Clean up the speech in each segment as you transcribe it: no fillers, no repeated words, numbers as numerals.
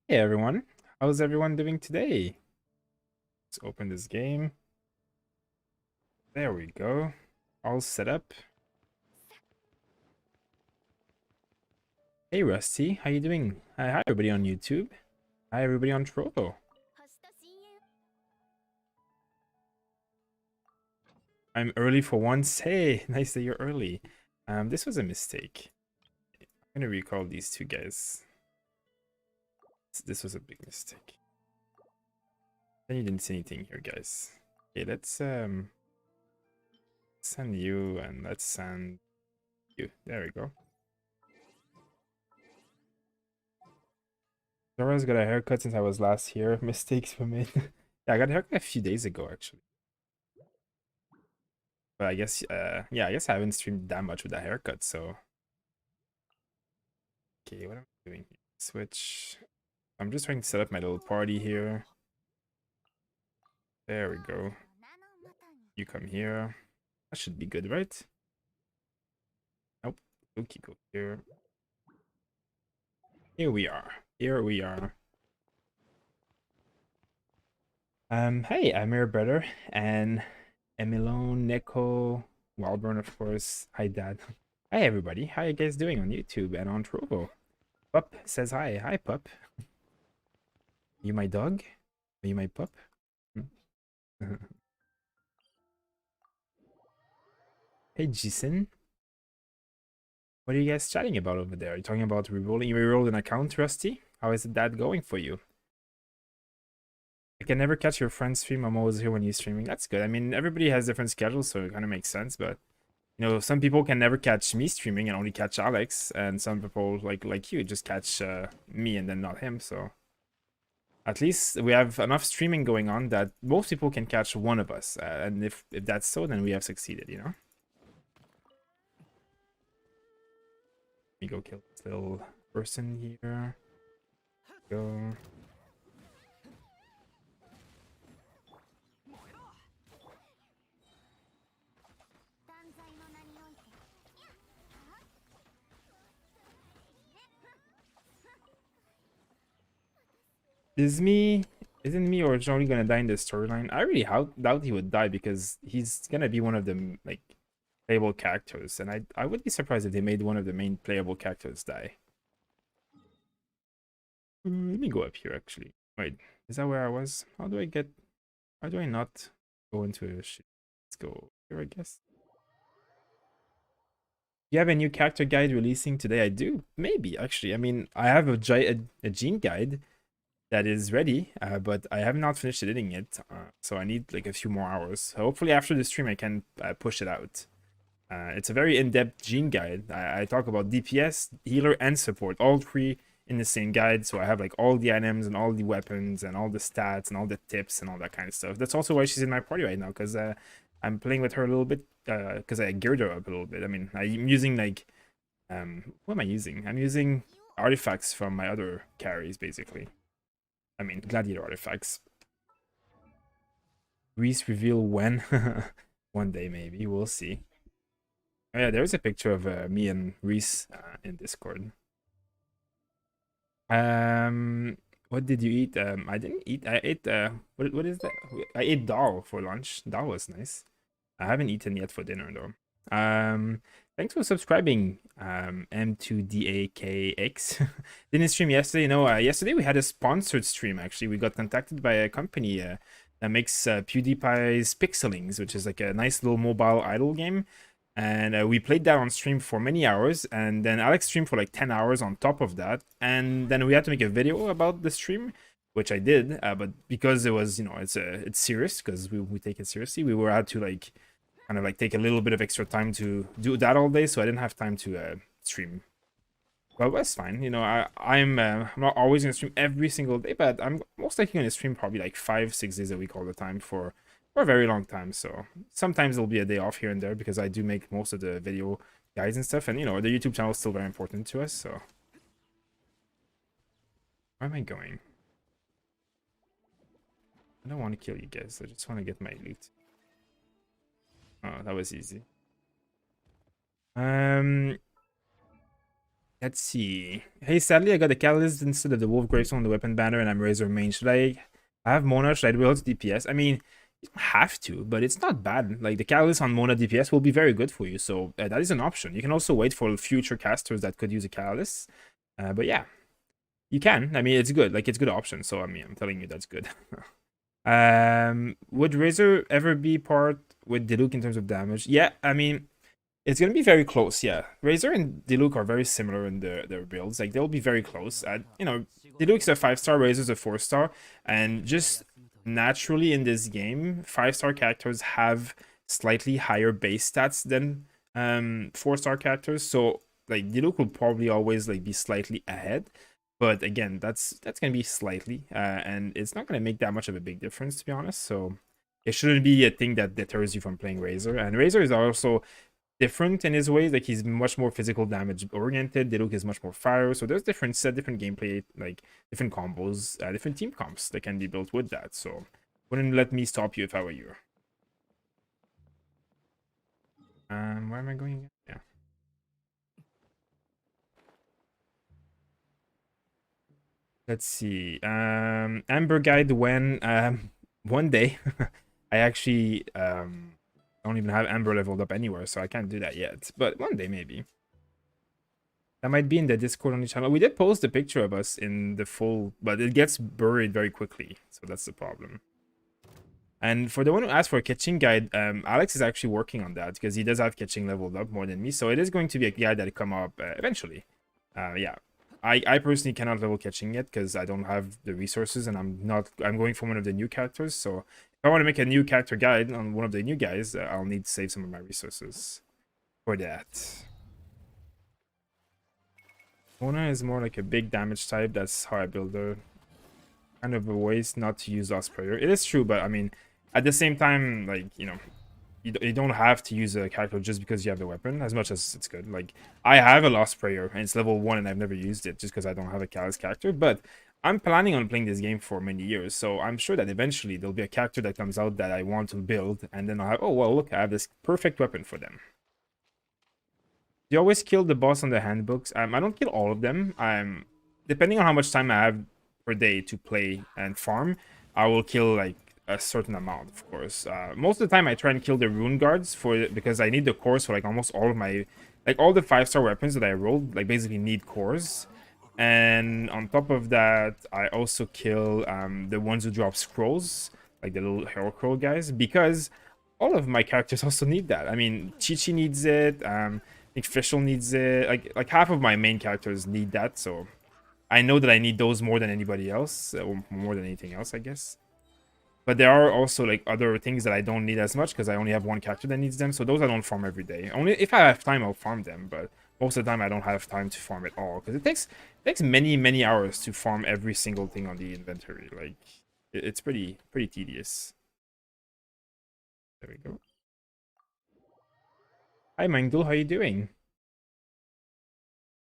Hey everyone, how's everyone doing today? Let's open this game. There we go. All set up. Hey Rusty, how you doing? Hi everybody on YouTube. Hi everybody on Trovo. I'm early for once. Hey, nice that you're early. This was a mistake. I'm gonna recall these two guys. This was a big mistake. Then you didn't see anything here, guys. Okay, let's send you and let's send you. There we go. Zora's got a haircut since I was last here. Mistakes were made. Yeah, I got a haircut a few days ago, actually. But I guess, yeah, I guess I haven't streamed that much with that haircut, so. Okay, what am I doing here? Switch. I'm just trying to set up my little party here. There we go. You come here. That should be good, right? Nope. Okay, go here. Here we are. Here we are. Hey, I'm your brother, and Emilone, Nico, Wildburn, of course. Hi, Dad. Hi, everybody. How you guys doing on YouTube and on Trovo? Pup says hi. Hi, Pup. You my dog? Are you my pup? Hey, Jason. What are you guys chatting about over there? Are you talking about rerolling? You rerolled an account, Rusty? How is that going for you? I can never catch your friend's stream. I'm always here when you're streaming. That's good. I mean, everybody has different schedules, so it kind of makes sense. But you know, some people can never catch me streaming and only catch Alex, and some people like you just catch me and then not him. So at least we have enough streaming going on that most people can catch one of us, and if that's so, then we have succeeded. You know. Let me go kill this little person here. Go. Isn't me originally gonna die in this storyline? I really doubt he would die because he's gonna be one of the like playable characters, and I would be surprised if they made one of the main playable characters die. Let me go up here actually. Wait, is that where I was? How do I get? How do I not go into a shit? Let's go here, I guess. You have a new character guide releasing today? I do. Maybe actually. I mean, I have a gene guide that is ready, but I have not finished editing it, so I need like a few more hours. Hopefully after the stream I can push it out. It's a very in-depth gene guide. I talk about DPS, healer, and support, all three in the same guide. So I have like all the items and all the weapons and all the stats and all the tips and all that kind of stuff. That's also why she's in my party right now, because I'm playing with her a little bit, because I geared her up a little bit. I mean, I'm using like, what am I using? I'm using artifacts from my other carries, basically. I mean, gladiator artifacts. Reese reveal when? One day, maybe. We'll see. Oh, yeah, there's a picture of me and Reese in Discord. What did you eat? I didn't eat. I ate. What is that? I ate dal for lunch. Dal was nice. I haven't eaten yet for dinner though. Thanks for subscribing. M2DAKX. Didn't stream yesterday. No, yesterday we had a sponsored stream. Actually, we got contacted by a company that makes PewDiePie's Pixelings, which is like a nice little mobile idle game. And we played that on stream for many hours, and then Alex streamed for like 10 hours on top of that, and then we had to make a video about the stream, which I did, but because it was, you know, it's serious, because we take it seriously, we were had to like kind of like take a little bit of extra time to do that all day, so I didn't have time to stream. Well, that's fine. You know, I'm not always gonna stream every single day, but I'm most likely gonna stream probably like 5-6 days a week all the time for a very long time. So sometimes there'll be a day off here and there because I do make most of the video guides and stuff, and you know, the YouTube channel is still very important to us. So where am I going? I don't want to kill you guys. I just want to get my loot. Oh, that was easy. Let's see. Hey, sadly, I got the Catalyst instead of the Wolf Gravestone on the weapon banner, and I'm Razor main. Should I have Mona? Should I build DPS? I mean, you don't have to, but it's not bad. Like, the Catalyst on Mona DPS will be very good for you, so that is an option. You can also wait for future casters that could use a Catalyst. But yeah, you can. I mean, it's good. Like, it's a good option, so I mean, I'm telling you that's good. Would Razor ever be part with Diluc in terms of damage? Yeah, I mean, it's gonna be very close, yeah. Razor and Diluc are very similar in their builds. Like they'll be very close. You know, Diluc's a 5-star, Razor's a 4-star, and just naturally in this game, 5-star characters have slightly higher base stats than 4-star characters. So like Diluc will probably always like be slightly ahead. But again, that's gonna be slightly, and it's not gonna make that much of a big difference to be honest. So it shouldn't be a thing that deters you from playing Razor. And Razor is also different in his ways. Like he's much more physical damage oriented. Diluc is much more fire. So there's different gameplay, like different combos, different team comps that can be built with that. So wouldn't let me stop you if I were you. Where am I going again? Yeah. Let's see. Amber Guide when one day I actually don't even have Amber leveled up anywhere, so I can't do that yet. But one day maybe. That might be in the Discord on the channel. We did post a picture of us in the full, but it gets buried very quickly, so that's the problem. And for the one who asked for a kitchen guide, Alex is actually working on that because he does have kitchen leveled up more than me, so it is going to be a guide that come up eventually. Yeah, I personally cannot level catching yet because I don't have the resources, and I'm going for one of the new characters. So if I want to make a new character guide on one of the new guys, I'll need to save some of my resources for that. Mona is more like a big damage type. That's how I build her. Kind of a waste not to use Lost Prayer. It is true, but I mean, at the same time, like, you know, you don't have to use a character just because you have the weapon, as much as it's good. Like, I have a Lost Prayer, and it's level 1, and I've never used it just because I don't have a Callus character, but I'm planning on playing this game for many years, so I'm sure that eventually there'll be a character that comes out that I want to build, and then I'll have, oh, well, look, I have this perfect weapon for them. Do you always kill the boss on the handbooks? I don't kill all of them. Depending on how much time I have per day to play and farm, I will kill like a certain amount, of course. Most of the time I try and kill the rune guards because I need the cores for like almost all of my, like all the 5-star weapons that I rolled, like basically need cores. And on top of that, I also kill the ones who drop scrolls, like the little hero scroll guys, because all of my characters also need that. I mean, Chi-Chi needs it, I think Fischl needs it, like half of my main characters need that, so I know that I need those more than anybody else, or more than anything else, I guess. But there are also like other things that I don't need as much because I only have one character that needs them, so those I don't farm every day. Only if I have time, I'll farm them, but most of the time I don't have time to farm at all because it takes many hours to farm every single thing on the inventory. Like it's pretty tedious. There we go. Hi Mangdul, how you doing?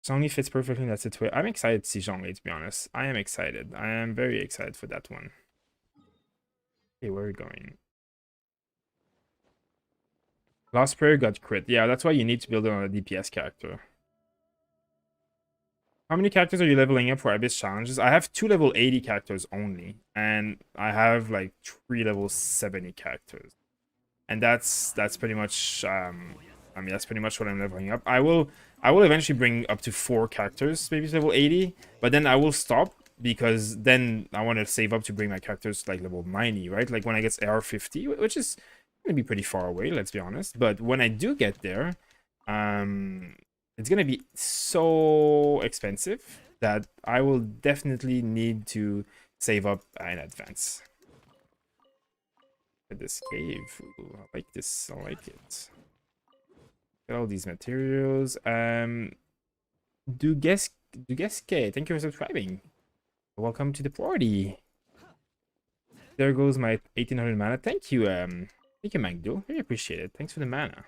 Zhongli fits perfectly in that situation. I'm excited to see Zhongli, to be honest. I am excited. I am very excited for that one. Okay, where are we going? Lost Prayer got crit. Yeah, that's why you need to build it on a DPS character. How many characters are you leveling up for Abyss challenges? I have 2 level 80 characters only, and I have like 3 level 70 characters. And that's pretty much I mean that's pretty much what I'm leveling up. I will eventually bring up to 4 characters, maybe level 80, but then I will stop because then I want to save up to bring my characters to like level 90, right? Like when I get AR 50, which is gonna be pretty far away, let's be honest. But when I do get there, it's gonna be so expensive that I will definitely need to save up in advance. At this cave, ooh, I like this. I like it. Get all these materials. Dugeske, thank you for subscribing. Welcome to the party. There goes my 1800 mana. Thank you, Magdo. Very appreciate it. Thanks for the mana.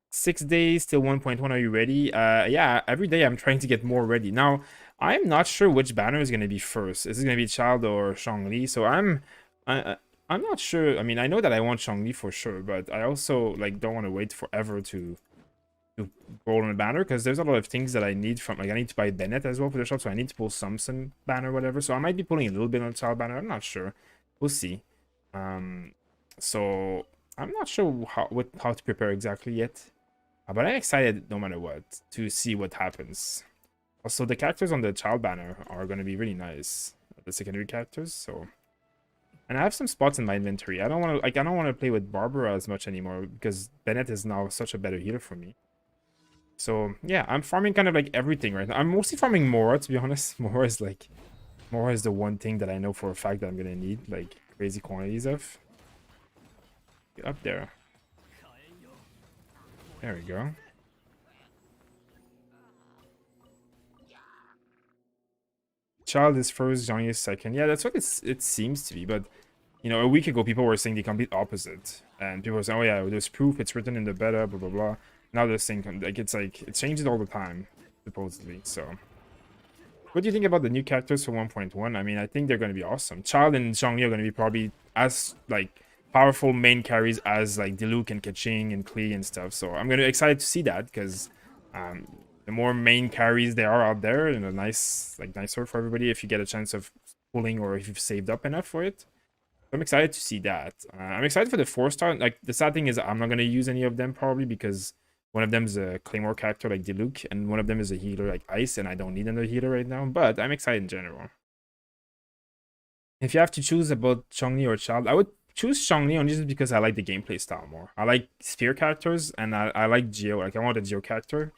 6 days till 1.1. Are you ready? Yeah, every day I'm trying to get more ready. Now, I'm not sure which banner is going to be first. Is it going to be Child or Zhongli? So I'm not sure. I mean, I know that I want Zhongli for sure, but I also like don't want to wait forever to to roll on a banner, because there's a lot of things that I need from, like, I need to buy Bennett as well for the shop, so I need to pull Samson banner or whatever. So I might be pulling a little bit on child banner. I'm not sure. We'll see. So I'm not sure how to prepare exactly yet, but I'm excited no matter what to see what happens. Also, the characters on the child banner are going to be really nice, the secondary characters. So, and I have some spots in my inventory. I don't want to play with Barbara as much anymore because Bennett is now such a better healer for me. So yeah, I'm farming kind of like everything right now. I'm mostly farming Mora, to be honest. Mora is the one thing that I know for a fact that I'm gonna need like crazy quantities of. Get up there. There we go. Child is first, Johnny is second. Yeah, that's what it seems to be. But you know, a week ago people were saying the complete opposite, and people were saying, "Oh yeah, there's proof. It's written in the beta." Blah blah blah. Now they're saying like it changes all the time, supposedly. So, what do you think about the new characters for 1.1? I mean, I think they're going to be awesome. Child and Zhongli are going to be probably as like powerful main carries as like Diluc and Keqing and Klee and stuff. So I'm going to be excited to see that because the more main carries there are out there, and nicer for everybody if you get a chance of pulling or if you've saved up enough for it. I'm excited to see that. I'm excited for the 4-star. Like, the sad thing is I'm not going to use any of them probably because one of them is a Claymore character like Diluc, and one of them is a healer like Ice, and I don't need another healer right now, but I'm excited in general. If you have to choose about Zhongli or Child, I would choose Zhongli only just because I like the gameplay style more. I like spear characters, and I like Geo. Like, I want a Geo character.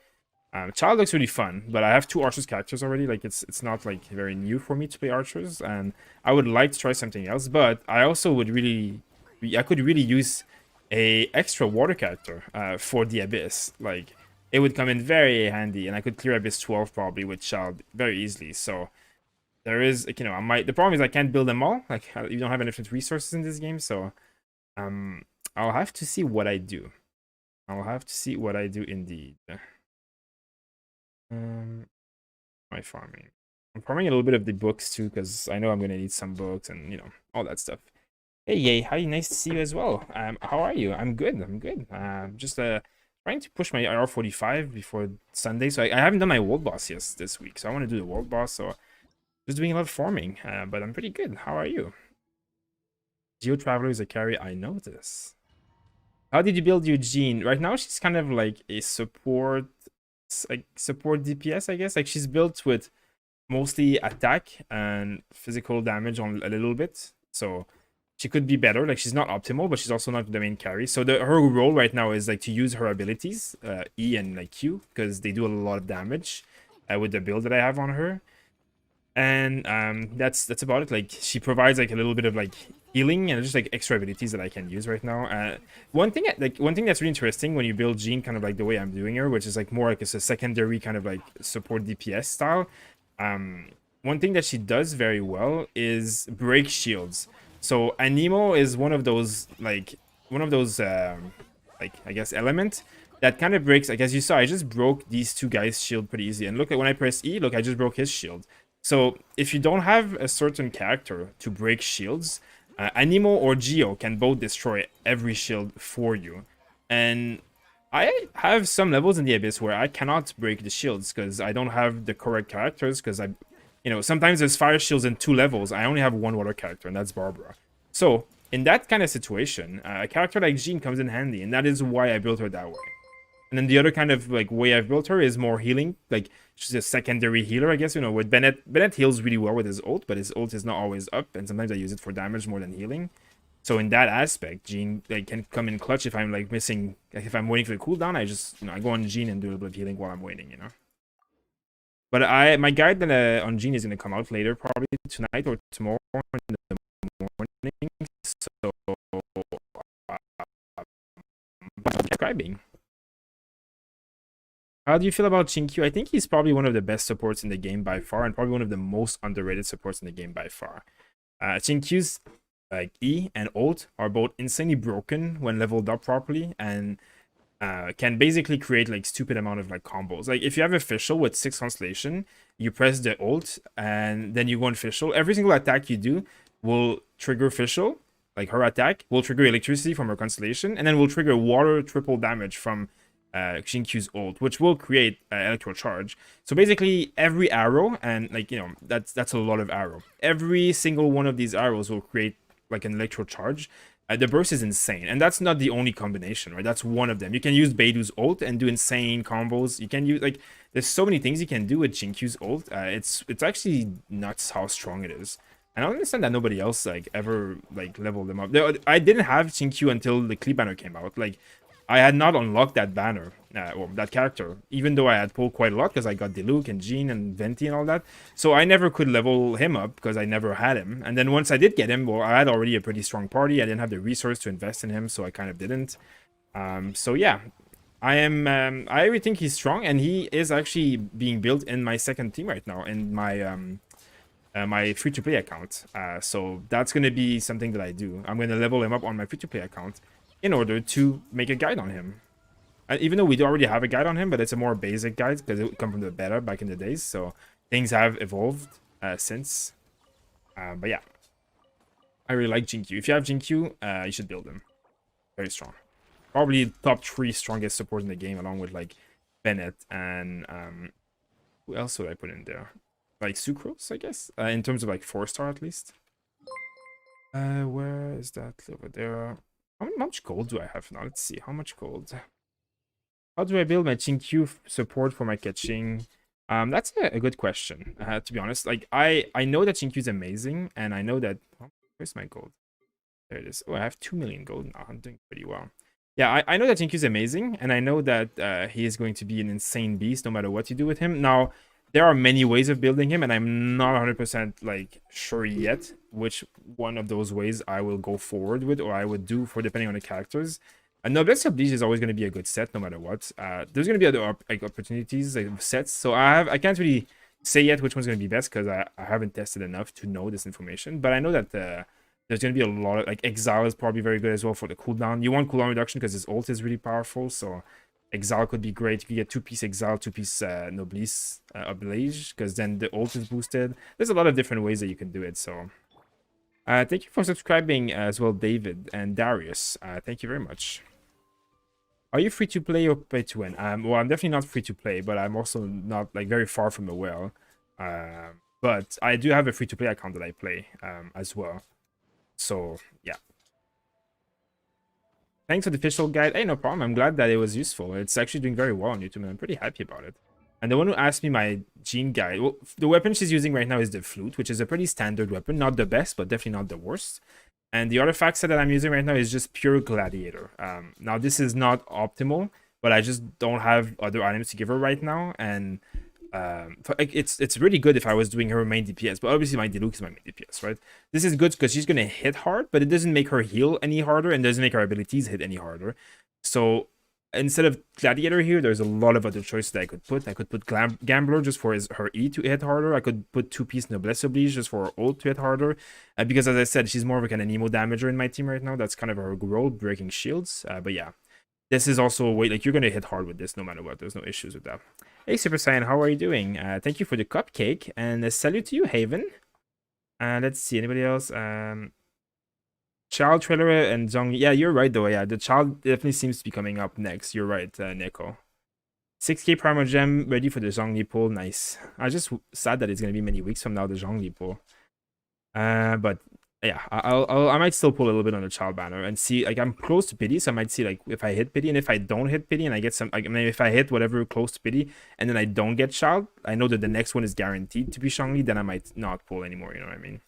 Child looks really fun, but I have 2 archers characters already. Like, it's not like very new for me to play archers, and I would like to try something else. But I also would I could really use a extra water character for the Abyss. Like, it would come in very handy, and I could clear Abyss 12 probably with Child very easily. So there is, like, you know, the problem is I can't build them all. Like, you don't have enough resources in this game, so I'll have to see what I do. I'll have to see what I do indeed. My farming. I'm farming a little bit of the books too, because I know I'm gonna need some books and, you know, all that stuff. Hey, yay! Hi, nice to see you as well. How are you? I'm good. I'm good. Just trying to push my IR45 before Sunday. So I haven't done my world boss yet this week, so I want to do the world boss. So just doing a lot of farming, but I'm pretty good. How are you? Geo Traveler is a carry. I know this. How did you build Eugene? Right now, she's kind of like a support DPS, I guess. Like, she's built with mostly attack and physical damage on a little bit, so she could be better. Like, she's not optimal, but she's also not the main carry. So her role right now is like to use her abilities, E and like Q, because they do a lot of damage with the build that I have on her. And that's about it. Like, she provides like a little bit of like healing and just like extra abilities that I can use right now. One thing that's really interesting when you build Jean kind of like the way I'm doing her, which is like more like it's a secondary kind of like support DPS style. One thing that she does very well is break shields. So Anemo is one of those like I guess element that kind of breaks. Like, as you saw, I just broke these 2 guys' shield pretty easy. And look, at when I press E, look, I just broke his shield. So if you don't have a certain character to break shields, Anemo or Geo can both destroy every shield for you. And I have some levels in the Abyss where I cannot break the shields because I don't have the correct characters, because sometimes there's fire shields in 2 levels. I only have 1 water character, and that's Barbara. So in that kind of situation, a character like Jean comes in handy, and that is why I built her that way. And then the other kind of like way I've built her is more healing. Like, she's a secondary healer, I guess. With Bennett heals really well with his ult, but his ult is not always up, and sometimes I use it for damage more than healing. So in that aspect, Jean can come in clutch if I'm like missing, like if I'm waiting for the cooldown. I just I go on Jean and do a little bit of healing while I'm waiting. But my guide on Jean is gonna come out later, probably tonight or tomorrow in the morning. So describing. How do you feel about Chinkyu? I think he's probably one of the best supports in the game by far, and probably one of the most underrated supports in the game by far. Chinkyu's like E and ult are both insanely broken when leveled up properly, and can basically create like stupid amount of like combos. Like, if you have official with 6 constellation, you press the ult and then you go on official. Every single attack you do will trigger official. Like, her attack will trigger electricity from her constellation, and then will trigger water triple damage from Xinqiu's ult, which will create electro charge. So basically, every arrow, and like, you know, that's a lot of arrow. Every single one of these arrows will create like an electro charge. The burst is insane, and that's not the only combination, right? That's one of them. You can use Beidou's ult and do insane combos. You can use like, there's so many things you can do with Xinqiu's ult. It's actually nuts how strong it is. And I don't understand that nobody else like ever like leveled them up. I didn't have Xinqiu until the Klee banner came out. Like, I had not unlocked that banner, or that character, even though I had pulled quite a lot because I got Diluc and Jean and Venti and all that. So I never could level him up because I never had him. And then once I did get him, well, I had already a pretty strong party. I didn't have the resource to invest in him, so I kind of didn't. So yeah, I really think he's strong, and he is actually being built in my second team right now in my my free-to-play account. So that's going to be something that I do. I'm going to level him up on my free-to-play account in order to make a guide on him. Even though we do already have a guide on him, but it's a more basic guide because it come from the beta back in the days. So things have evolved since. But yeah, I really like Jinqiu. If you have Jinqiu, you should build him. Very strong. Probably top 3 strongest support in the game, along with like Bennett and who else would I put in there? Like Sucrose, I guess, in terms of like 4-star at least. Where is that over there? How much gold do I have now? Let's see. How much gold? How do I build my Xinqiu support for my catching? That's a good question, to be honest. Like, I know that Xinqiu is amazing, and I know that... Oh, where's my gold? There it is. Oh, I have 2 million gold now. I'm doing pretty well. Yeah, I know that Xinqiu is amazing, and I know that he is going to be an insane beast no matter what you do with him. Now, there are many ways of building him, and I'm not 100% like sure yet which one of those ways I will go forward with, or I would do for depending on the characters. Noblesse Oblige is always going to be a good set no matter what. There's going to be other like opportunities, like sets. So I can't really say yet which one's going to be best because I haven't tested enough to know this information. But I know that there's going to be a lot of like Exile is probably very good as well for the cooldown. You want cooldown reduction because his ult is really powerful. So Exile could be great. You could get 2-piece Exile, 2-piece Noblesse Oblige, because then the ult is boosted. There's a lot of different ways that you can do it. So thank you for subscribing as well, David and Darius. Thank you very much. Are you free to play or pay to win? Well, I'm definitely not free to play, but I'm also not like very far from the well. But I do have a free to play account that I play as well. So yeah. Thanks for the official guide. Hey, no problem. I'm glad that it was useful. It's actually doing very well on YouTube, and I'm pretty happy about it. And the one who asked me my Jean guide, well, the weapon she's using right now is the flute, which is a pretty standard weapon. Not the best, but definitely not the worst. And the artifact set that I'm using right now is just pure gladiator. Now, this is not optimal, but I just don't have other items to give her right now. And it's really good if I was doing her main DPS, but obviously my Diluc is my main DPS, right? This is good because she's going to hit hard, but it doesn't make her heal any harder and doesn't make her abilities hit any harder. So instead of Gladiator here, there's a lot of other choices that I could put. I could put Gambler just for her E to hit harder. I could put 2-piece Noblesse Oblige just for her ult to hit harder. Because as I said, she's more of a kind of Nemo damager in my team right now. That's kind of her role, breaking shields. But yeah, this is also a way, like, you're going to hit hard with this no matter what. There's no issues with that. Hey, Super Saiyan, how are you doing? Thank you for the cupcake. And a salute to you, Haven. Let's see, anybody else? Child trailer and Zhong. Yeah, you're right though. Yeah, the child definitely seems to be coming up next. You're right, Neko. 6k Primal Gem ready for the Zhongli pull. Nice. I'm just sad that it's gonna be many weeks from now, the Zhongli pull. But yeah, I might still pull a little bit on the child banner and see. Like, I'm close to pity, so I might see like if I hit pity, and if I don't hit pity and I get some, like, I mean, if I hit whatever close to pity and then I don't get child, I know that the next one is guaranteed to be Zhongli. Then I might not pull anymore. You know what I mean?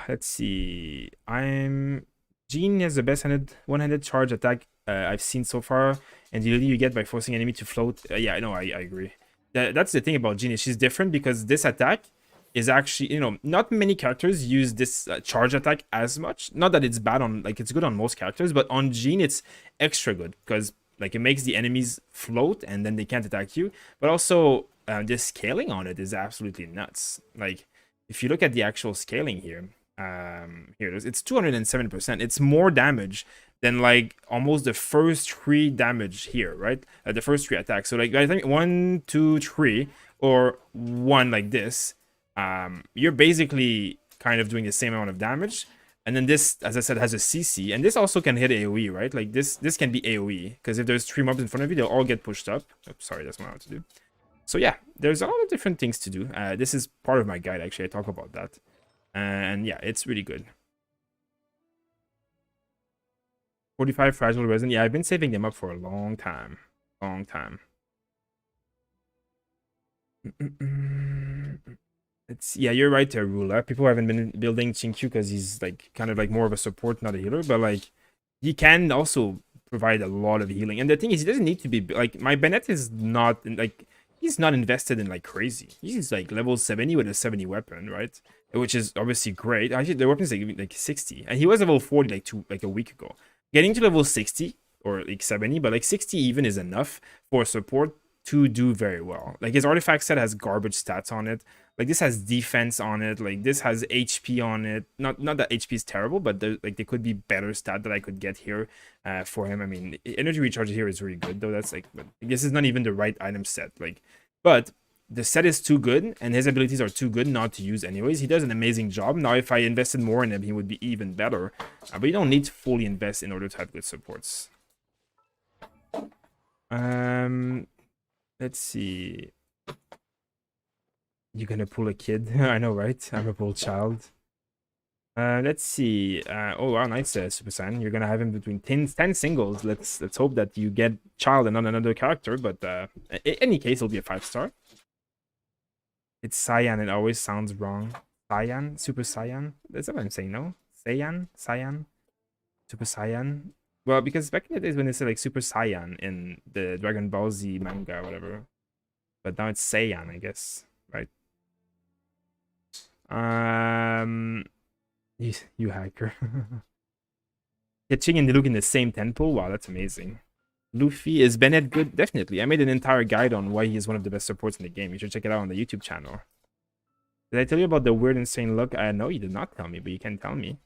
Let's see. Jean has the best one-handed charge attack I've seen so far, and the ability you get by forcing enemy to float. Yeah, I know, I agree. That's the thing about Jean, is she's different because this attack is actually, you know, not many characters use this charge attack as much. Not that it's bad on, like, it's good on most characters, but on Jean it's extra good because, like, it makes the enemies float and then they can't attack you. But also, the scaling on it is absolutely nuts. Like, if you look at the actual scaling here, it's 207%. It's more damage than like almost the first 3 damage here, right? The first 3 attacks. So like, I think 1, 2, 3, or 1 like this, you're basically kind of doing the same amount of damage. And then this, as I said, has a CC, and this also can hit AoE, right? Like this can be AoE, because if there's 3 mobs in front of you, they'll all get pushed up. Oops, sorry, that's not what I want to do. So yeah, there's a lot of different things to do. This is part of my guide, actually. I talk about that. And yeah, it's really good. 45 fragile resin. Yeah, I've been saving them up for a long time. Long time. Yeah, you're right there, Rula. People haven't been building Chinkyu because he's like kind of like more of a support, not a healer, but like he can also provide a lot of healing. And the thing is, he doesn't need to be like my Bennett is not like he's not invested in like crazy. He's like level 70 with a 70 weapon, right? Which is obviously great. Actually, the weapon is like 60, and he was level 40 like a week ago. Getting to level 60 or like 70, but like 60 even is enough for support to do very well. Like his artifact set has garbage stats on it. Like this has defense on it. Like this has HP on it. Not that HP is terrible, but there could be better stat that I could get here for him. I mean, energy recharge here is really good though. That's like, but this is not even the right item set. Like, but the set is too good and his abilities are too good not to use anyways. He does an amazing job. Now, if I invested more in him, he would be even better. But you don't need to fully invest in order to have good supports. Let's see. You're gonna pull a kid. I know, right? I'm a pull child. Let's see. Oh wow, nice, Super Saiyan. You're gonna have him between 10 singles. Let's hope that you get child and not another character. But in any case, it'll be a 5-star. It's Saiyan. It always sounds wrong. Saiyan, Super Saiyan. That's what I'm saying. No, Saiyan, Super Saiyan. Well, because back in the days when they said like Super Saiyan in the Dragon Ball Z manga or whatever, but now it's Saiyan, I guess, right? You hacker. Hitching and Diluc in the same temple. Wow, that's amazing. Luffy, is Bennett good? Definitely. I made an entire guide on why he is one of the best supports in the game. You should check it out on the YouTube channel. Did I tell you about the weird insane look? No, you did not tell me, but you can tell me.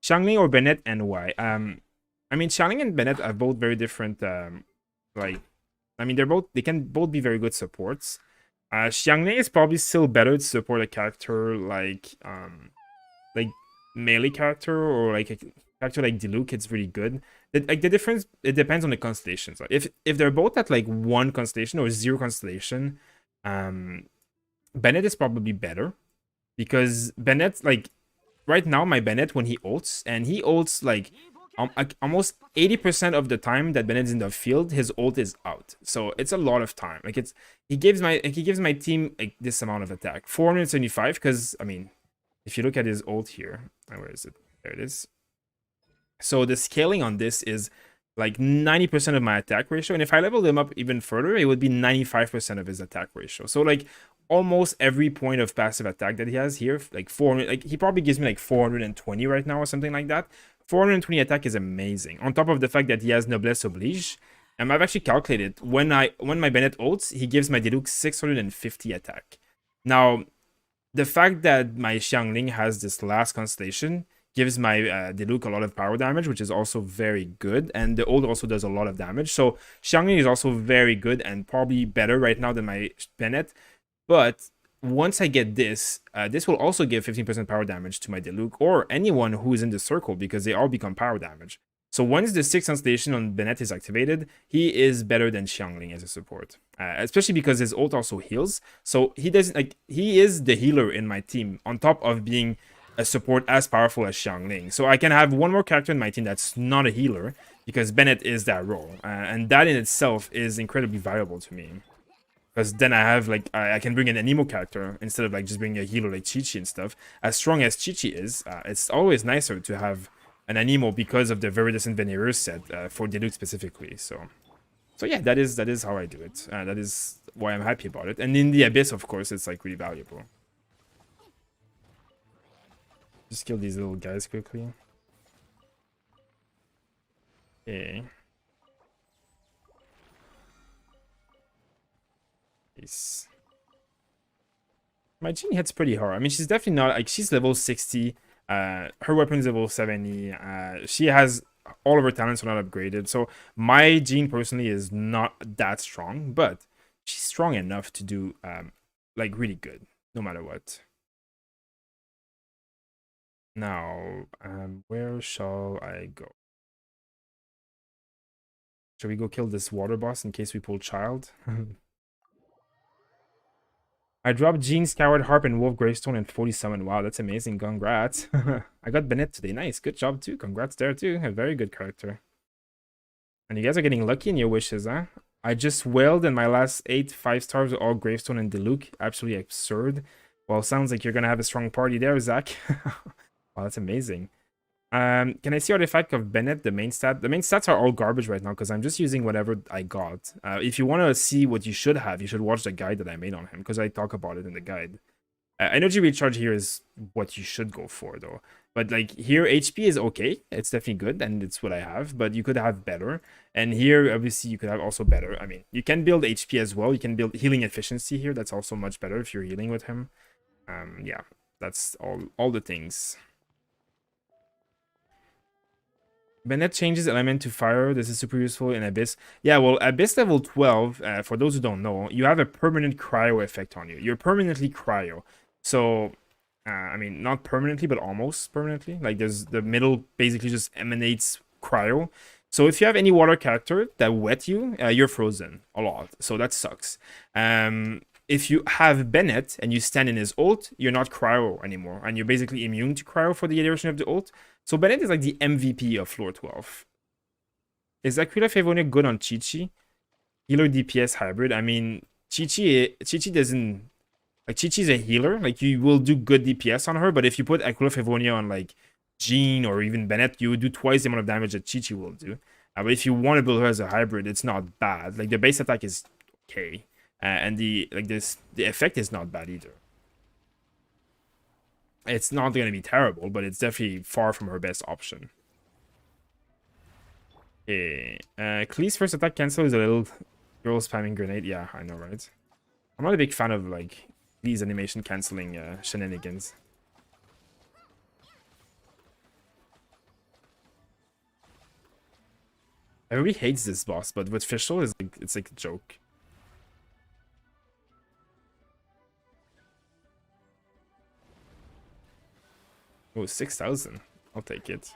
Xiangling or Bennett and why? I mean, Xiangling and Bennett are both very different. Like, I mean, they can both be very good supports. Xiangling is probably still better to support a character like melee character or like a character like Diluc. It's really good. Like the difference, it depends on the constellations. Like if they're both at like 1 constellation or 0 constellation, Bennett is probably better because Bennett, like right now, my Bennett when he ults, and he ults like almost 80% of the time that Bennett's in the field, his ult is out. So it's a lot of time. Like he gives my team like this amount of attack, 475. Because I mean, if you look at his ult here, where is it? There it is. So the scaling on this is like 90% of my attack ratio, and if I leveled him up even further, it would be 95% of his attack ratio. So like almost every point of passive attack that he has here, like 400, like he probably gives me like 420 right now or something like that. 420 attack is amazing. On top of the fact that he has Noblesse Oblige, and I've actually calculated when my Bennett ults, he gives my Diluc 650 attack. Now, the fact that my Xiangling has this last constellation gives my Diluc a lot of power damage, which is also very good, and the ult also does a lot of damage. So Xiangling is also very good and probably better right now than my Bennett. But once I get this, this will also give 15% power damage to my Diluc or anyone who is in the circle, because they all become power damage. So once the 6th constellation on Bennett is activated, he is better than Xiangling as a support, especially because his ult also heals. So he doesn't like he is the healer in my team on top of being a support as powerful as Xiangling. So I can have one more character in my team that's not a healer because Bennett is that role, and that in itself is incredibly valuable to me. Because then I have like I can bring in an emo character instead of like just bringing a healer like Chi-Chi and stuff. As strong as Chi-Chi is, it's always nicer to have an Anemo because of the Viridescent Veneer set for Diluc specifically. So yeah, that is how I do it. That is why I'm happy about it. And in the Abyss, of course, it's like really valuable. Just kill these little guys quickly. Okay. Nice. My Jean hits pretty hard. I mean, she's definitely not like she's level 60. Her weapon's level 70. She has all of her talents are not upgraded. So my Jean personally is not that strong, but she's strong enough to do like really good, no matter what. Now, where shall I go? Shall we go kill this water boss in case we pull child? I dropped Jean, Skyward Harp, and Wolf Gravestone and 40 summon. Wow, that's amazing. Congrats. I got Bennett today. Nice. Good job, too. Congrats there, too. A very good character. And you guys are getting lucky in your wishes, huh? I just wailed and my last 8 5-stars are all Gravestone and Diluc. Absolutely absurd. Well, sounds like you're going to have a strong party there, Zach. Wow, that's amazing. Can I see artifact of Bennett, the main stat? The main stats are all garbage right now because I'm just using whatever I got. If you want to see what you should have, you should watch the guide that I made on him because I talk about it in the guide. Energy recharge here is what you should go for though. But like here, HP is okay. It's definitely good and it's what I have, but you could have better. And here, obviously, you could have also better. I mean, you can build HP as well. You can build healing efficiency here. That's also much better if you're healing with him. Yeah, that's all the things. Bennett changes element to fire. This is super useful in Abyss. Yeah, well, Abyss level 12, for those who don't know, you have a permanent cryo effect on you. You're permanently cryo. So, I mean, not permanently, but almost permanently. Like, there's the middle basically just emanates cryo. So if you have any water character that wet you, you're frozen a lot. So that sucks. If you have Bennett and you stand in his ult, you're not cryo anymore. And you're basically immune to cryo for the duration of the ult. So Bennett is like the MVP of floor 12. Is Aquila Favonia good on Chi-Chi? Healer DPS hybrid. I mean, Chi-Chi doesn't... Like, Chi-Chi's a healer. Like, you will do good DPS on her, but if you put Aquila Favonia on, like, Jean or even Bennett, you would do twice the amount of damage that Chi-Chi will do. But if you want to build her as a hybrid, it's not bad. Like, the base attack is okay. And the effect is not bad either. It's not going to be terrible, but it's definitely far from her best option. Okay. Klee's first attack cancel is a little girl spamming grenade. Yeah, I know, right? I'm not a big fan of, like, Klee's animation canceling shenanigans. Everybody hates this boss, but with Fischl, it's like a joke. Oh, 6,000. I'll take it.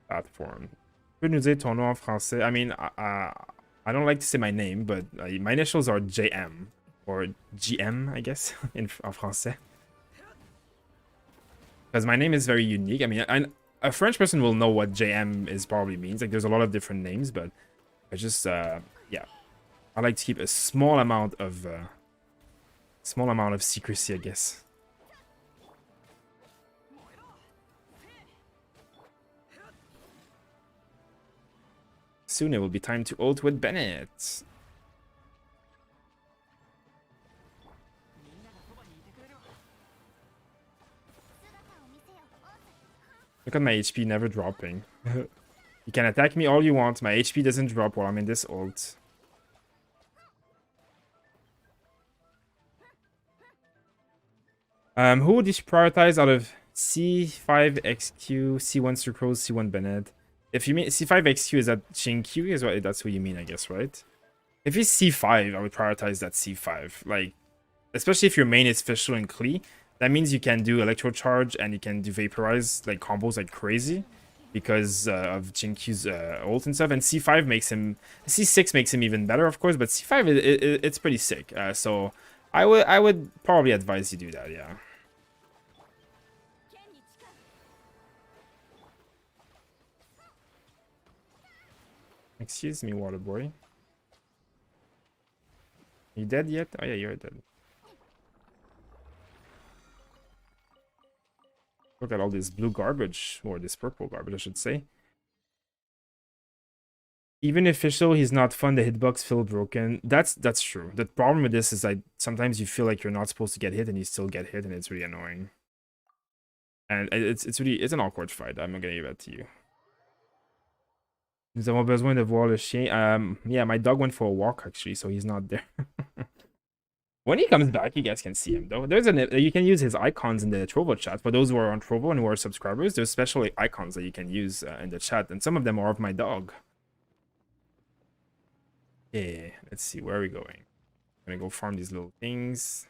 Platform. Tu peux nous dire ton nom en français? I mean, I don't like to say my name, but my initials are JM. Or GM, I guess, en français. Because my name is very unique. I mean, a French person will know what JM is probably means. Like, there's a lot of different names, but I just, yeah. I like to keep a small amount of secrecy, I guess. Soon it will be time to ult with Bennett. Look at my HP never dropping. You can attack me all you want. My HP doesn't drop while I'm in this ult. Who would you prioritize out of C5XQ, C1 Sucrose, C1 Bennett? If you mean C5XQ, is that Q? Is what that's who you mean, I guess, right? If he's C5, I would prioritize that C5. Like, especially if your main is Fischl and Klee, that means you can do Electro Charge and you can do Vaporize, like, combos like crazy because of Qingqi's ult and stuff. And C5 makes him... C6 makes him even better, of course, but C5, it's pretty sick. So I would probably advise you do that, yeah. Excuse me, water boy. You dead yet? Oh yeah, you're dead. Look at all this blue garbage, or this purple garbage, I should say. Even if Fischl, he's not fun, the hitbox feel broken. That's true. The problem with this is that sometimes you feel like you're not supposed to get hit and you still get hit and it's really annoying. And it's an awkward fight. I'm not gonna give that to you. Nous avons besoin de voir le chien. Yeah, my dog went for a walk actually, so he's not there. When he comes back, you guys can see him though. There's you can use his icons in the Trovo chat. For those who are on Trovo and who are subscribers, there's special icons that you can use in the chat, and some of them are of my dog. Yeah, let's see, where are we going? I'm gonna go farm these little things.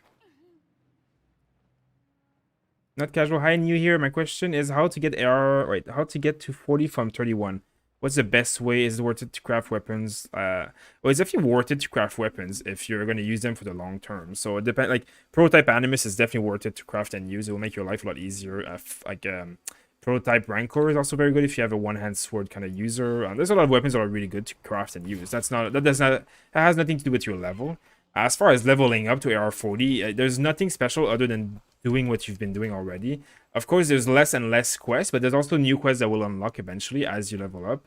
Not casual. Hi, new here. My question is how to get AR. Right, how to get to 40 from 31. What's the best way? Is it worth it to craft weapons? Well, it's definitely worth it to craft weapons if you're going to use them for the long term. So it depends. Like prototype animus is definitely worth it to craft and use. It will make your life a lot easier. Prototype rancor is also very good if you have a one-hand sword kind of user. There's a lot of weapons that are really good to craft and use. That has nothing to do with your level. As far as leveling up to AR40, there's nothing special other than doing what you've been doing already. Of course, there's less and less quests, but there's also new quests that will unlock eventually as you level up.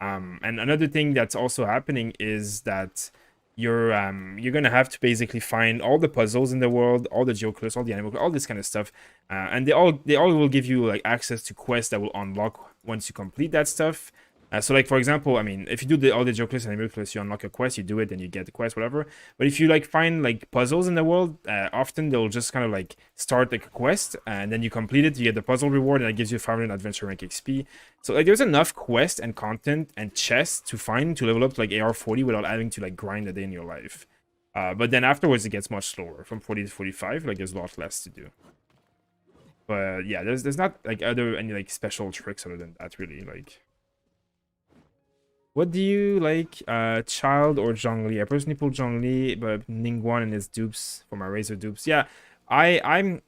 And another thing that's also happening is that you're gonna have to basically find all the puzzles in the world, all the geoclips, all the animal, all this kind of stuff, and they all will give you like access to quests that will unlock once you complete that stuff. So like for example, I mean, if you do all the geoclips and animal clips, you unlock a quest, you do it, then you get the quest, whatever. But if you like find like puzzles in the world, often they'll just kind of like start like a quest, and then you complete it, you get the puzzle reward, and it gives you 500 adventure rank XP. So like there's enough quest and content and chests to find to level up to like AR40 without having to like grind a day in your life. But then afterwards it gets much slower. From 40 to 45, like there's a lot less to do. But yeah, there's not like any like special tricks other than that really. Like, what do you like, Child or Zhongli? I personally pull Zhongli, but Ningguang and his dupes for my Razor dupes. Yeah, I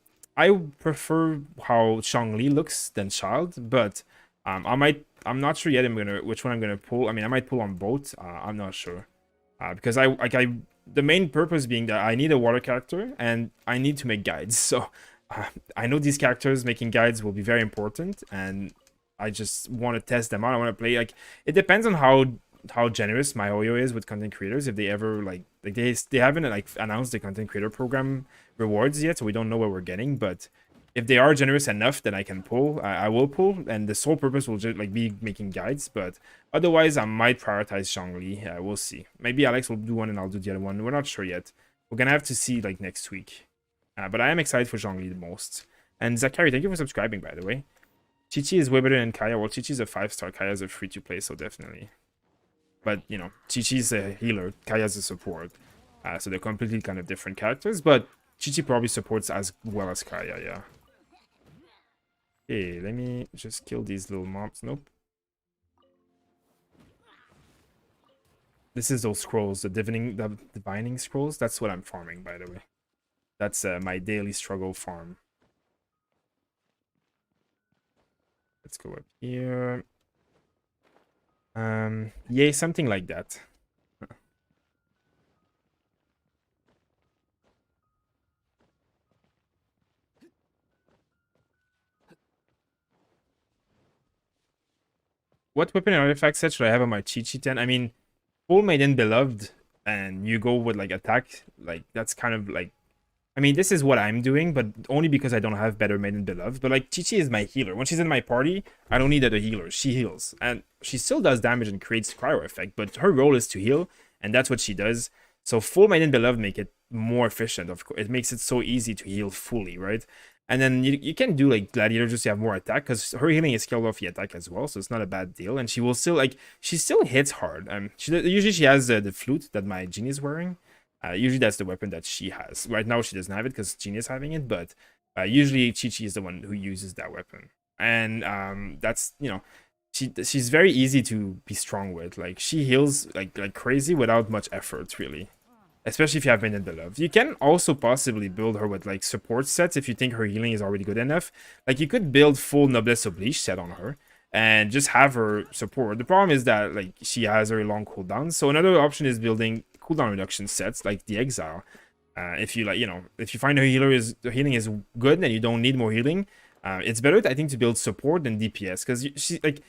prefer how Zhongli looks than Child, but I'm not sure yet which one I'm gonna pull. I mean, I might pull on both. I'm not sure. Because the main purpose being that I need a water character and I need to make guides. So I know these characters making guides will be very important, and I just want to test them out. I want to play, like, it depends on how generous MiHoYo is with content creators. If they ever like they haven't like announced the content creator program rewards yet, so we don't know what we're getting. But if they are generous enough, then I can pull. I will pull, and the sole purpose will just like be making guides. But otherwise, I might prioritize Zhongli. We'll see. Maybe Alex will do one, and I'll do the other one. We're not sure yet. We're gonna have to see like next week. But I am excited for Zhongli the most. And Zachary, thank you for subscribing, by the way. Chi-Chi is way better than Kaya. Well, Chi-Chi's a 5-star. Kaya's a free-to-play, so definitely. But, you know, Chi-Chi's a healer. Kaya's a support. So they're completely kind of different characters. But Chi-Chi probably supports as well as Kaya, yeah. Okay, let me just kill these little mobs. Nope. This is those scrolls, the divining scrolls. That's what I'm farming, by the way. That's my daily struggle farm. Let's go up here. Yeah, something like that. What weapon and artifact set should I have on my Chi-Chi 10? I mean, full Maiden Beloved, and you go with like attack, like that's kind of like, I mean, this is what I'm doing, but only because I don't have better Maiden Beloved. But like, Chi-Chi is my healer. When she's in my party, I don't need other healers. She heals. And she still does damage and creates cryo effect, but her role is to heal, and that's what she does. So full Maiden Beloved make it more efficient. Of course, it makes it so easy to heal fully, right? And then you can do like Gladiator just to have more attack, because her healing is scaled off the attack as well, so it's not a bad deal. And she will still like, she still hits hard. Usually she has the flute that my Genie is wearing. Usually that's the weapon that she has. Right now she doesn't have it because Genie is having it, but usually Chi-Chi is the one who uses that weapon. And that's, you know, she's very easy to be strong with. Like, she heals like crazy without much effort, really. Especially if you have Maiden Beloved. You can also possibly build her with like support sets if you think her healing is already good enough. Like, you could build full Noblesse Oblige set on her and just have her support. The problem is that like she has very long cooldowns. So another option is building cooldown reduction sets like the Exile. If you like, you know, if you find her healing is good and you don't need more healing, it's better, I think, to build support than DPS, because she like,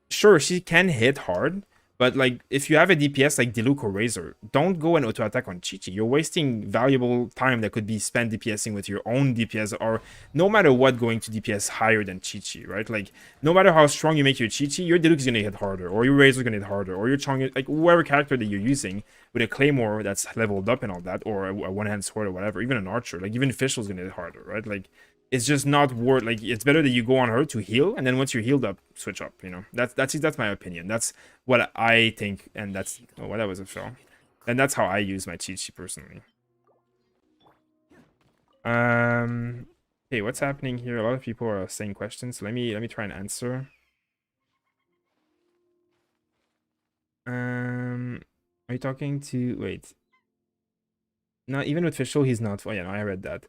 sure, she can hit hard, But like, if you have a DPS like Diluc or Razor, don't go and auto attack on Chi-Chi. You're wasting valuable time that could be spent DPSing with your own DPS, or no matter what, going to DPS higher than Chi-Chi, right? Like, no matter how strong you make your Chi-Chi, your Diluc is gonna hit harder, or your Razor is gonna hit harder, or your Chong, like whoever character that you're using with a Claymore that's leveled up and all that, or a one-hand sword or whatever, even an Archer, like even Fischl's gonna hit harder, right? Like, it's just not worth, like, it's better that you go on her to heal, and then once you're healed up, switch up, you know. That's my opinion. That's what I think, and that's, oh, well, that was a fail. And that's how I use my cheat sheet personally. Okay, what's happening here? A lot of people are saying questions, so let me try and answer. Are you talking to, wait. No, even with Fischl, he's not. Oh yeah, no, I read that.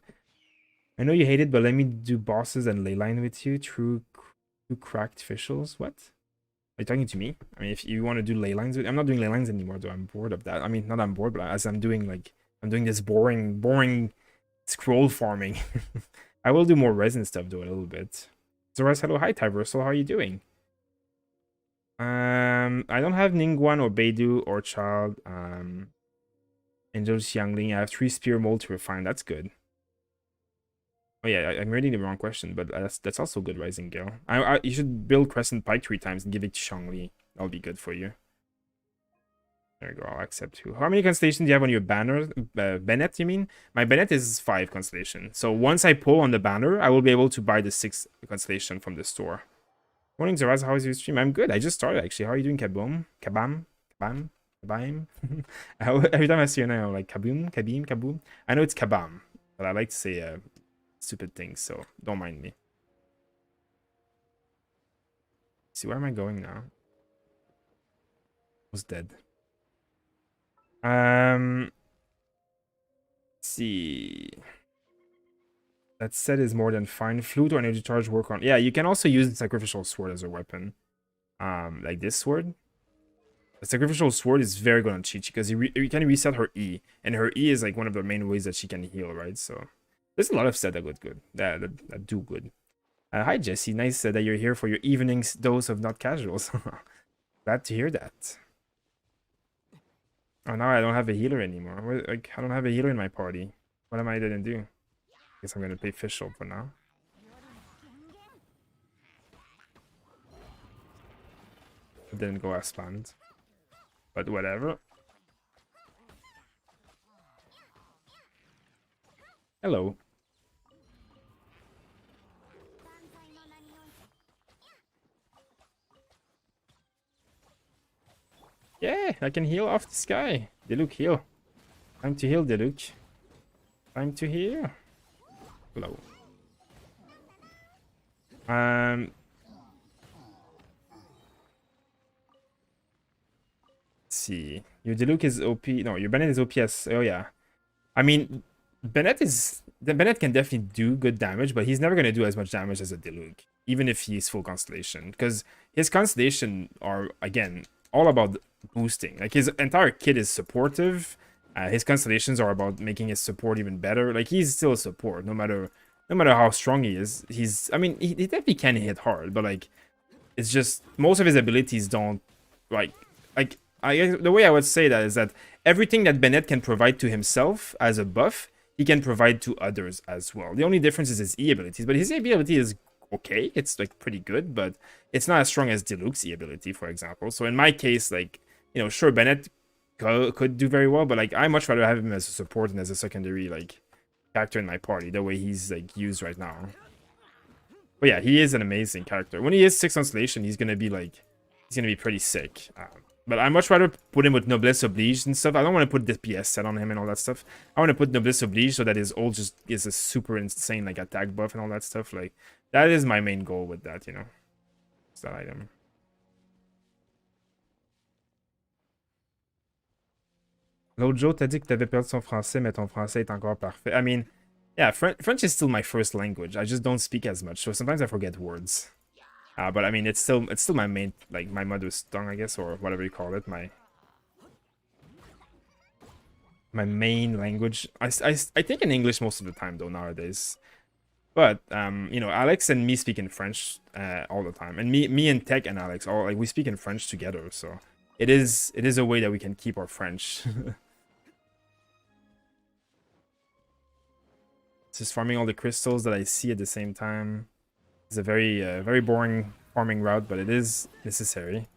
I know you hate it, but let me do bosses and leyline with you. True cracked Fischls. What? Are you talking to me? I mean, if you want to do ley lines, I'm not doing ley lines anymore, though. I'm bored of that. I mean, not I'm bored, but as I'm doing, like, I'm doing this boring scroll farming. I will do more resin stuff, though, a little bit. Zoras, hello. Hi, Tyversal. How are you doing? I don't have Ningguang or Beidou or Child. Angel Xiangling. I have 3 Spear Mold to refine. That's good. Oh yeah, I'm reading the wrong question, but that's also good, Rising Gale. You should build Crescent Pike 3 times and give it to Shangli. That'll be good for you. There we go, I'll accept you. How many constellations do you have on your banner? Bennett, you mean? My Bennett is 5 constellation. So once I pull on the banner, I will be able to buy the 6 constellation from the store. Morning, Zaraz, how is your stream? I'm good, I just started actually. How are you doing, Kaboom? Kabam? Kabam? Kabam? Every time I see your name, I'm like, Kaboom? Kabim? Kaboom? I know it's Kabam, but I like to say stupid things, so don't mind me. See, where am I going now? Who's dead? Let's see. That set is more than fine. Flute or energy charge work on. Yeah, you can also use the sacrificial sword as a weapon. Like this sword. The sacrificial sword is very good on Chi-Chi because you can reset her E, and her E is like one of the main ways that she can heal, right? So there's a lot of set that go good, that do good. Hi Jesse, nice that you're here for your evening's dose of not casuals. Glad to hear that. Oh, now I don't have a healer anymore. Like, I don't have a healer in my party. What am I gonna do? Guess I'm gonna play Fischl for now. It didn't go as planned, but whatever. Hello. Yeah, I can heal off this guy. Diluc, heal. Time to heal, Diluc. Time to heal. Hello. Let's see. Your Diluc is OP. No, your Bennett is OPS. Oh yeah. I mean, Bennett can definitely do good damage, but he's never gonna do as much damage as a Diluc, even if he's full constellation, because his constellation are, again, all about boosting. Like, his entire kit is supportive. His constellations are about making his support even better. Like, he's still a support, no matter how strong he is. I mean, he definitely can hit hard, but like, it's just most of his abilities don't like the way I would say that is that everything that Bennett can provide to himself as a buff, he can provide to others as well. The only difference is his E abilities, but his E ability is okay. It's like pretty good, but it's not as strong as Diluc's E ability, for example. So in my case, like, you know, sure, Bennett could do very well, but like, I much rather have him as a support and as a secondary like character in my party, the way he's like used right now. But yeah, he is an amazing character. When he is 6 constellation, he's gonna be pretty sick. But I much rather put him with Noblesse Oblige and stuff. I don't want to put DPS set on him and all that stuff. I want to put Noblesse Oblige so that his ult just is a super insane like attack buff and all that stuff. Like, that is my main goal with that, you know. It's that item. L'autre jour, t'as dit que t'avais perdu son français, mais ton français est encore parfait. I mean, yeah, French is still my first language. I just don't speak as much, so sometimes I forget words. But I mean, it's still my main, like, my mother's tongue, I guess, or whatever you call it. My main language. I think in English most of the time though nowadays. But you know, Alex and me speak in French all the time, and me and Tech and Alex all, like, we speak in French together. So it is a way that we can keep our French. Just farming all the crystals that I see at the same time. It's a very boring farming route, but it is necessary.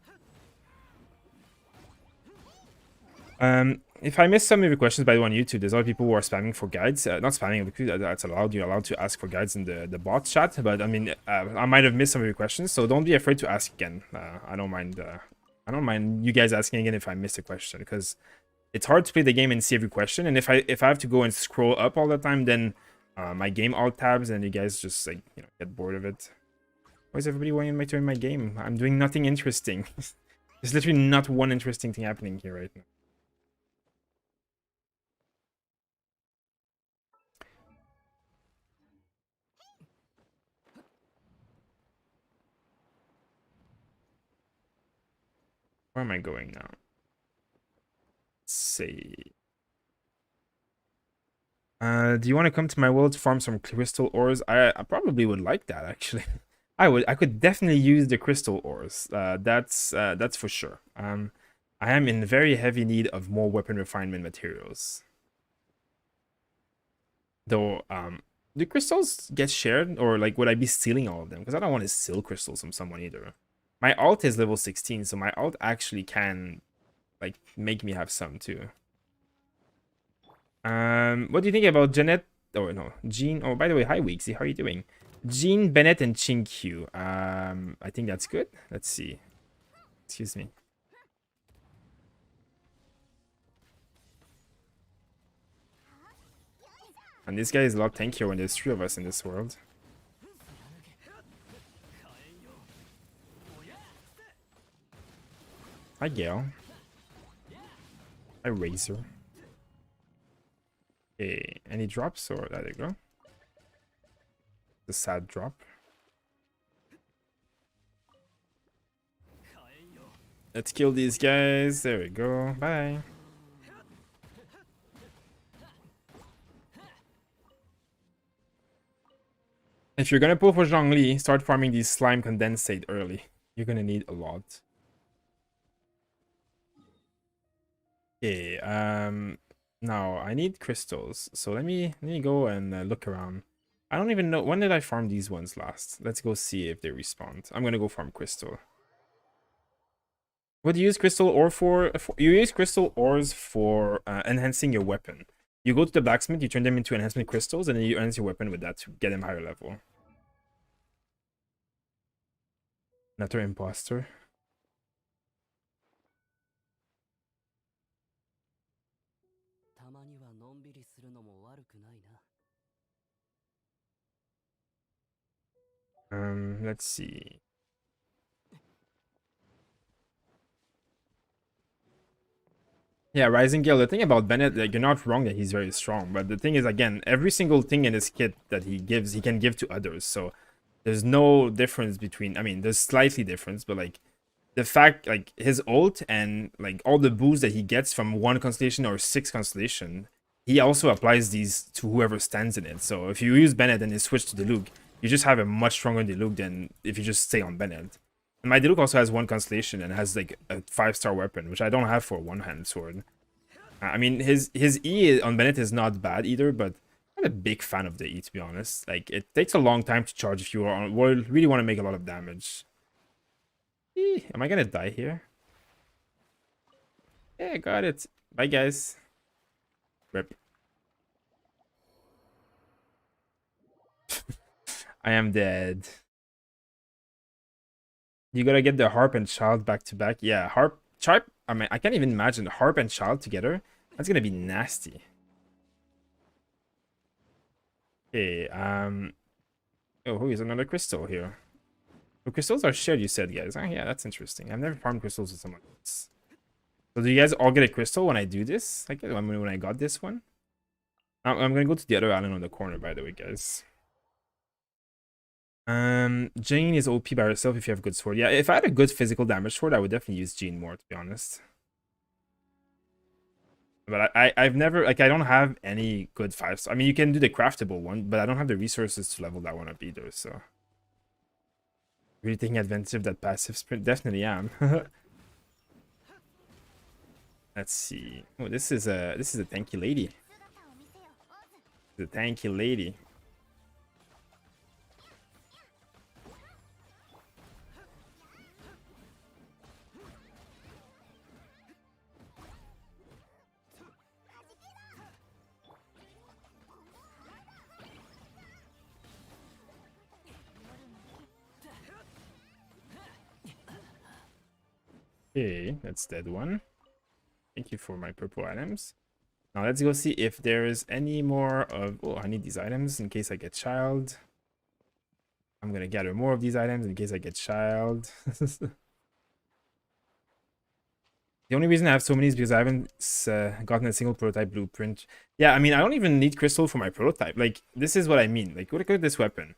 If I missed some of your questions, by the way, on YouTube, there's a lot of people who are spamming for guides. Not spamming, because that's allowed. You're allowed to ask for guides in the bot chat. But I mean, I might have missed some of your questions, so don't be afraid to ask again. I don't mind. I don't mind you guys asking again if I missed a question, because it's hard to play the game and see every question. And if I have to go and scroll up all the time, then my game alt tabs, and you guys just like get bored of it. Why is everybody wanting me to join my game? I'm doing nothing interesting. There's literally not one interesting thing happening here right now. Where am I going now? Let's see. Do you want to come to my world to farm some crystal ores? I probably would like that, actually. I could definitely use the crystal ores. That's for sure. I am in very heavy need of more weapon refinement materials. Though, do crystals get shared, or like would I be stealing all of them? Because I don't want to steal crystals from someone either. My alt is level 16, so my alt actually can like make me have some too. What do you think about Janet? Oh no, Jean. Oh, by the way, hi Weeksy, how are you doing? Jean, Bennett, and Chinkyu. I think that's good. Let's see. Excuse me. And this guy is a lot tankier when there's 3 of us in this world. Hi Gale. Hi Razor. Okay, any drops, or there you go. The sad drop. Let's kill these guys. There we go. Bye. If you're gonna pull for Zhongli, start farming these slime condensate early. You're gonna need a lot. Okay, now I need crystals. So let me go and look around. I don't even know, when did I farm these ones last? Let's go see if they respawned. I'm gonna go farm crystal. What do you use crystal ore for? You use crystal ores for enhancing your weapon. You go to the blacksmith, you turn them into enhancement crystals, and then you enhance your weapon with that to get them higher level. Another imposter. Let's see. Yeah, Rising Gale. The thing about Bennett, like, you're not wrong that he's very strong, but the thing is, again, every single thing in his kit that he gives, he can give to others. So there's no difference between. I mean, there's slightly difference, but like the fact, like his ult and like all the boosts that he gets from 1 constellation or 6 constellation, he also applies these to whoever stands in it. So if you use Bennett and you switch to Diluc, you just have a much stronger Diluc than if you just stay on Bennett. And my Diluc also has 1 constellation and has like a 5-star weapon, which I don't have for a one-hand sword. I mean, his E on Bennett is not bad either, but I'm not a big fan of the E, to be honest. Like, it takes a long time to charge if you really want to make a lot of damage. Am I gonna die here? Yeah, I got it. Bye, guys. Rip. I am dead. You gotta get the harp and child back to back. Yeah, harp, child. I mean, I can't even imagine harp and child together. That's gonna be nasty. Okay, oh, who is another crystal here? The crystals are shared, you said, guys. Oh, yeah, that's interesting. I've never farmed crystals with someone else. So do you guys all get a crystal when I do this? Like, when I got this one? I'm gonna go to the other island on the corner, by the way, guys. Jane is OP by herself if you have a good sword. Yeah, if I had a good physical damage sword, I would definitely use Jane more, to be honest. But I've never, like, I don't have any good 5-star. I mean, you can do the craftable one, but I don't have the resources to level that one up either, so. Really taking advantage of that passive sprint? Definitely am. Let's see. Oh, this is a tanky lady. The tanky lady. Okay, that's that one. Thank you for my purple items. Now let's go see if there is any more of... Oh, I need these items in case I get child. I'm gonna gather more of these items in case I get child. The only reason I have so many is because I haven't gotten a single prototype blueprint. Yeah, I mean, I don't even need crystal for my prototype. Like, this is what I mean. Like, look at this weapon.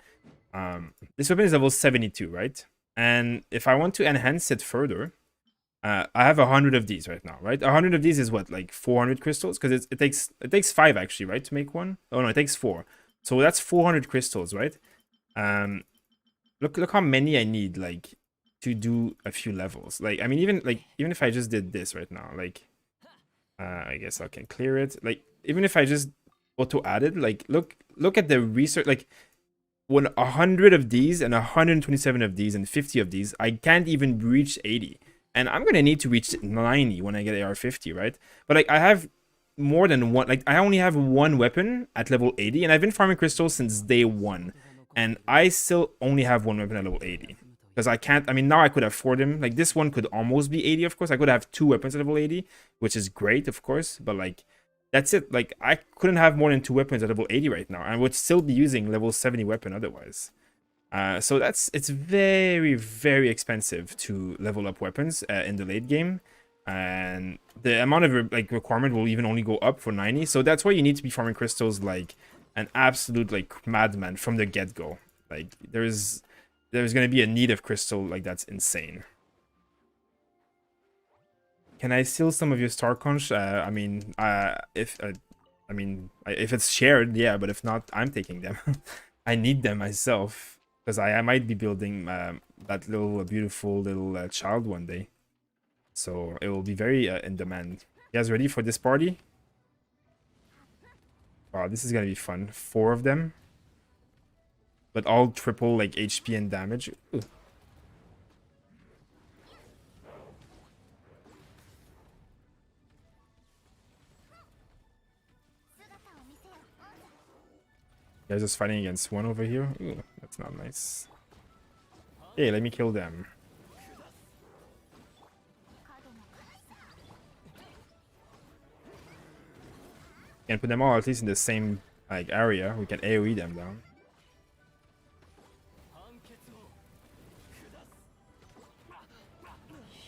This weapon is level 72, right? And if I want to enhance it further, I have 100 of these right now, right? 100 of these is what, like 400 crystals? Because it takes 5 actually, right, to make one? Oh no, it takes 4. So that's 400 crystals, right? Look how many I need, like, to do a few levels. Like, I mean, even if I just did this right now, like, I guess I can clear it. Like, even if I just auto added, like, look at the research. Like, when 100 of these and 127 of these and 50 of these, I can't even reach 80. And I'm gonna need to reach 90 when I get AR50, right? But like, I have more than one. Like, I only have one weapon at level 80, and I've been farming crystals since day 1, and I still only have one weapon at level 80 because I can't. I mean, now I could afford them. Like, this one could almost be 80, of course. I could have 2 weapons at level 80, which is great, of course. But like, that's it. Like, I couldn't have more than 2 weapons at level 80 right now. I would still be using level 70 weapon otherwise. So it's very, very expensive to level up weapons in the late game, and the amount of like requirement will even only go up for 90. So that's why you need to be farming crystals like an absolute like madman from the get-go. Like, there's gonna be a need of crystal like that's insane. Can I steal some of your star conch? I mean, if it's shared, yeah, but if not, I'm taking them. I need them myself. Because I might be building that little beautiful little child one day. So it will be very in demand. You guys ready for this party? Wow, this is going to be fun. 4 of them. But all triple like HP and damage. Ooh. You guys just fighting against one over here? Ooh, that's not nice. Hey, let me kill them. Can put them all at least in the same like area. We can AoE them down.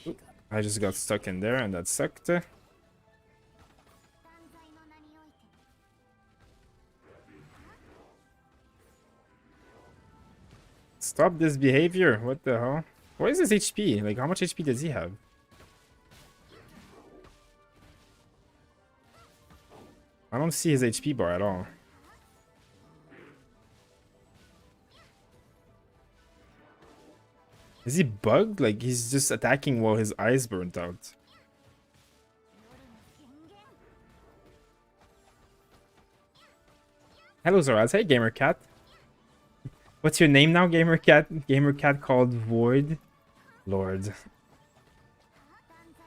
Ooh, I just got stuck in there and that sucked. Stop this behavior. What the hell? What is his HP? Like, how much HP does he have? I don't see his HP bar at all. Is he bugged? Like, he's just attacking while his eyes burnt out. Hello, Zoraz. Hey, Gamer Cat. What's your name now, Gamer Cat? Gamer Cat called Void. Lord.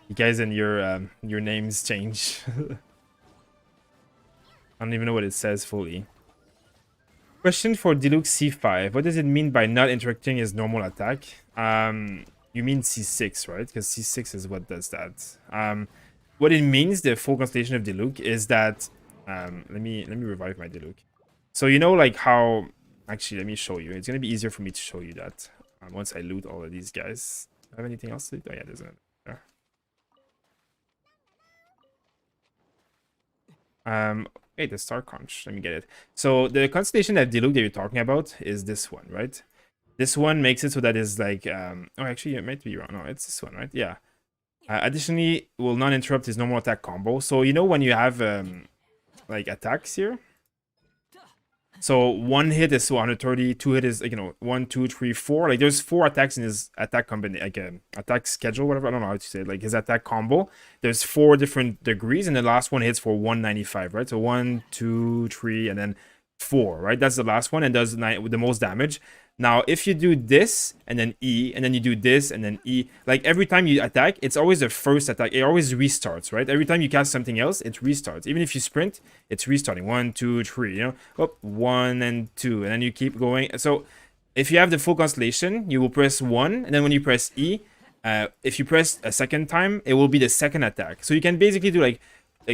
You guys and your names change. I don't even know what it says fully. Question for Diluc C5. What does it mean by not interacting his normal attack? You mean C6, right? Because C6 is what does that. What it means, the full constellation of Diluc, is that let me revive my Diluc. So you know, like how actually, let me show you. It's gonna be easier for me to show you that once I loot all of these guys. Do I have anything else to loot? Oh yeah, there's another. Wait, the star conch. Let me get it. So the constellation that Diluc that you're talking about is this one, right? This one makes it so that is like oh, actually it might be wrong. No, it's this one, right? Yeah. Additionally, will not interrupt his normal attack combo. So you know when you have like attacks here, So one hit is 130, two hit is like, 1, 2, 3, 4. Like there's 4 attacks in his attack company, like attack schedule, whatever. I don't know how to say it. Like his attack combo. There's 4 different degrees, and the last one hits for 195, right? So 1, 2, 3, and then 4, right? That's the last one and does the most damage. Now, if you do this and then E, and then you do this and then E, like every time you attack, it's always the first attack. It always restarts, right? Every time you cast something else, it restarts. Even if you sprint, it's restarting. 1, 2, 3, Oh, 1 and 2, and then you keep going. So if you have the full constellation, you will press 1, and then when you press E, if you press a second time, it will be the second attack. So you can basically do like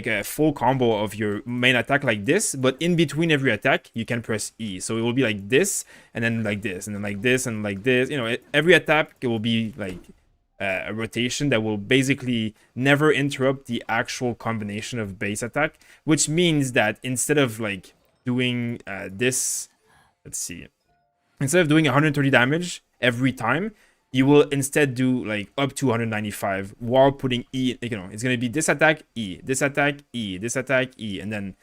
a full combo of your main attack like this, but in between every attack you can press E, so it will be like this and then like this and then like this and like this. Every attack, it will be like a rotation that will basically never interrupt the actual combination of base attack, which means that instead of like doing this, let's see, instead of doing 130 damage every time, you will instead do like up to 195 while putting E. It's gonna be this attack E, this attack E, this attack E, and then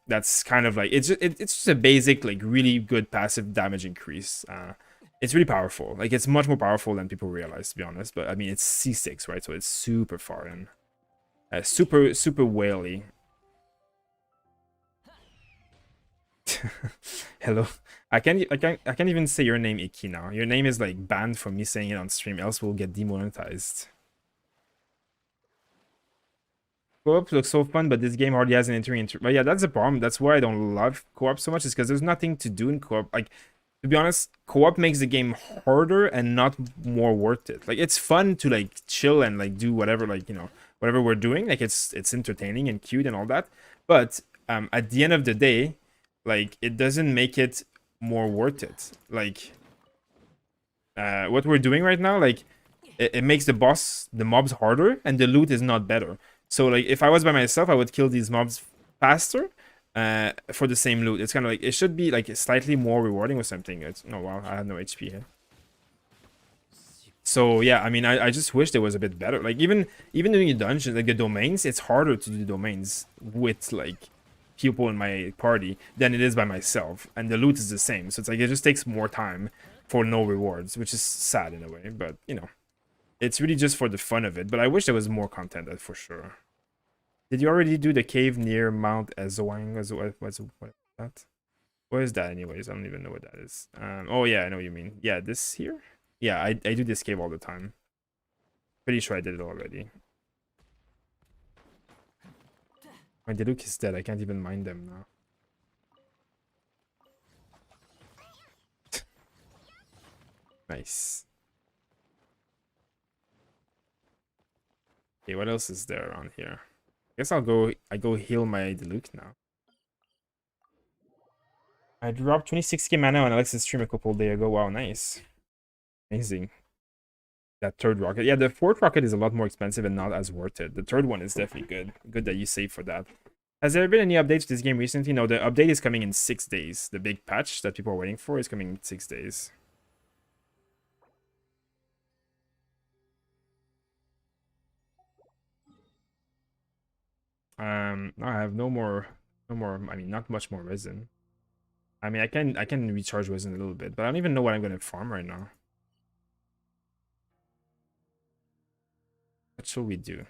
that's kind of like it's just a basic like really good passive damage increase. It's really powerful. Like it's much more powerful than people realize, to be honest. But I mean, it's C6, right? So it's super far in, super whaley. Hello. I can't even say your name, Iki, now. Your name is like banned from me saying it on stream, else we'll get demonetized. Co-op looks so fun, but this game hardly has an entering. But yeah, that's the problem. That's why I don't love co-op so much, is because there's nothing to do in co-op. Like, to be honest, co-op makes the game harder and not more worth it. Like, it's fun to like chill and like do whatever, like, whatever we're doing. Like, it's entertaining and cute and all that. But at the end of the day, like, it doesn't make it more worth it. Like, what we're doing right now, like, it makes the mobs harder, and the loot is not better. So like, if I was by myself, I would kill these mobs faster for the same loot. It's kind of like, it should be like slightly more rewarding or something. Oh wow, I have no HP here. So yeah, I mean, I just wish there was a bit better. Like, even doing the dungeons, like the domains, it's harder to do the domains with like people in my party than it is by myself, and the loot is the same. So it's like, it just takes more time for no rewards, which is sad in a way, but it's really just for the fun of it. But I wish there was more content, for sure. Did you already do the cave near Mount Ezoang? What's that? What is that anyways? I don't even know what that is. Oh yeah, I know what you mean. Yeah, this here? Yeah, I do this cave all the time. Pretty sure I did it already. My Diluc is dead. I can't even mine them now. Nice. Okay, what else is there around here? I guess I go heal my Diluc now. I dropped 26k mana on Alex's stream a couple days ago. Wow, nice. Amazing. That third rocket. Yeah, the fourth rocket is a lot more expensive and not as worth it. The third one is definitely good. Good that you save for that. Has there been any updates to this game recently? No, the update is coming in 6 days. The big patch that people are waiting for is coming in 6 days. No, I have no more. I mean, not much more resin. I mean, I can recharge resin a little bit, but I don't even know what I'm gonna farm right now. What shall we do?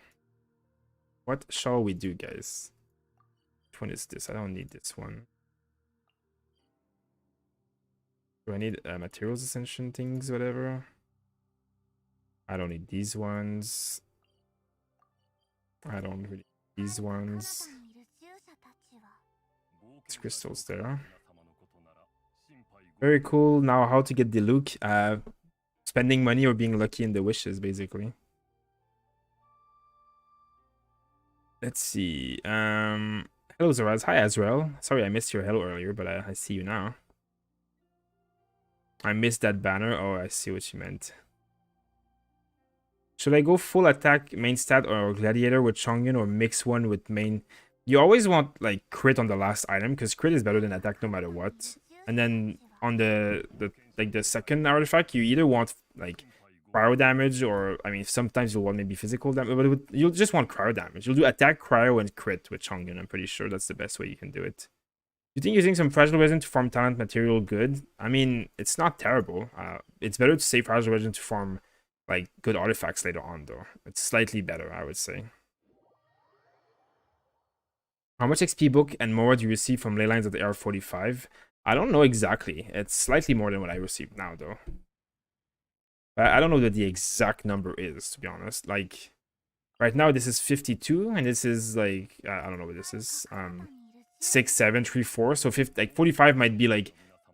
What shall we do, guys? Which one is this? I don't need this one. Do I need materials ascension things, whatever? I don't need these ones. I don't really need these ones. These crystals there. Very cool. Now, how to get Diluc? Spending money or being lucky in the wishes, basically. Let's see. Hello, Zaraz. Hi, Azrael. Sorry I missed your hello earlier, but I see you now. I missed that banner. Oh, I see what you meant. Should I go full attack main stat or gladiator with Chongyun, or mix one with main? You always want like crit on the last item, because crit is better than attack no matter what. And then on the second artifact, you either want like cryo damage, or I mean, sometimes you'll want maybe physical damage, but you'll just want cryo damage. You'll do attack, cryo, and crit with Chongyun. I'm pretty sure that's the best way you can do it. You think using some fragile resin to farm talent material good? I mean, it's not terrible. It's better to save fragile resin to farm like good artifacts later on, though. It's slightly better, I would say. How much XP book and more do you receive from ley lines at the AR-45? I don't know exactly. It's slightly more than what I receive now, though. But I don't know what the exact number is, to be honest. Like, right now this is 52, and this is like I don't know what this is. 6, 7, 3, 4. So 50, like 45 might be like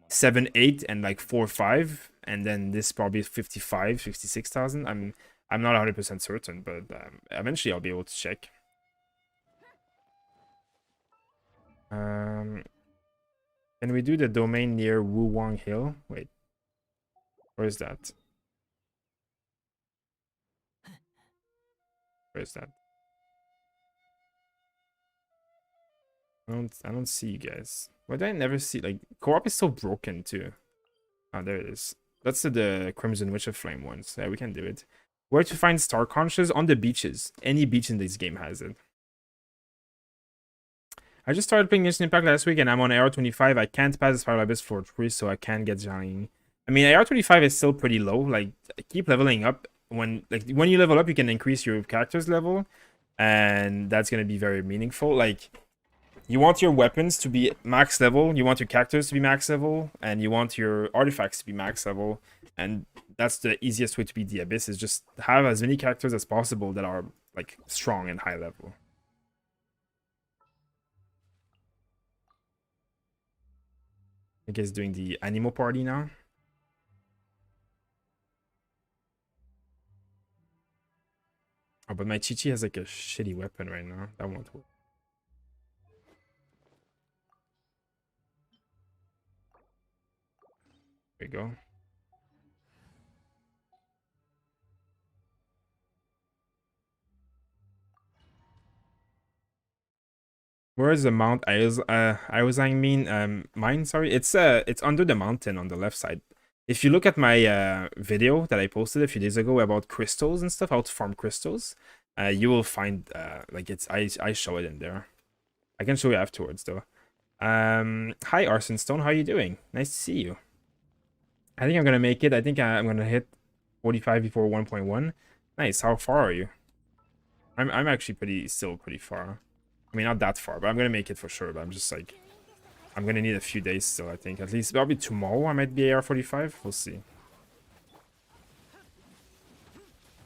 7, 8, and like 4, 5, and then this probably is 55, 56,000. I'm not 100% certain, but eventually I'll be able to check. Can we do the domain near Wu Wang Hill? Wait, where is that? Where is that? I don't see you guys. Why do I never see, like, co-op is so broken too. Oh, there it is. That's the Crimson Witch of Flame ones. Yeah, we can do it. Where to find star conches? On the beaches. Any beach in this game has it. I just started playing Genshin Impact last week and I'm on AR-25. I can't pass the Spiral Abyss for 3, so I can't get Johnny. I mean, AR-25 is still pretty low. Like, keep leveling up. When you level up, you can increase your character's level, and that's gonna be very meaningful. Like, you want your weapons to be max level, you want your characters to be max level, and you want your artifacts to be max level. And that's the easiest way to beat the Abyss, is just have as many characters as possible that are like strong and high level. I guess doing the animal party now. Oh, but my Chi-Chi has like a shitty weapon right now. That won't work. There we go. Where is the Mount Iozang mine? Sorry, it's under the mountain on the left side. If you look at my video that I posted a few days ago about crystals and stuff, how to farm crystals, you will find like I show it in there. I can show you afterwards though. Hi Arsenstone, how are you doing? Nice to see you. I think I'm gonna make it. I think I'm gonna hit 45 before 1.1. Nice. How far are you? I'm actually still pretty far. I mean, not that far, but I'm gonna make it for sure. But I'm just like, I'm gonna need a few days still, I think. At least probably tomorrow I might be AR-45. We'll see.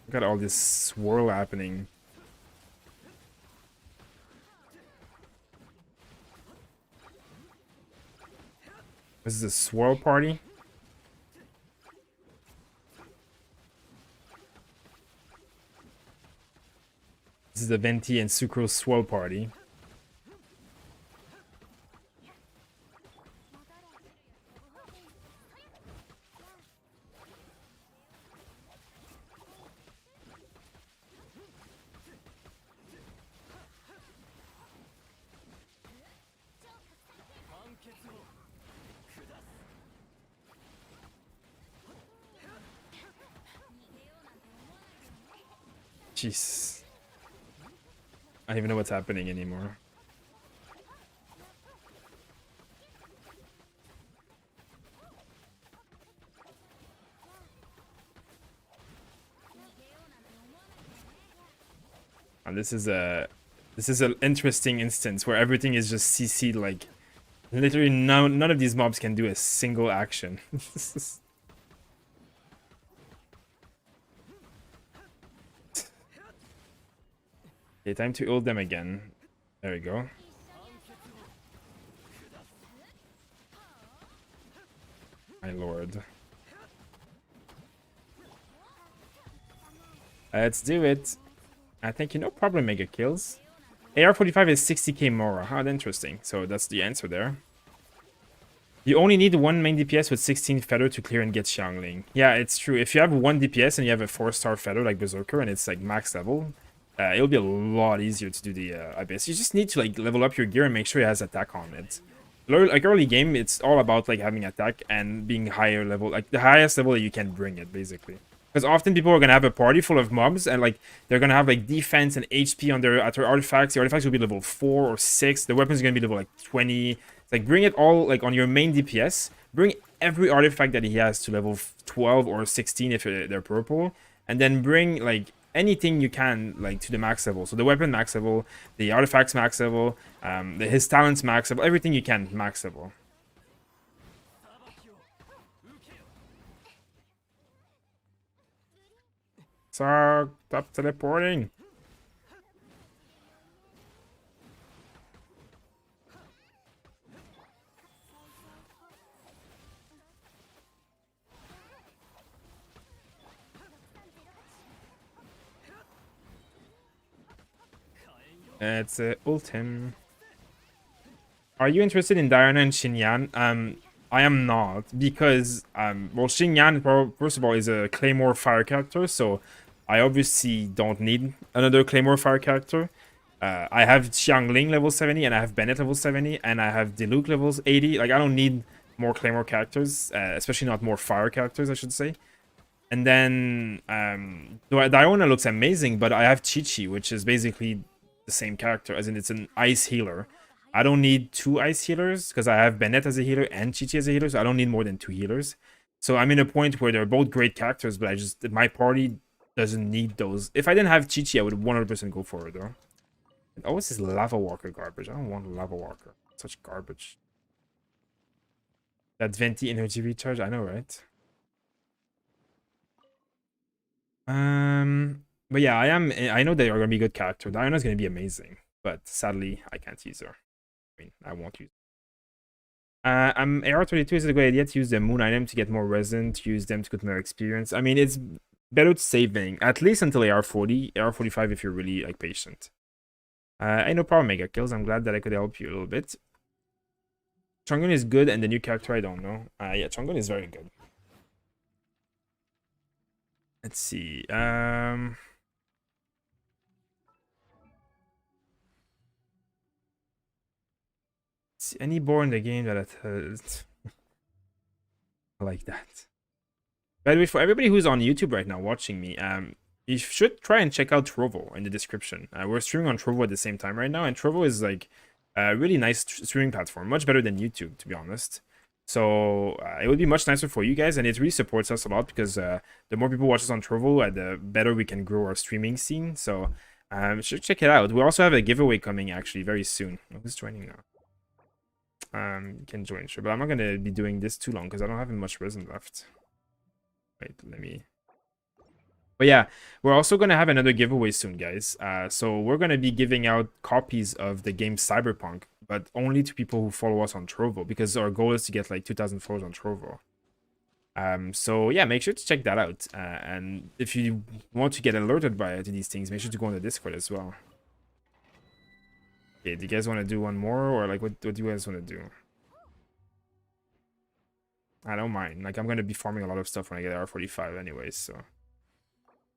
Look at all this swirl happening. This is a swirl party. This is the Venti and Sucrose swirl party. Jeez. I don't even know what's happening anymore. And this is an interesting instance where everything is just CC'd. Like, literally none of these mobs can do a single action. Okay, time to ult them again. There we go. My lord. Let's do it. I think no problem, mega kills. AR-45 is 60k more. How interesting. So that's the answer there. You only need one main DPS with 16 feather to clear and get Xiangling. Yeah, it's true. If you have one DPS and you have a 4-star feather like Berserker and it's like max level, it'll be a lot easier to do the Abyss. You just need to like level up your gear and make sure it has attack on it. Like early game, it's all about like having attack and being higher level, like the highest level that you can bring it, basically. Because often people are gonna have a party full of mobs and like they're gonna have like defense and HP on their artifacts. The artifacts will be level 4 or 6. The weapons are gonna be level like 20. It's like bring it all like on your main DPS. Bring every artifact that he has to level 12 or 16 if they're purple, and then bring like anything you can like to the max level. So the weapon max level, the artifacts max level, his talents max level, everything you can max level. So stop teleporting. It's Ultim. Are you interested in Diana and Xinyan? I am not, because well, Xinyan first of all is a Claymore fire character, so I obviously don't need another Claymore fire character. I have Xiangling level 70, and I have Bennett level 70, and I have Diluc levels 80. Like I don't need more Claymore characters, especially not more fire characters, I should say. And then Diona looks amazing, but I have Chi-Chi, which is basically the same character, as in it's an ice healer. I don't need 2 ice healers because I have Bennett as a healer and Chi-Chi as a healer, so I don't need more than 2 healers. So I'm in a point where they're both great characters, but my party doesn't need those. If I didn't have Chi-Chi, I would 100% go for it though. And oh, this is Lava Walker garbage. I don't want Lava Walker. Such garbage. That Venti energy recharge, I know, right? But yeah, I know they are gonna be good character. Diana's gonna be amazing, but sadly, I can't use her. I mean, I won't use. AR-32 is a good idea to use the moon item to get more resin, to use them to get more experience. I mean, it's better to saving at least until AR-40, AR-45 if you're really like patient. Ain't no problem, Mega Kills. I'm glad that I could help you a little bit. Chongun is good, and the new character I don't know. Yeah, Chongun is very good. Let's see. Any boar in the game that like that. By the way, for everybody who's on YouTube right now watching me, you should try and check out Trovo in the description. We're streaming on Trovo at the same time right now, and Trovo is like a really nice streaming platform, much better than YouTube, to be honest. So it would be much nicer for you guys, and it really supports us a lot because the more people watch us on Trovo, the better we can grow our streaming scene. So should check it out. We also have a giveaway coming actually very soon. Who's joining now? You can join, sure, but I'm not gonna be doing this too long because I don't have much resin left. Wait, let me. But yeah, we're also gonna have another giveaway soon, guys. So we're gonna be giving out copies of the game Cyberpunk, but only to people who follow us on Trovo, because our goal is to get like 2,000 followers on Trovo. So yeah, make sure to check that out. And if you want to get alerted to these things, make sure to go on the Discord as well. Okay, do you guys want to do one more, or like what do you guys want to do? I don't mind. Like I'm gonna be farming a lot of stuff when I get R45 anyways, so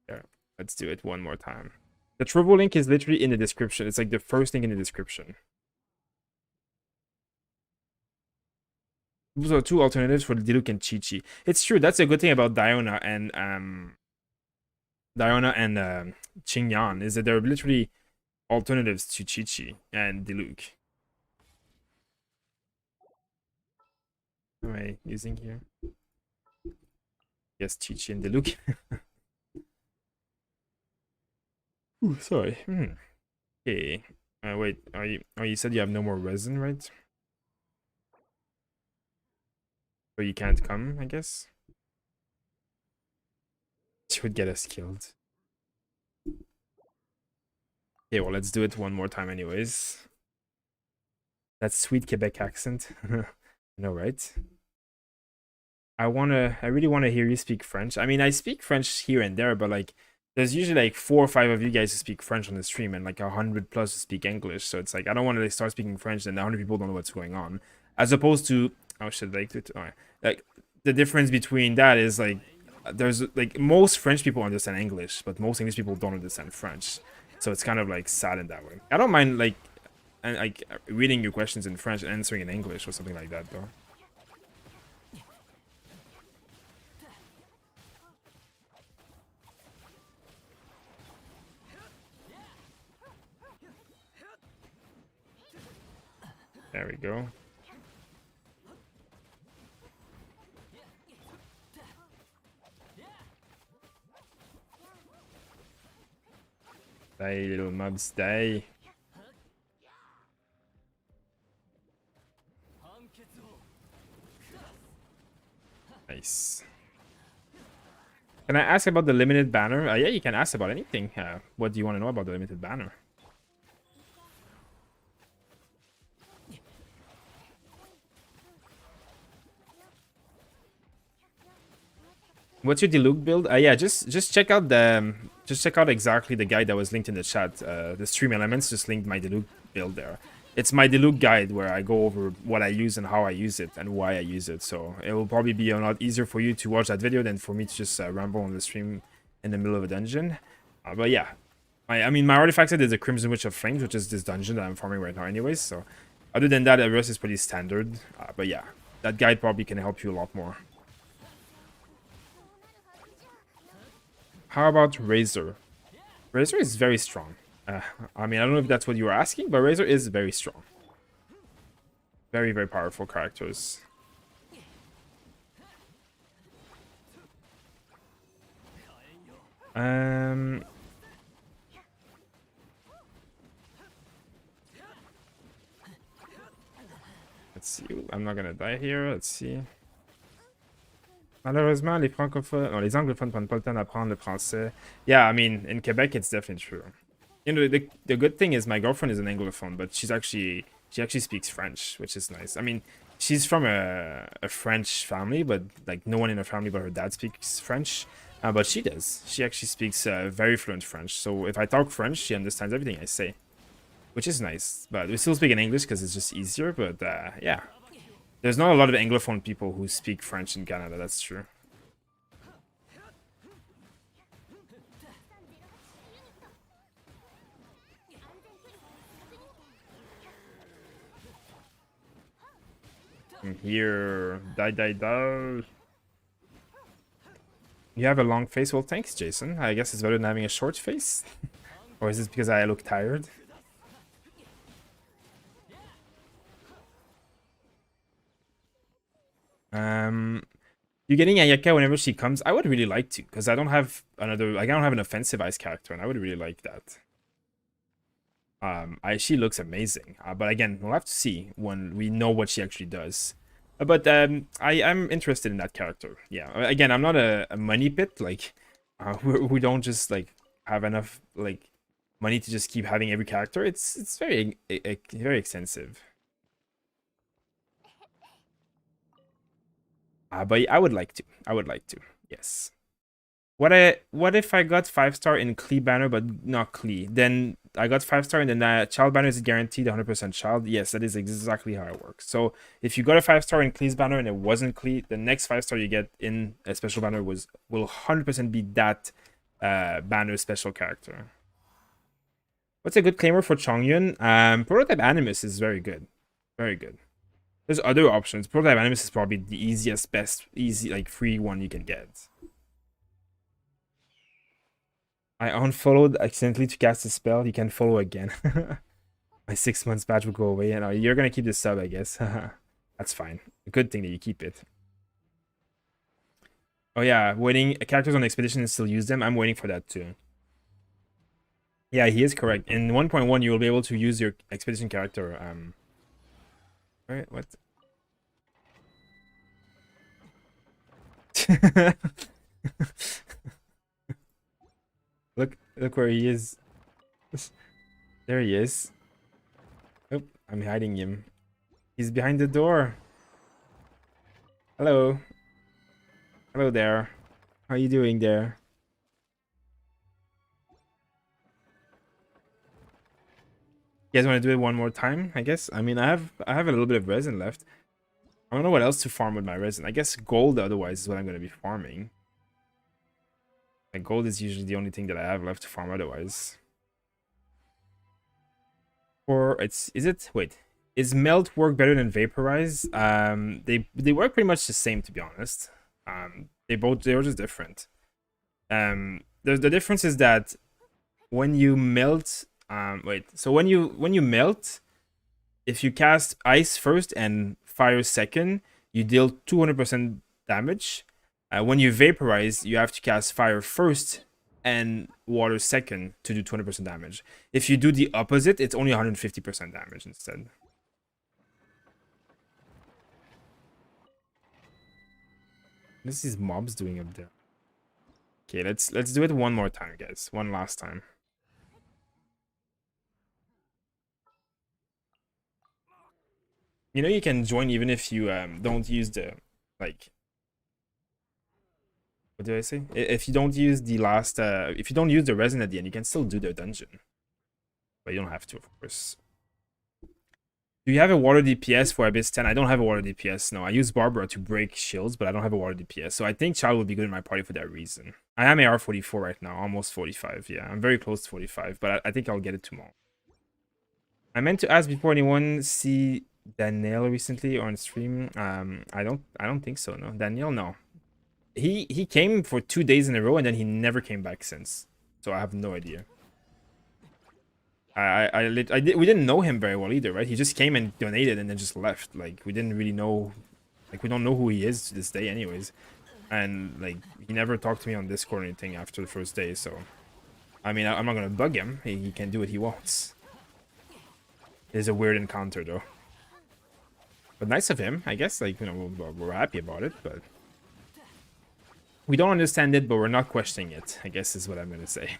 yeah, let's do it one more time. The Trovo link is literally in the description. It's like the first thing in the description. Those are 2 alternatives for Diluc and Chi-Chi. It's true. That's a good thing about Diona and Qingyan, is that they're literally alternatives to Chi-Chi and Diluc. What am I using here? Yes, Chi-Chi and Diluc. Ooh, sorry. Okay. Wait. Oh, you said you have no more resin, right? So you can't come, I guess. It would get us killed. Okay, well, let's do it one more time, anyways. That sweet Quebec accent. I know, right? I really wanna hear you speak French. I mean, I speak French here and there, but like, there's usually like 4 or 5 of you guys who speak French on the stream, and like 100 plus who speak English. So it's like I don't want to like, start speaking French, and 100 people don't know what's going on. As opposed to like the difference between that is like there's like most French people understand English, but most English people don't understand French. So it's kind of like sad in that way. I don't mind like reading your questions in French and answering in English or something like that though. There we go. Die, little mobs, die. Nice. Can I ask about the limited banner? Yeah, you can ask about anything. What do you want to know about the limited banner? What's your Diluc build? Yeah, just check out the exactly the guide that was linked in the chat. The stream elements just linked my Diluc build there. It's my Diluc guide where I go over what I use and how I use it and why I use it. So it will probably be a lot easier for you to watch that video than for me to just ramble on the stream in the middle of a dungeon. But yeah, I mean my artifact set is the Crimson Witch of Flames, which is this dungeon that I'm farming right now, anyways. So other than that, the rest is pretty standard. But yeah, that guide probably can help you a lot more. How about Razor? Razor is very strong. I mean, I don't know if that's what you were asking, but Razor is very strong. Very, very powerful characters. Let's see. I'm not gonna die here. Let's see. Malheureusement, les francophones, non, les anglophones prennent pas le temps d'apprendre le français. Yeah, I mean, in Quebec, it's definitely true. You know, the good thing is my girlfriend is an anglophone, but she actually speaks French, which is nice. I mean, she's from a French family, but like no one in her family but her dad speaks French. But she does. She actually speaks very fluent French. So if I talk French, she understands everything I say, which is nice. But we still speak in English because it's just easier. But yeah. There's not a lot of Anglophone people who speak French in Canada, that's true. I'm here. Die, die, die. You have a long face? Well, thanks, Jason. I guess it's better than having a short face. Or is this because I look tired? You're getting Ayaka whenever she comes. I would really like to, because I don't have another. Like, I don't have an offensive ice character, and I would really like that. She looks amazing. But again, we'll have to see when we know what she actually does. But I'm interested in that character. Yeah. Again, I'm not a money pit. Like, we don't just like have enough like money to just keep having every character. It's very extensive. But I would like to. I would like to. Yes. What if I got 5-star in Klee banner but not Klee? Then I got 5-star and then child banner is guaranteed 100% child. Yes, that is exactly how it works. So if you got a 5-star in Klee's banner and it wasn't Klee, the next 5-star you get in a special banner will 100% be that banner special character. What's a good claimer for Chongyun? Prototype Animus is very good. Very good. There's other options. Prototype Animus is probably the easiest, best, like free one you can get. I unfollowed accidentally to cast a spell. You can follow again. My 6 months badge will go away. And you're gonna keep the sub, I guess. That's fine. A good thing that you keep it. Oh yeah, waiting. Characters on expedition and still use them. I'm waiting for that too. Yeah, he is correct. In 1.1, you will be able to use your expedition character. Alright, what? Look where he is. There he is. Oh, I'm hiding him. He's behind the door. Hello. Hello there. How are you doing there? You guys want to do it one more time, I guess? I mean, I have a little bit of resin left. I don't know what else to farm with my resin. I guess gold otherwise is what I'm going to be farming. Like, gold is usually the only thing that I have left to farm otherwise. Or is melt work better than vaporize? They work pretty much the same, to be honest. They're just different. The difference is that when you melt, so when you melt, if you cast ice first and fire second, you deal 200% damage. When you vaporize, you have to cast fire first and water second to do 20% damage. If you do the opposite, it's only 150% damage instead. What is these mobs doing up there? Okay, let's do it one more time, guys. One last time. You know, you can join even if you don't use the, like, what did I say? If you don't use the last if you don't use the resin at the end, you can still do the dungeon, but you don't have to, of course. Do you have a water DPS for Abyss 10? I don't have a water DPS. No, I use Barbara to break shields, but I don't have a water DPS. So I think Child would be good in my party for that reason. I am AR 44 right now, almost 45. Yeah, I'm very close to 45, but I think I'll get it tomorrow. I meant to ask before anyone see Danielle recently on stream. I don't think so. No, Danielle, no. He came for 2 days in a row and then he never came back since. So I have no idea. We didn't know him very well either, right? He just came and donated and then just left. Like, we didn't really know, like, we don't know who he is to this day anyways. And like, he never talked to me on Discord or anything after the first day. So I mean, I'm not gonna bug him. He can do what he wants. It's a weird encounter though, but nice of him, I guess. Like, you know, we're happy about it, but we don't understand it, but we're not questioning it, I guess is what I'm gonna say.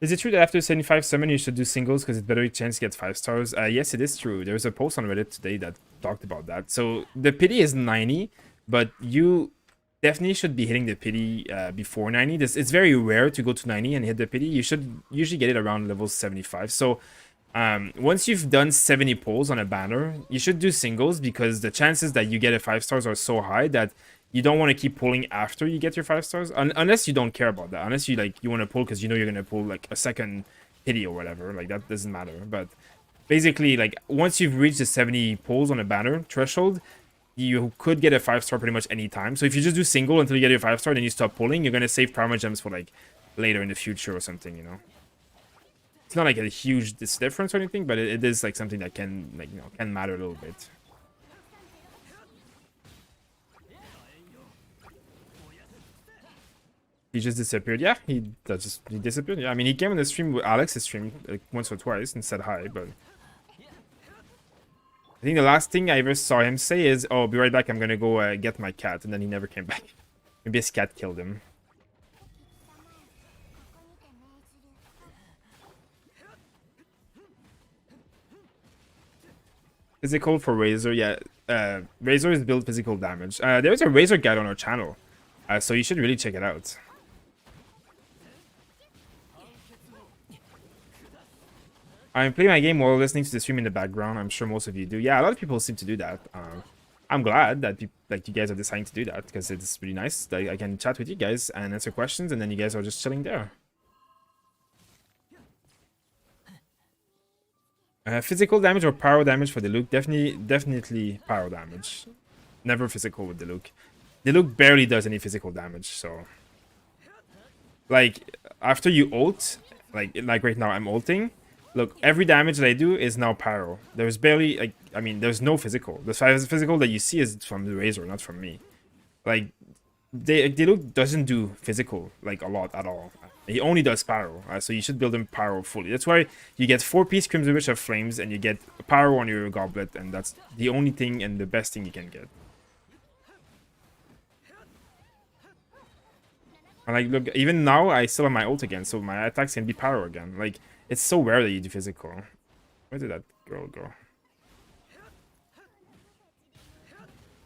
Is it true that after 75 summon you should do singles because it's better chance to get 5 stars? Yes, it is true. There's a post on Reddit today that talked about that. So the pity is 90, but you definitely should be hitting the pity before 90. It's very rare to go to 90 and hit the pity. You should usually get it around level 75. So once you've done 70 pulls on a banner, you should do singles because the chances that you get a 5 stars are so high that you don't want to keep pulling after you get your 5 stars, unless you don't care about that. Unless you you want to pull because you know you're gonna pull like a second pity or whatever. Like, that doesn't matter. But basically, like, once you've reached the 70 pulls on a banner threshold, you could get a 5 star pretty much any time. So if you just do single until you get your 5 star, then you stop pulling, you're gonna save Parma gems for like later in the future or something. You know, it's not like a huge difference or anything, but it is like something that can, like, you know, can matter a little bit. He just disappeared. Yeah, he disappeared. Yeah, I mean, he came on the stream with Alex's stream like once or twice and said hi, but I think the last thing I ever saw him say is, "Oh, be right back. I'm gonna go get my cat," and then he never came back. Maybe his cat killed him. Physical for Razor, yeah. Razor is build physical damage. There's a Razor guide on our channel, so you should really check it out. I'm playing my game while listening to the stream in the background. I'm sure most of you do. Yeah, a lot of people seem to do that. I'm glad that you guys are deciding to do that because it's really nice. I can chat with you guys and answer questions, and then you guys are just chilling there. Physical damage or pyro damage for the Luke? Definitely pyro damage. Never physical with the Luke. The Luke barely does any physical damage, so like after you ult, like right now I'm ulting. Look, every damage that I do is now pyro. There's barely, like, I mean, there's no physical. The physical that you see is from the Razor, not from me. Like, Luke doesn't do physical, like, a lot at all. He only does pyro, so you should build him pyro fully. That's why you get 4-piece Crimson Witch of Flames, and you get pyro on your goblet, and that's the only thing and the best thing you can get. And, like, look, even now, I still have my ult again, so my attacks can be pyro again. Like, it's so rare that you do physical. Where did that girl go?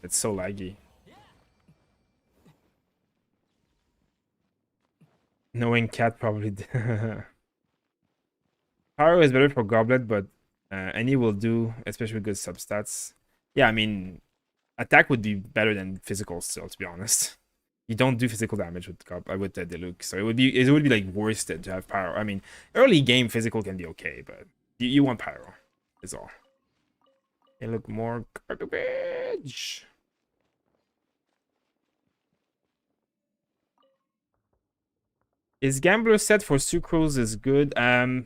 It's so laggy. Knowing cat probably Pyro is better for goblet, but any will do, especially with good substats. Yeah, I mean, attack would be better than physical still, to be honest. You don't do physical damage with the Diluc, so it would be like worth it to have pyro. I mean, early game physical can be okay, but you want pyro, is all. They look more garbage. Is Gambler set for sucrose is good? I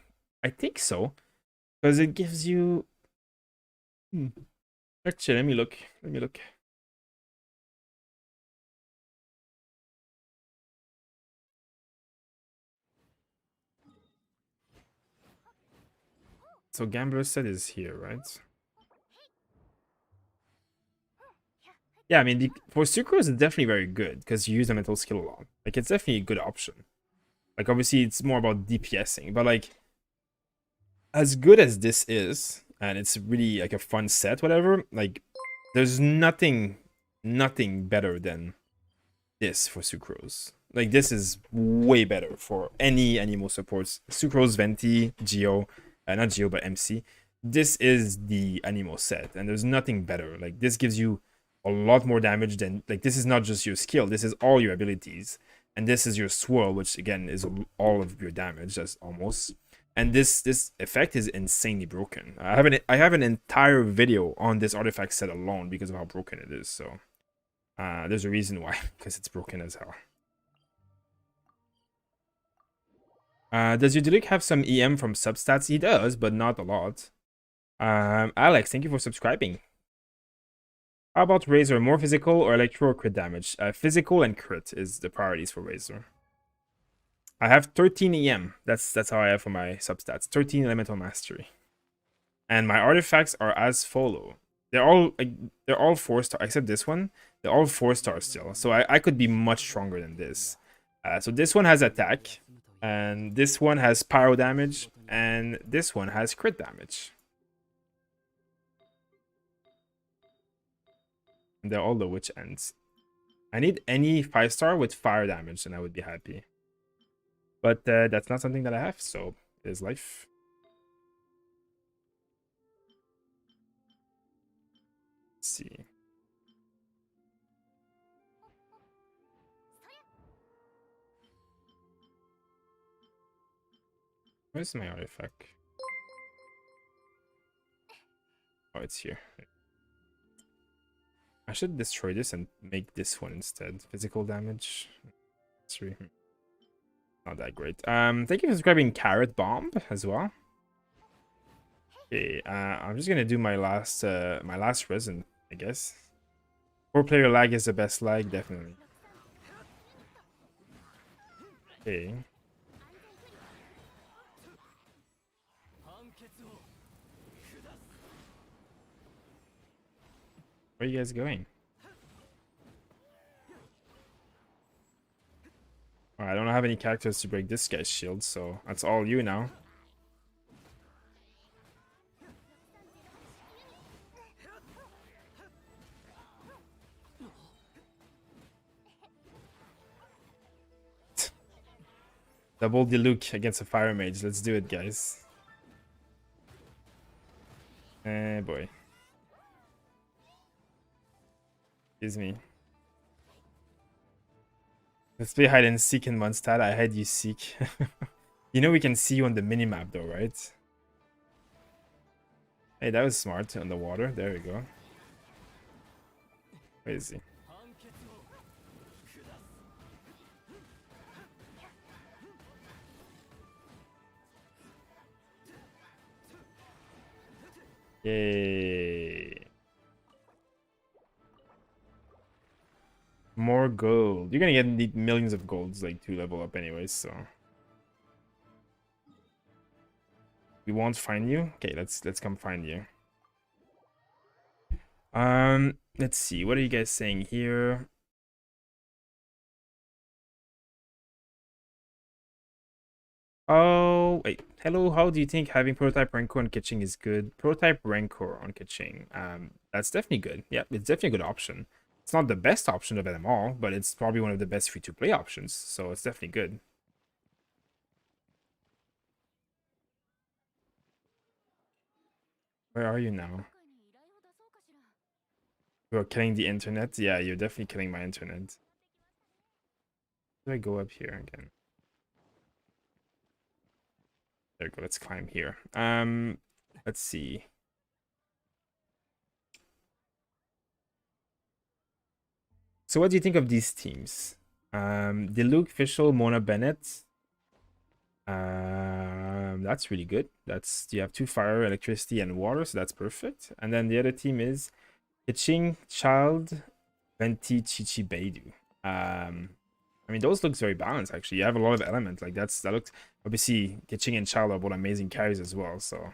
think so, because it gives you. Actually, let me look. So Gambler set is here, right? Yeah, I mean, for Sucrose, it's definitely very good because you use the mental skill a lot. Like, it's definitely a good option. Like, obviously, it's more about DPSing, but like, as good as this is, and it's really like a fun set, whatever. Like, there's nothing better than this for Sucrose. Like, this is way better for any animal supports. Sucrose, Venti, Geo, not Geo, but MC. This is the animal set, and there's nothing better. Like, this gives you a lot more damage than, like, this is not just your skill, this is all your abilities. And this is your swirl, which again is all of your damage, that's almost. And this effect is insanely broken. I have an entire video on this artifact set alone because of how broken it is. So there's a reason why, because it's broken as hell. Does your Diluc have some EM from substats? He does, but not a lot. Alex, thank you for subscribing. How about Razor? More physical or electro or crit damage? Physical and crit is the priorities for Razor. I have 13 EM. That's how I have for my substats. 13 elemental mastery. And my artifacts are as follow. They're all 4-star except this one. They're all 4-star still. So I could be much stronger than this. So this one has attack, and this one has pyro damage, and this one has crit damage. And they're all the witch ends. I need any 5-star with fire damage, and I would be happy. But that's not something that I have, so it is life. Let's see. Where's my artifact? Oh, it's here. I should destroy this and make this one instead. Physical damage. Not that great. Thank you for subscribing, Carrot Bomb, as well. Okay, I'm just gonna do my last resin, I guess. 4-player lag is the best lag, definitely. Okay. Where are you guys going? I don't have any characters to break this guy's shield, so that's all you now. Double Diluc against a fire mage. Let's do it, guys. Boy. Excuse me. Let's play hide and seek in Mondstadt. I hide, you seek. You know we can see you on the minimap though, right? Hey, that was smart on the water. There we go. Where is he? Yay. More gold. You're gonna need millions of golds like to level up anyways, so we won't find you. Okay, let's come find you. Let's see. What are you guys saying here? Oh, wait. Hello, how do you think having Prototype Rancor on Kitching is good? Prototype Rancor on Kitching. That's definitely good. Yeah, it's definitely a good option. It's not the best option of them all, but it's probably one of the best free-to-play options, so it's definitely good. Where are you now? You're killing the internet? Yeah, you're definitely killing my internet. How do I go up here again? There we go, let's climb here. Let's see. So what do you think of these teams? Diluc, Fischl, Mona Bennett. That's really good. You have 2 fire, electricity, and water, so that's perfect. And then the other team is Kitching, Child, Venti, Chichi, Beidou. I mean, those looks very balanced actually. You have a lot of element. Like that looks, obviously Kitching and Child are both amazing carries as well, so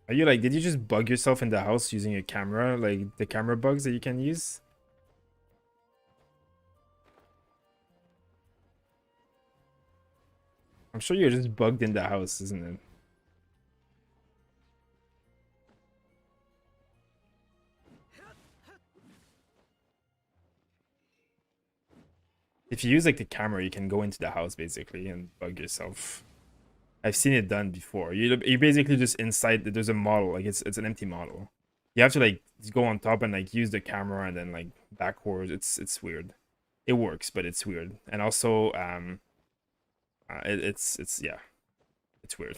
Are you like, did you just bug yourself in the house using a camera, like the camera bugs that you can use? I'm sure you're just bugged in the house, isn't it? If you use like the camera, you can go into the house basically and bug yourself. I've seen it done before. You basically just inside. There's a model, like it's an empty model. You have to like go on top and like use the camera and then like backwards. It's weird. It works, but it's weird. And also, it's yeah, it's weird.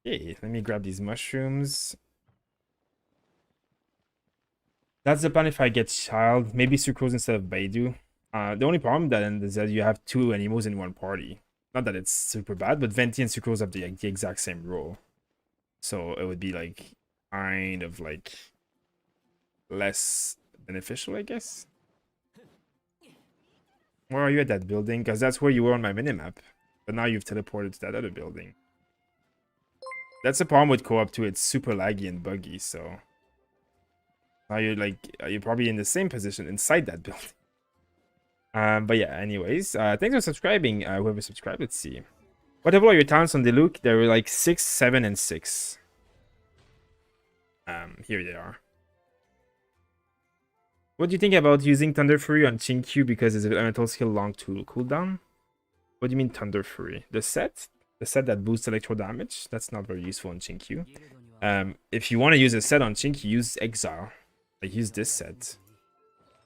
Hey, let me grab these mushrooms. That's the plan if I get child. Maybe sucrose instead of Baidu. The only problem then is that you have two animals in one party. Not that it's super bad, but Venti and sucrose have the exact same role. So it would be like kind of like less beneficial, I guess. Where are you at that building? Because that's where you were on my minimap. But now you've teleported to that other building. That's the problem with co-op too. It's super laggy and buggy, so now you're like you're probably in the same position inside that building. But yeah, anyways, thanks for subscribing. Whoever subscribed, let's see. What level are your talents on Diluc? They were like 6, 7, and 6. Here they are. What do you think about using Thunder Fury on Chinkyu because it's an elemental skill long to cooldown? What do you mean Thunder Fury? The set? The set that boosts electro damage? That's not very useful on Chinkyu. If you want to use a set on Chinkyu, use Exile. Like, use this set.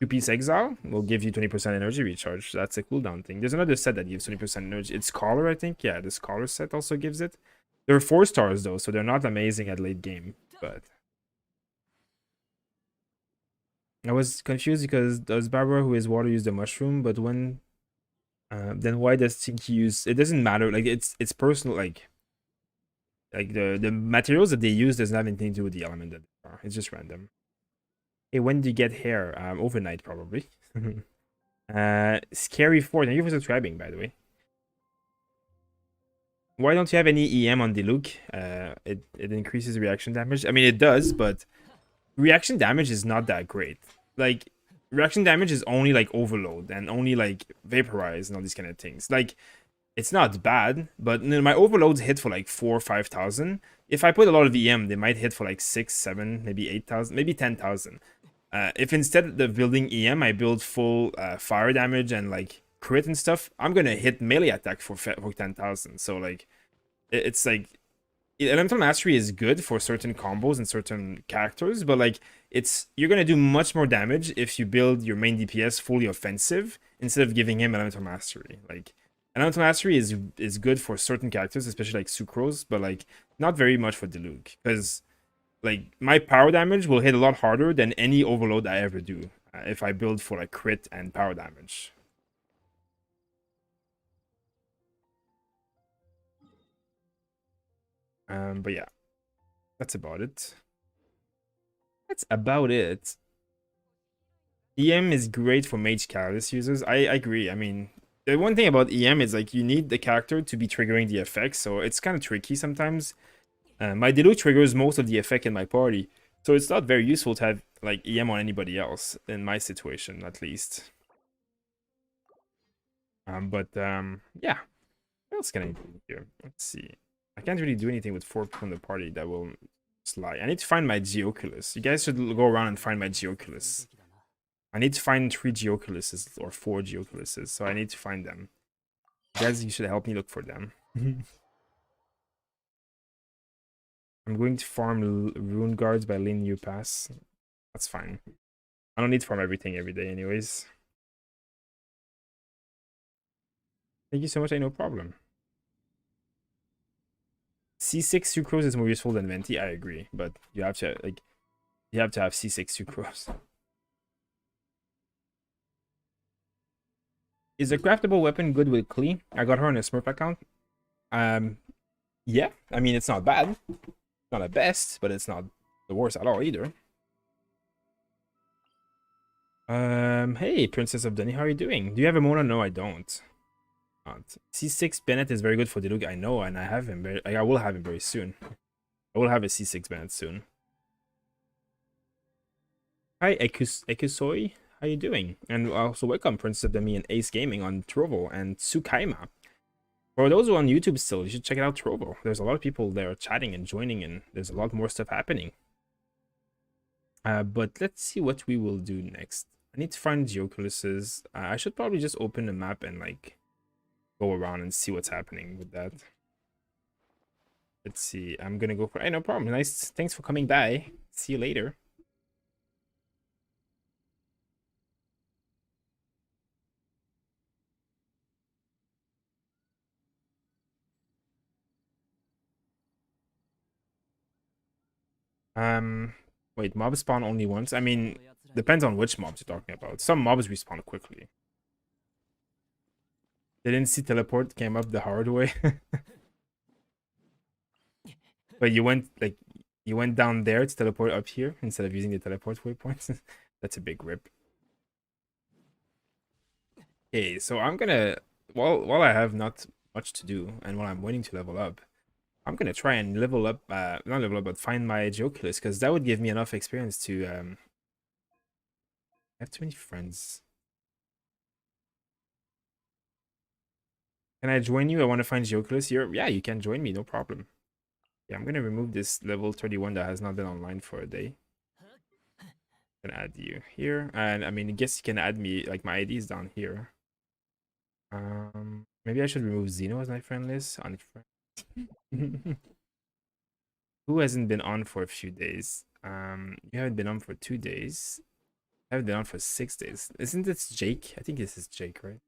2-piece Exile will give you 20% energy recharge. That's a cooldown thing. There's another set that gives 20% energy. It's Scholar, I think. Yeah, the Scholar set also gives it. They're 4 stars, though, so they're not amazing at late game. But I was confused because does Barbara, who is water, use the mushroom? But when... then why does Tinky use... It doesn't matter. Like, it's personal, like the materials that they use doesn't have anything to do with the element that they are. It's just random. Hey, when do you get hair? Overnight, probably. Scary Ford. Thank you for subscribing, by the way. Why don't you have any EM on Diluc? It increases reaction damage. I mean, it does, but reaction damage is not that great. Like, reaction damage is only like overload and only like vaporize and all these kind of things. Like, it's not bad, but my overloads hit for like 4,000 or 5,000. If I put a lot of EM, they might hit for like 6, 7, maybe 8,000, maybe 10,000. If instead of building EM, I build full fire damage and like crit and stuff, I'm gonna hit melee attack for 10,000. So like, it's like Elemental Mastery is good for certain combos and certain characters, but like you're gonna do much more damage if you build your main DPS fully offensive instead of giving him Elemental Mastery. Like Elemental Mastery is good for certain characters, especially like Sucrose, but like not very much for Diluc because like my power damage will hit a lot harder than any overload I ever do if I build for like crit and power damage. But yeah, that's about it. That's about it. EM is great for Mage Catalyst users. I agree. I mean, the one thing about EM is like you need the character to be triggering the effect, so it's kind of tricky sometimes. My Diluc triggers most of the effect in my party, so it's not very useful to have like EM on anybody else in my situation, at least. Yeah. What else can I do here? Let's see. I can't really do anything with 4 people in the party that will slide. I need to find my Geoculus. You guys should go around and find my Geoculus. I need to find 3 Geoculuses or 4 Geoculuses, so I need to find them. You guys, you should help me look for them. I'm going to farm Rune Guards by Lin Yu Pass. That's fine. I don't need to farm everything every day anyways. Thank you so much, no problem. C6 Sucrose is more useful than Venti, I agree, but you have to have C6 Sucrose. Is a craftable weapon good with Klee? I got her on a Smurf account. Yeah, I mean it's not bad. Not the best, but it's not the worst at all either. Hey, Princess of Dunny, how are you doing? Do you have a Mona? No, I don't. C6 Bennett is very good for Diluc, I know, and I have him. I will have him very soon. I will have a C6 band soon. Hi, Ekusoi. How you doing? And also welcome Princess Demi and Ace Gaming on Trovo and Tsukaima. For those who are on YouTube still, you should check out Trovo. There's a lot of people there chatting and joining, and there's a lot more stuff happening. But let's see what we will do next. I need to find geoculuses. I should probably just open the map and like go around and see what's happening with that. Let's see. I'm gonna go for. Hey, no problem. Nice. Thanks for coming by. See you later. Wait, mobs spawn only once? I mean, depends on which mobs you're talking about. Some mobs respawn quickly. Didn't see teleport came up the hard way. But you went down there to teleport up here instead of using the teleport waypoints. That's a big rip. Okay, so I'm gonna while I have not much to do and while I'm waiting to level up, I'm gonna try and level up, not level up, but find my Geoculus, because that would give me enough experience to I have too many friends. Can I join you? I want to find Geoculus. Yeah, you can join me, no problem. Yeah, I'm gonna remove this level 31 that has not been online for a day. I'm gonna add you here, and I mean, I guess you can add me, like my ID is down here. Maybe I should remove Zeno as my friend list. Unfriend. Who hasn't been on for a few days? You haven't been on for 2 days. I haven't been on for 6 days. Isn't this Jake? I think this is Jake, right?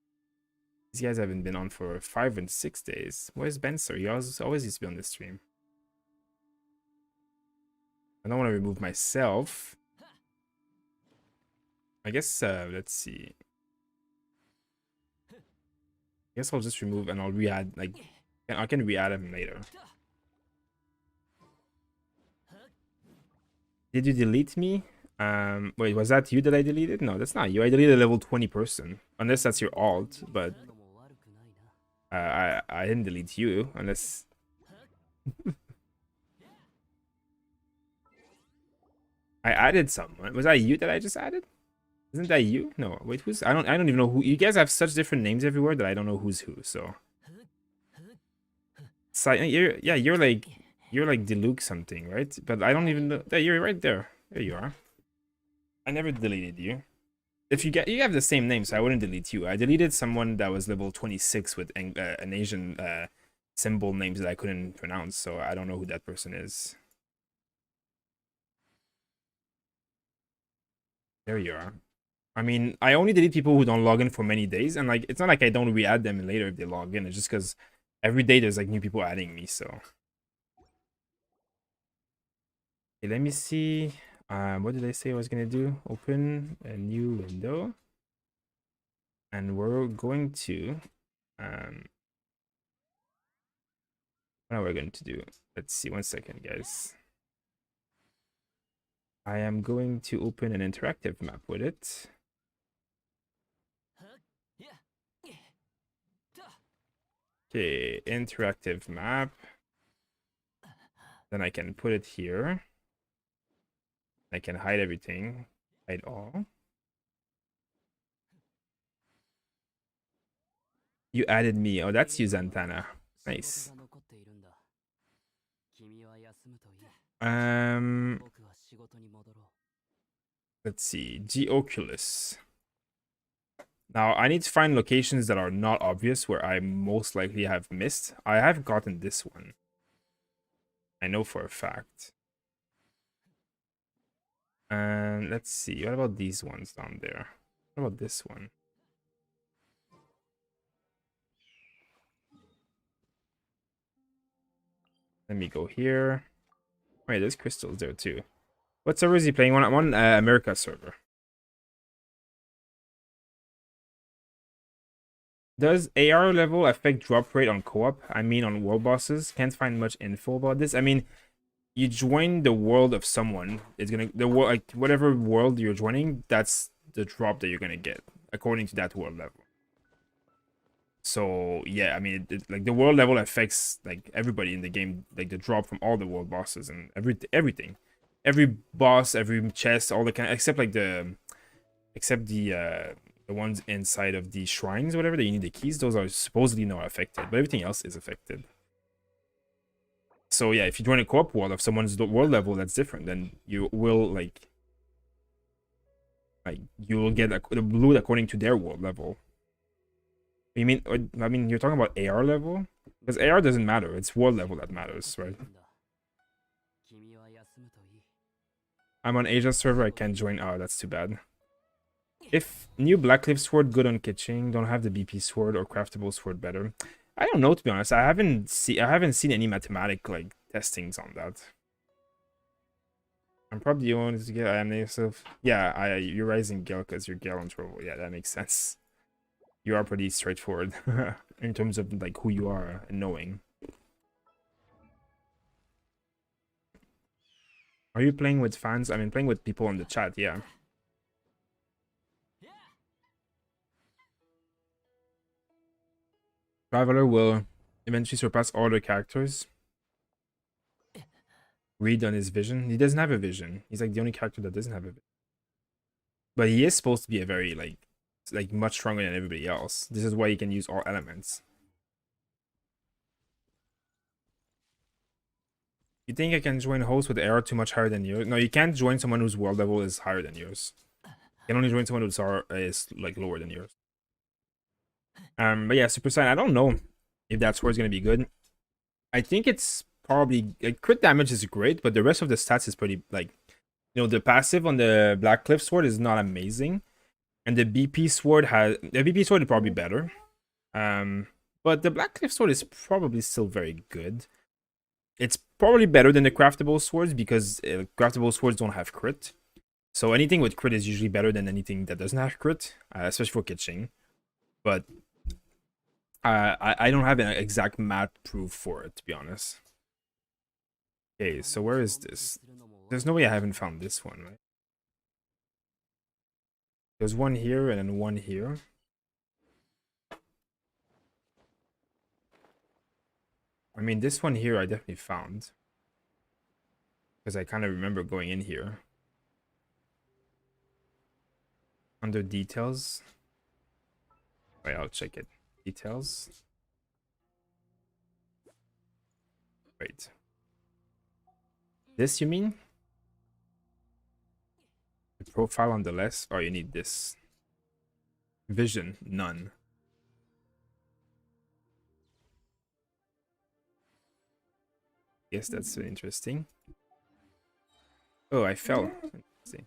These guys haven't been on for 5 and 6 days. Where's Benser? He always used to be on the stream. I don't want to remove myself. I guess, let's see. I guess I'll just remove and I'll re-add, like, I can re-add him later. Did you delete me? Wait, was that you that I deleted? No, that's not you. I deleted a level 20 person. Unless that's your alt, but I didn't delete you unless I added someone. Was that you that I just added? Isn't that you? No, wait, who's I don't even know who. You guys have such different names everywhere that I don't know who's who, so you're like Deluxe something, right? But I don't even know. Yeah, you're right there. There you are. I never deleted you. If you have the same name, so I wouldn't delete you. I deleted someone that was level 26 with an Asian symbol names that I couldn't pronounce, so I don't know who that person is. There you are. I mean, I only delete people who don't log in for many days, and like it's not like I don't re-add them later if they log in. It's just because every day there's like new people adding me, so. Okay, let me see. What did I say I was gonna do? Open a new window. And we're going to what are we going to do? Let's see, 1 second, guys. I am going to open an interactive map with it. Okay, interactive map. Then I can put it here. I can hide everything. Hide all. You added me. Oh, that's you, Zantana. Nice. Let's see. Geoculus. Now, I need to find locations that are not obvious where I most likely have missed. I have gotten this one. I know for a fact. And let's see. What about these ones down there? What about this one? Let me go here. Wait, there's crystals there too. What server is he playing? I'm on America server. Does AR level affect drop rate on co-op? I mean on world bosses? Can't find much info about this. I mean, you join the world of someone. It's gonna the world, like whatever world you're joining, that's the drop that you're gonna get according to that world level. So yeah, I mean, like the world level affects like everybody in the game, like the drop from all the world bosses and everything, every boss, every chest, all the kind, except the ones inside of the shrines, or whatever that you need the keys. Those are supposedly not affected, but everything else is affected. So yeah, if you join a co-op world of someone's world level that's different, then you will like you will get the loot according to their world level. You mean? I mean, you're talking about AR level? Because AR doesn't matter. It's world level that matters, right? I'm on Asia server. I can't join. Oh, that's too bad. If new Blackcliff sword good on kitching, don't have the BP sword or craftable sword better. I don't know, to be honest. I haven't seen any mathematic like testings on that. I'm probably the one to get I am yourself. Yeah, you're rising Gale because you're Gale on Trovo. Yeah, that makes sense. You are pretty straightforward in terms of like who you are and knowing. Are you playing with fans? I mean, playing with people in the chat, yeah. Traveler will eventually surpass all the characters. Read on his vision. He doesn't have a vision. He's like the only character that doesn't have a vision. But he is supposed to be a very like much stronger than everybody else. This is why he can use all elements. You think I can join hosts with AR too much higher than yours? No, you can't join someone whose world level is higher than yours. You can only join someone whose is like lower than yours. But yeah, Super Saiyan, I don't know if that sword is gonna be good. I think it's probably like crit damage is great, but the rest of the stats is pretty like, you know, the passive on the Blackcliff sword is not amazing, and the BP sword is probably better. But the Blackcliff sword is probably still very good. It's probably better than the craftable swords because craftable swords don't have crit. So anything with crit is usually better than anything that doesn't have crit, especially for kitching. But I don't have an exact math proof for it, to be honest. Okay, so where is this? There's no way I haven't found this one, right? There's one here and then one here. I mean, this one here I definitely found. Because I kind of remember going in here. Under details. Wait, I'll check it. Details. Wait. This, you mean? The profile on the left? Oh, you need this. Vision, none. Yes, that's interesting. Oh, I fell. Let's see.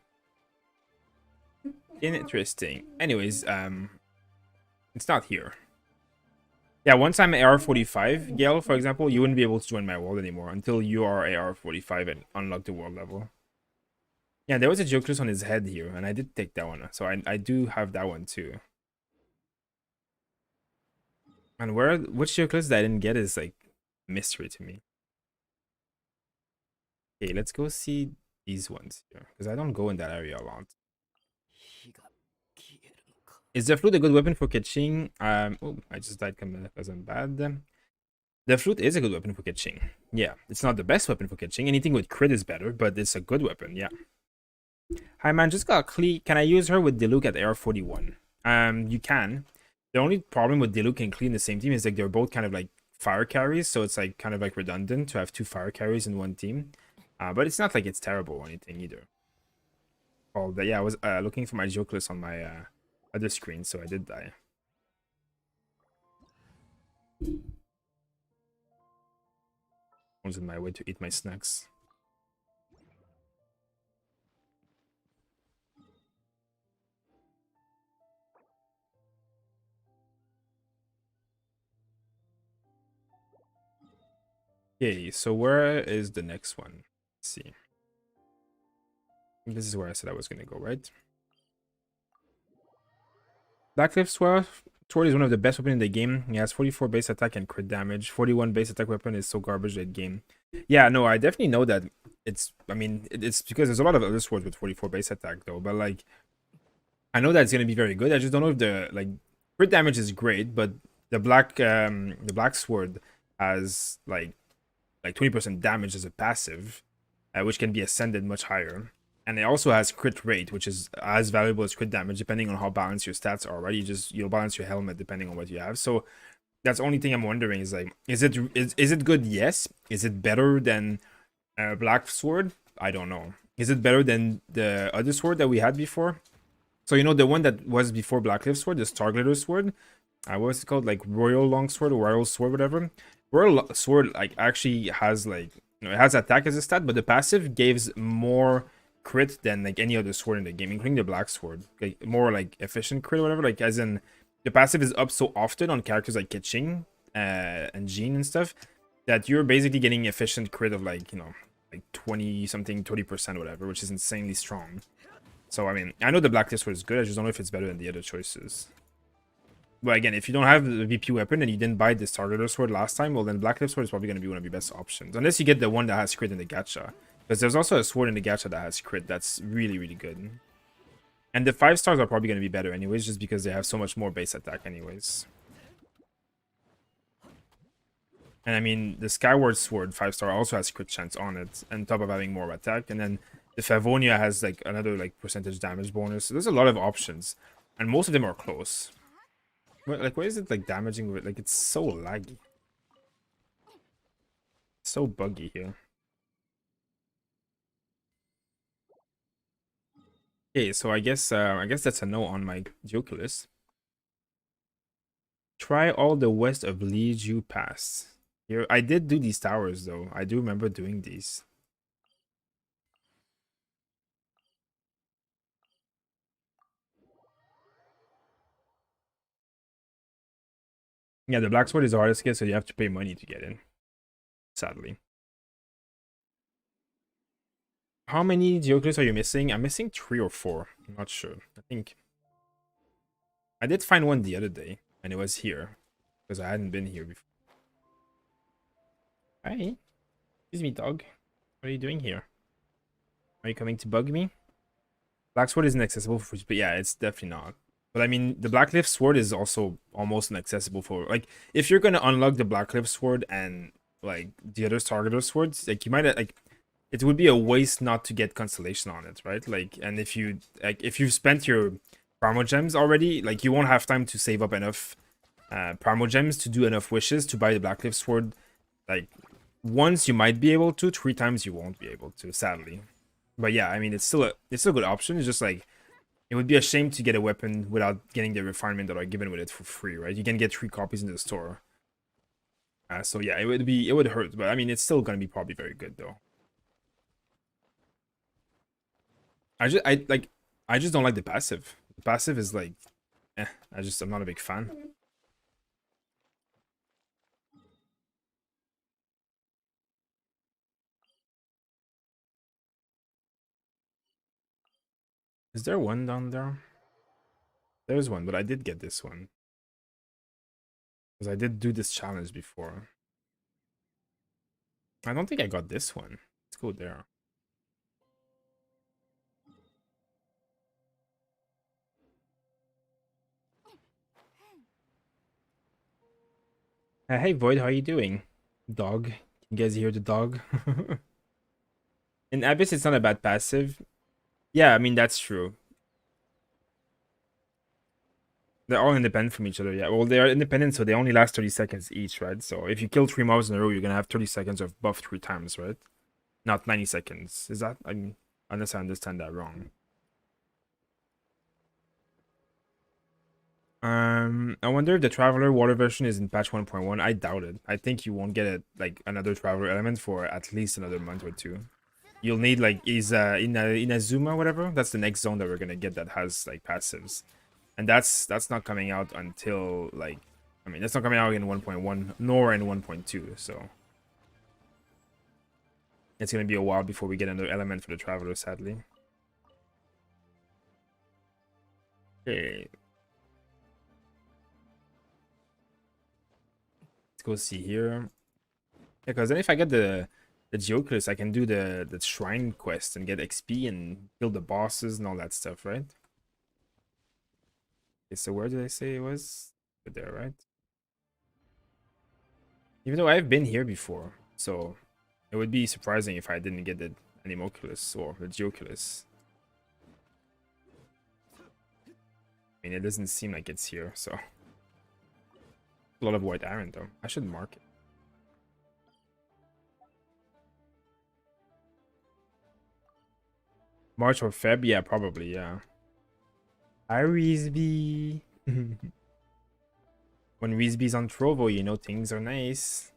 Interesting. Anyways, it's not here. Yeah, once I'm AR45, Gale, for example, you wouldn't be able to join my world anymore until you are AR45 and unlock the world level. Yeah, there was a Jokerus on his head here, and I did take that one. So I do have that one too. And which Jokerus that I didn't get is like mystery to me. Okay, let's go see these ones here, because I don't go in that area a lot. Is the flute a good weapon for catching? Oh, I just died because I'm bad. The flute is a good weapon for catching. Yeah, it's not the best weapon for catching. Anything with crit is better, but it's a good weapon, yeah. Hi man, just got Klee. Can I use her with Diluc at AR41? You can. The only problem with Diluc and Klee in the same team is like they're both kind of like fire carries, so it's like kind of like redundant to have two fire carries in one team. But it's not like it's terrible or anything either. Oh, yeah, I was looking for my Jokeless on my other screen, so I did die. I was on my way to eat my snacks. Okay, so where is the next one? Let's see. This is where I said I was gonna go, right? Blackcliff Sword is one of the best weapons in the game. He has 44 base attack and crit damage. 41 base attack weapon is so garbage late game. Yeah, no, I definitely know that. I mean, it's because there's a lot of other swords with 44 base attack though, but like, I know that it's gonna be very good. I just don't know if the like crit damage is great, but the black sword has like 20% damage as a passive, which can be ascended much higher. And it also has crit rate, which is as valuable as crit damage, depending on how balanced your stats are, right? You'll balance your helmet depending on what you have. So that's the only thing I'm wondering is like, is it good? Yes. Is it better than Black Sword? I don't know. Is it better than the other sword that we had before? So you know the one that was before Blackcliff Sword, the Starglitter Sword. What was it called? Like Royal Longsword or Royal Sword, whatever. Sword like actually has like it has attack as a stat, but the passive gives more crit than like any other sword in the game, including the Black Sword. Like more like efficient crit or whatever. Like as in the passive is up so often on characters like Kitching and Jean and stuff that you're basically getting efficient crit of like like 20 something 30% whatever, which is insanely strong. So I mean I know the Blacklist Sword is good. I just don't know if it's better than the other choices. But again, if you don't have the VP weapon and you didn't buy the Starglitter Sword last time, well then Blacklist Sword is probably going to be one of your best options. Unless you get the one that has crit in the gacha. Because there's also a sword in the gacha that has crit that's really, really good. And the 5 stars are probably going to be better anyways, just because they have so much more base attack anyways. And I mean, the Skyward Sword 5-star also has crit chance on it, on top of having more attack. And then the Favonia has like another like percentage damage bonus. So there's a lot of options. And most of them are close. Like, why is it like damaging with like it's so laggy? So buggy here. Okay, so I guess that's a no on my joke list. Try all the west of Liju Pass. Here, I did do these towers though. I do remember doing these. Yeah, the black sword is the hardest to get, so you have to pay money to get in. Sadly. How many Geoclists are you missing? I'm missing 3 or 4. I'm not sure. I think I did find one the other day, and it was here because I hadn't been here before. Hi, excuse me, dog. What are you doing here? Are you coming to bug me? Black sword isn't accessible for, but yeah, it's definitely not. But I mean, the Blackcliff sword is also almost inaccessible for like if you're gonna unlock the Blackcliff sword and like the other Targeter swords, like you might like it would be a waste not to get constellation on it, right? Like, and if you've spent your Primogems already, like you won't have time to save up enough Primogems to do enough wishes to buy the Blackcliff sword. Like once you might be able to, 3 times you won't be able to, sadly. But yeah, I mean it's still a good option. It's just like it would be a shame to get a weapon without getting the refinement that are given with it for free, right? You can get 3 copies in the store. So yeah, it would hurt, but I mean it's still gonna be probably very good though. I just don't like the passive. The passive is like I'm not a big fan. Is there one down there? There's one, but I did get this one. Because I did do this challenge before. I don't think I got this one. Let's go there. Hey Void, how are you doing? Dog. You guys hear the dog? In Abyss, it's not a bad passive. Yeah, I mean, that's true. They're all independent from each other, yeah. Well, they are independent, so they only last 30 seconds each, right? So if you kill 3 mobs in a row, you're gonna have 30 seconds of buff 3 times, right? Not 90 seconds. Is that, I mean, unless I understand that wrong. I wonder if the Traveler Water version is in patch 1.1. I doubt it. I think you won't get it, like, another Traveler element for at least another month or 2. You'll need, like, Inazuma, whatever. That's the next zone that we're gonna get that has, like, passives. And that's not coming out until like I mean that's not coming out in 1.1 nor in 1.2, so it's gonna be a while before we get another element for the Traveler, sadly. Okay. Let's go see here. Yeah, because then if I get the Geoclus, I can do the shrine quest and get XP and kill the bosses and all that stuff, right? Okay, so where did I say it was? There, right? Even though I've been here before, so it would be surprising if I didn't get the Animoculus or the Geoculus. I mean, it doesn't seem like it's here, so. A lot of white iron, though. I should mark it. March or Feb? Yeah, probably, yeah. Hi, Reesby. When Reesby's on Trovo, you know things are nice.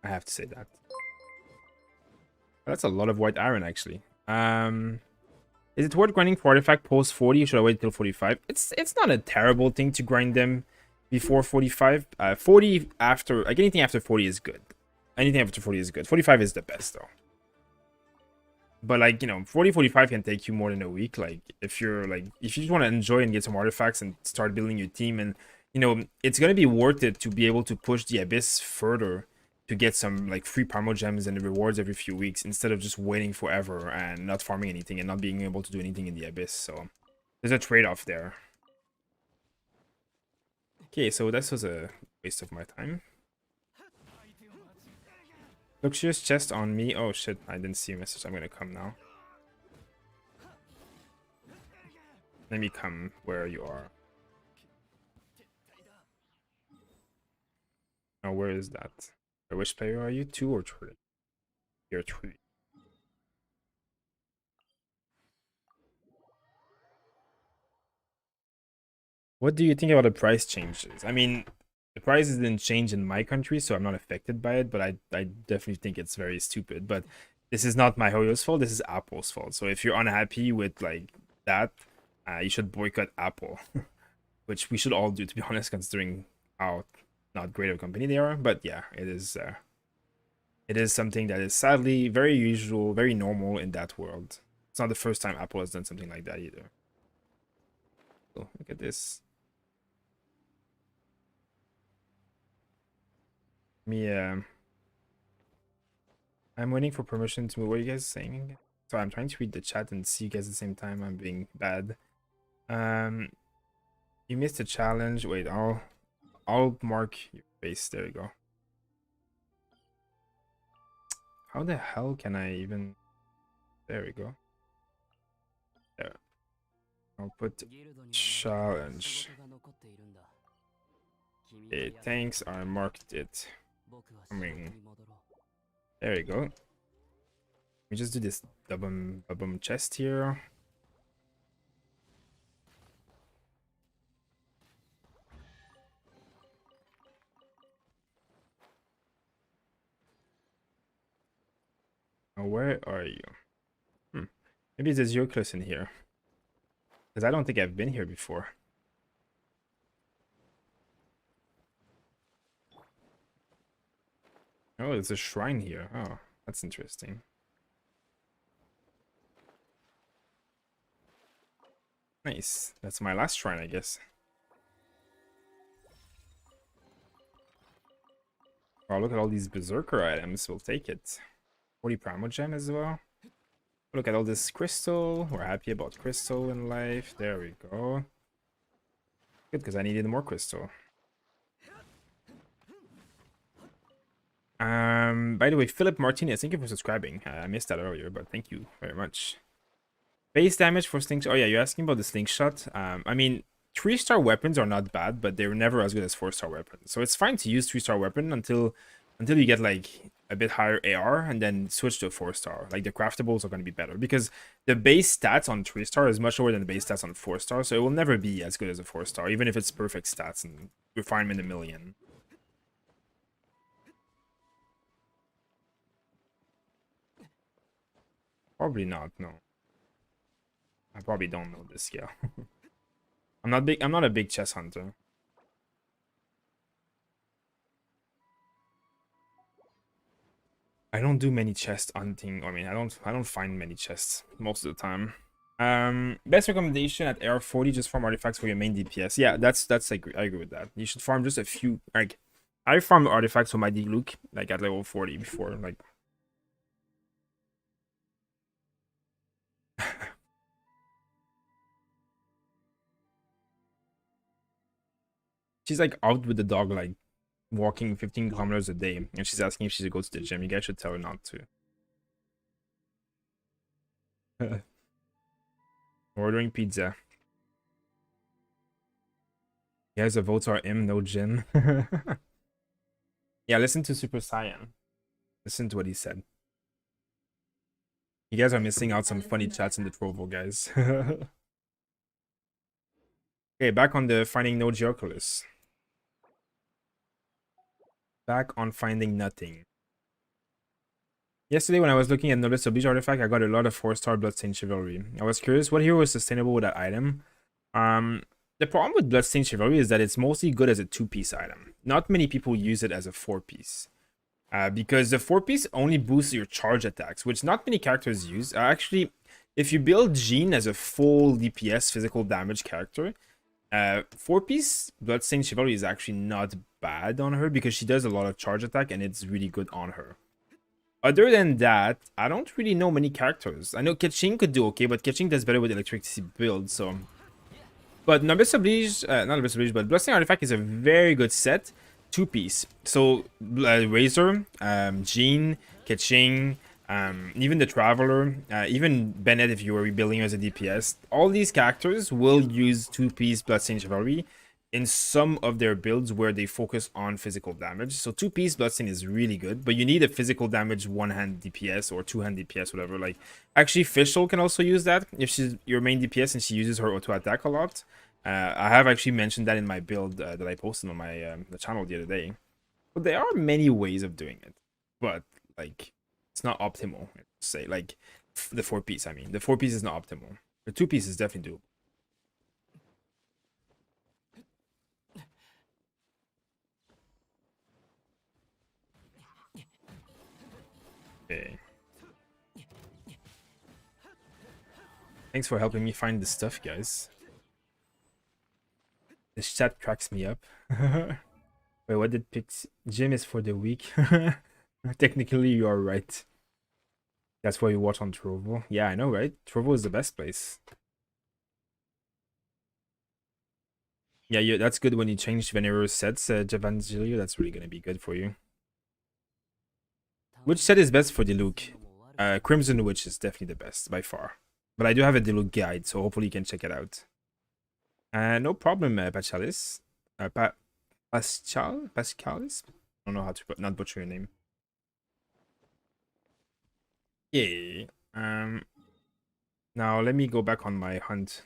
I have to say that. That's a lot of white iron, actually. Is it worth grinding for artifact post 40? Should I wait till 45? It's not a terrible thing to grind them before 45. 40 after, like anything after 40 is good. Anything after 40 is good. 45 is the best though. But like, you know, 40, 45 can take you more than a week. Like if you just want to enjoy and get some artifacts and start building your team, and you know, it's gonna be worth it to be able to push the abyss further to get some like free Primo gems and rewards every few weeks instead of just waiting forever and not farming anything and not being able to do anything in the abyss. So there's a trade-off there. Okay, so this was a waste of my time. Luxurious chest on me. Oh shit, I didn't see a message. I'm gonna come now. Let me come where you are. Oh, where is that? Which player are you? 2 or 3? You're 3. What do you think about the price changes? I mean, the prices didn't change in my country, so I'm not affected by it, but I definitely think it's very stupid. But this is not MiHoYo's fault, this is Apple's fault. So if you're unhappy with like that, you should boycott Apple. Which we should all do, to be honest, considering how not great of a company they are. But yeah, it is something that is sadly very usual, very normal in that world. It's not the first time Apple has done something like that either. So look at this. Me, I'm waiting for permission to move. What are you guys saying? So I'm trying to read the chat and see you guys at the same time. I'm being bad. You missed a challenge. Wait, I'll mark your face. There you go. How the hell can I even? There we go. There. I'll put challenge. Okay, thanks. I marked it. Coming. There you go. We just do this double chest here. Now, where are you? Maybe there's Yokelus in here. Because I don't think I've been here before. Oh, there's a shrine here. Oh, that's interesting. Nice. That's my last shrine, I guess. Oh, look at all these Berserker items. We'll take it. 40 Primo Gem as well. Look at all this crystal. We're happy about crystal in life. There we go. Good, because I needed more crystal. By the way, Philip Martinez, thank you for subscribing. I missed that earlier, but thank you very much. Base damage for slingshot. Oh yeah, you're asking about the slingshot. I mean, 3-star weapons are not bad, but they're never as good as 4-star weapons. So it's fine to use 3-star weapon until you get like a bit higher AR and then switch to a 4-star. Like the craftables are going to be better because the base stats on 3-star is much lower than the base stats on 4-star. So it will never be as good as a 4-star, even if it's perfect stats and refinement a million. Probably not, no. I probably don't know this skill. I'm not a big chess hunter. I don't do many chest hunting. I mean, I don't find many chests most of the time. Best recommendation at AR 40, just farm artifacts for your main DPS. Yeah, I agree with that. You should farm just a few. Like, I farmed artifacts for my D-Luke like at level 40 before, like. She's like out with the dog, like walking 15 kilometers a day, and she's asking if she should go to the gym. You guys should tell her not to. Ordering pizza. You guys, the votes are M, no gym. Yeah, listen to Super Saiyan. Listen to what he said. You guys are missing out some funny chats in the Trovo, guys. Okay, back on the finding no Geoculus. Back on finding nothing. Yesterday, when I was looking at Notice of Bleach artifact, I got a lot of 4-star Bloodstained Chivalry. I was curious what hero was sustainable with that item. The problem with Bloodstained Chivalry is that it's mostly good as a 2-piece item. Not many people use it as a 4-piece. Because the 4-piece only boosts your charge attacks, which not many characters use. Actually, if you build Jean as a full DPS physical damage character, 4-piece Bloodstained Chivalry is actually not bad on her because she does a lot of charge attack and it's really good on her. Other than that, I don't really know many characters. I know Keqing could do okay, but Keqing does better with electricity build, so... But Novice Oblige, not Novice Oblige, but Bloodstained Artifact is a very good set. 2-piece. So, Razor, Jean, Keqing, even the Traveler, even Bennett if you were rebuilding as a DPS. All these characters will use 2-piece Bloodstained Chivalry in some of their builds where they focus on physical damage. So 2-piece Bloodstain is really good, but you need a physical damage 1-hand DPS or 2-hand DPS, whatever. Like, actually, Fischl can also use that if she's your main DPS and she uses her auto attack a lot. I have actually mentioned that in my build that I posted on my the channel the other day. But there are many ways of doing it, but like it's not optimal. Say like the 4-piece. I mean, the 4-piece is not optimal. The 2-piece is definitely doable. Okay. Thanks for helping me find the stuff, guys. This chat cracks me up. Wait, what did Pix? Gym is for the weak. Technically, you are right. That's why you watch on Trovo. Yeah, I know, right? Trovo is the best place. Yeah, that's good when you change Venero's sets, Javangelio. That's really gonna be good for you. Which set is best for Diluc? Crimson Witch is definitely the best by far. But I do have a Diluc guide, so hopefully you can check it out. No problem, Pachalis. Pascalis? I don't know how to not butcher your name. Yay. Now let me go back on my hunt.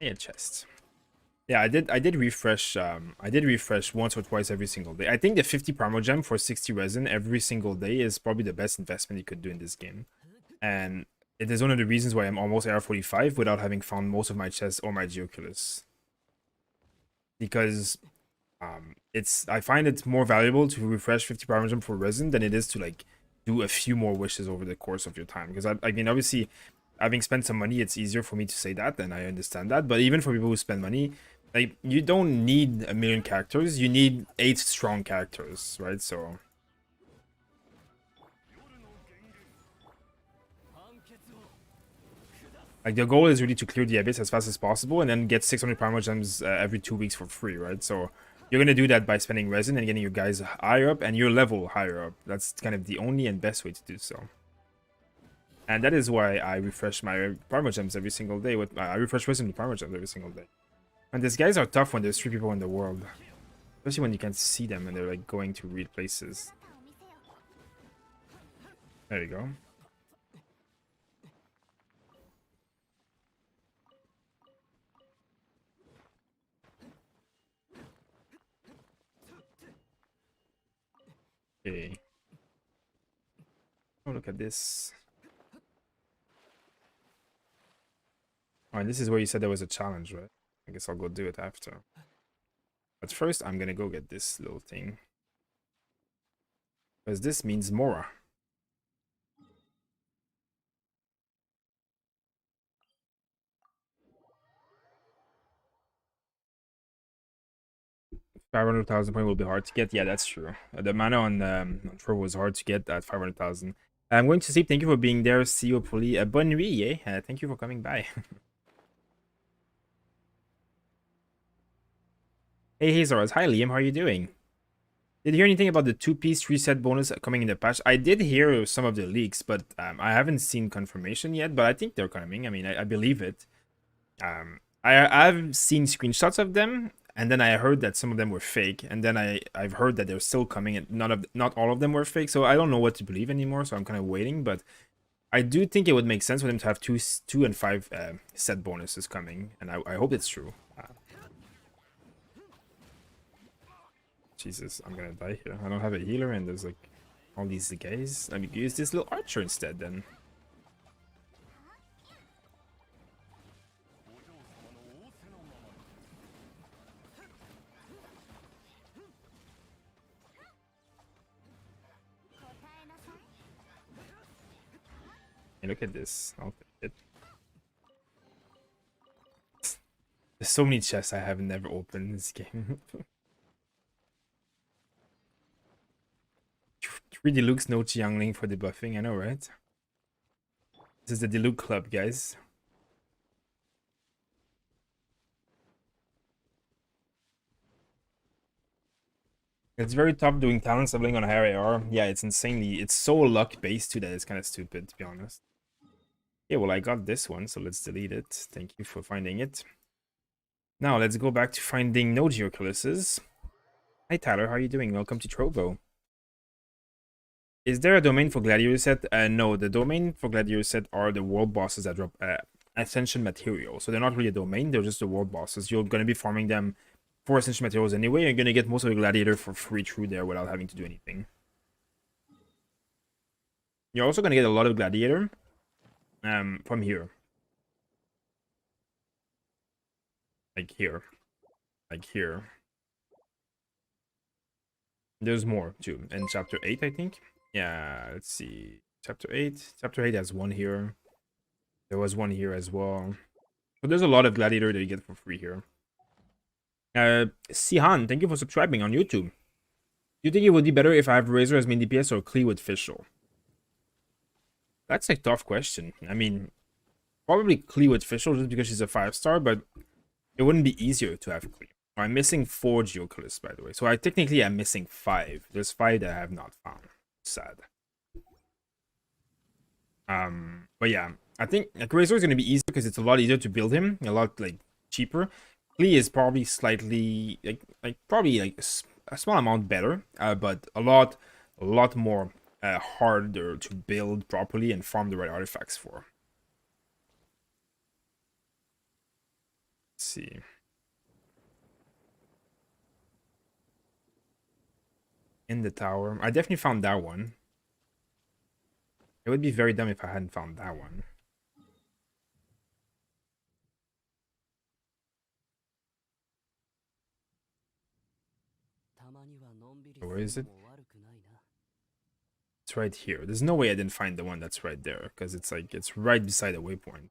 Hey, a chest. Yeah, I did refresh once or twice every single day. I think the 50 Primogen for 60 resin every single day is probably the best investment you could do in this game. And it is one of the reasons why I'm almost AR45 without having found most of my chests or my Geoculus. Because I find it more valuable to refresh 50 Primogen for resin than it is to like do a few more wishes over the course of your time. Because I mean obviously having spent some money, it's easier for me to say that, and I understand that. But even for people who spend money, like you don't need 1,000,000 characters, you need 8 strong characters, right? So like the goal is really to clear the abyss as fast as possible and then get 600 Primal Gems every 2 weeks for free, right? So you're gonna do that by spending resin and getting your guys higher up and your level higher up. That's kind of the only and best way to do so. And that is why I refresh my Primal Gems every single day. I refresh resin with Primal Gems every single day. And these guys are tough when there's 3 people in the world. Especially when you can't see them and they're like going to weird places. There you go. Okay. Oh, look at this. Alright, this is where you said there was a challenge, right? I guess I'll go do it after. But first, I'm gonna go get this little thing. Because this means Mora. 500,000 point will be hard to get. Yeah, that's true. The mana on Trovo was hard to get at 500,000. I'm going to sleep. Thank you for being there. See you, hopefully. Bonne nuit, eh? Thank you for coming by. Hey, Zoras. Hi, Liam. How are you doing? Did you hear anything about the two-piece reset bonus coming in the patch? I did hear some of the leaks, but I haven't seen confirmation yet. But I think they're coming. I mean, I believe it. I've seen screenshots of them, and then I heard that some of them were fake, and then I've heard that they're still coming, and not all of them were fake. So I don't know what to believe anymore. So I'm kind of waiting, but I do think it would make sense for them to have two and five set bonuses coming, and I hope it's true. Jesus, I'm gonna die here. I don't have a healer, and there's like all these guys. Let me use this little archer instead then. Hey, look at this. I'll take it. There's so many chests I have never opened in this game. 3 Deluxe no Chiangling for debuffing, I know, right? This is the Deluxe club, guys. It's very tough doing talent leveling on a higher AR. Yeah, it's insanely... It's so luck-based too that it's kind of stupid, to be honest. Yeah, well, I got this one, so let's delete it. Thank you for finding it. Now, let's go back to finding no Geocullises. Hi, Tyler. How are you doing? Welcome to Trovo. Is there a domain for Gladiator set? No, the domain for Gladiator set are the world bosses that drop Ascension material. So they're not really a domain, they're just the world bosses. You're going to be farming them for Ascension materials anyway. You're going to get most of the Gladiator for free through there without having to do anything. You're also going to get a lot of Gladiator from here. Like here. Like here. There's more too. In chapter 8, I think. Yeah, let's see. Chapter 8. Chapter 8 has one here. There was one here as well. So there's a lot of Gladiator that you get for free here. Sihan, thank you for subscribing on YouTube. Do you think it would be better if I have Razor as main DPS or Klee with Fischl? That's a tough question. I mean, probably Klee with Fischl just because she's a 5-star, but it wouldn't be easier to have Klee. I'm missing 4 Geocullists, by the way. So I technically am missing 5. There's 5 that I have not found. Sad. But yeah, I think like Razor is gonna be easier because it's a lot easier to build him, a lot like cheaper. Klee is probably slightly probably like a small amount better, but a lot more harder to build properly and farm the right artifacts for. Let's see. In the tower, I definitely found that one. It would be very dumb if I hadn't found that one. Where is it? It's right here. There's no way I didn't find the one that's right there, because it's like it's right beside the waypoint.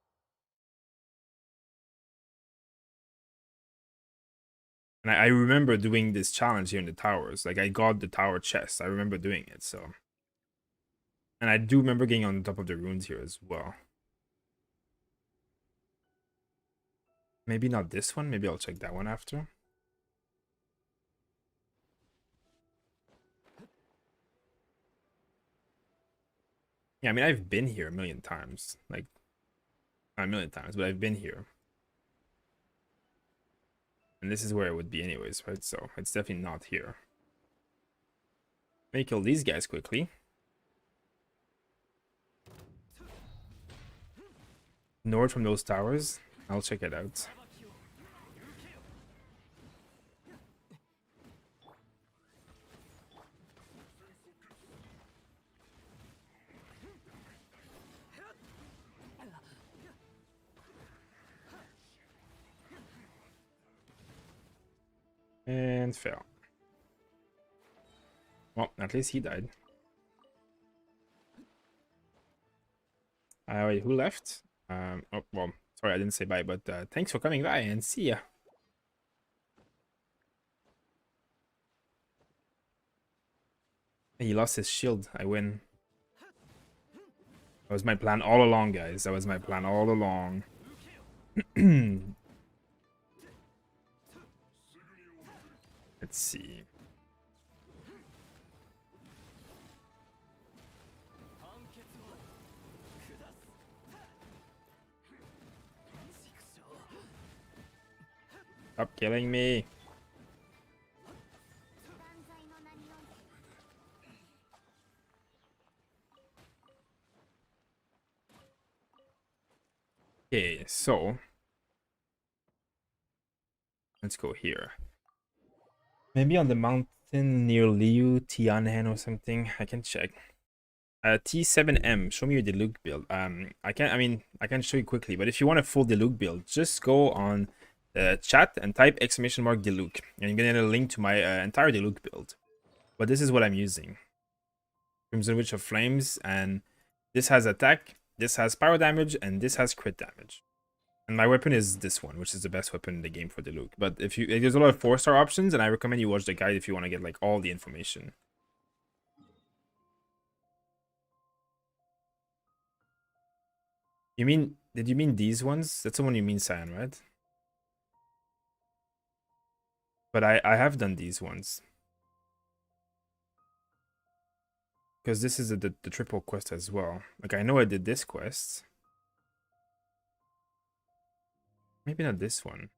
And I remember doing this challenge here in the towers. Like I got the tower chest. I remember doing it, so. And I do remember getting on top of the runes here as well. Maybe not this one. Maybe I'll check that one after. Yeah, I mean, I've been here a million times. Like, not a million times, but I've been here. And this is where it would be anyways, right? So, it's definitely not here. Let me kill these guys quickly. North from those towers. I'll check it out. And fail. Well, at least he died. Wait, who left? Oh, well, sorry, I didn't say bye, but thanks for coming by and see ya. He lost his shield. I win. That was my plan all along, guys. That was my plan all along. Let's see. Stop killing me. Okay, so let's go here. Maybe on the mountain near Liu, Tianhen or something. I can check. T7M, show me your Diluc build. I can show you quickly, but if you want a full Diluc build, just go on the chat and type !Diluc, and you're gonna get a link to my entire Diluc build. But this is what I'm using. Crimson Witch of Flames, and this has attack, this has pyro damage, and this has crit damage. And my weapon is this one, which is the best weapon in the game for Diluc. But if you, there's a lot of 4-star options, and I recommend you watch the guide if you want to get like all the information. You mean, did you mean these ones? That's the one you mean, Cyan, right? But I have done these ones. Because this is the triple quest as well. Like, I know I did this quest. Maybe not this one.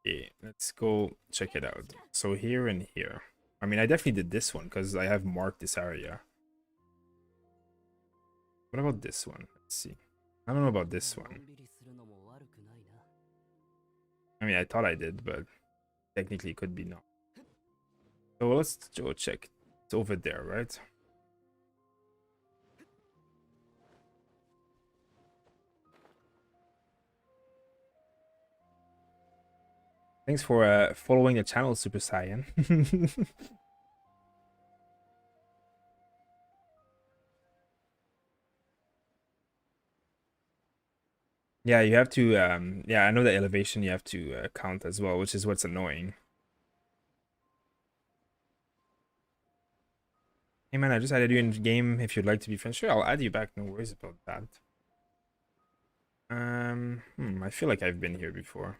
Okay, let's go check it out. So here and here. I mean, I definitely did this one because I have marked this area. What about this one? Let's see. I don't know about this one. I mean, I thought I did, but technically it could be not. So let's go check. It's over there, right? Thanks for following the channel, Super Saiyan. Yeah, you have to, yeah, I know the elevation you have to count as well, which is what's annoying. Hey man, I just added you in game if you'd like to be friends. Sure, I'll add you back, no worries about that. I feel like I've been here before.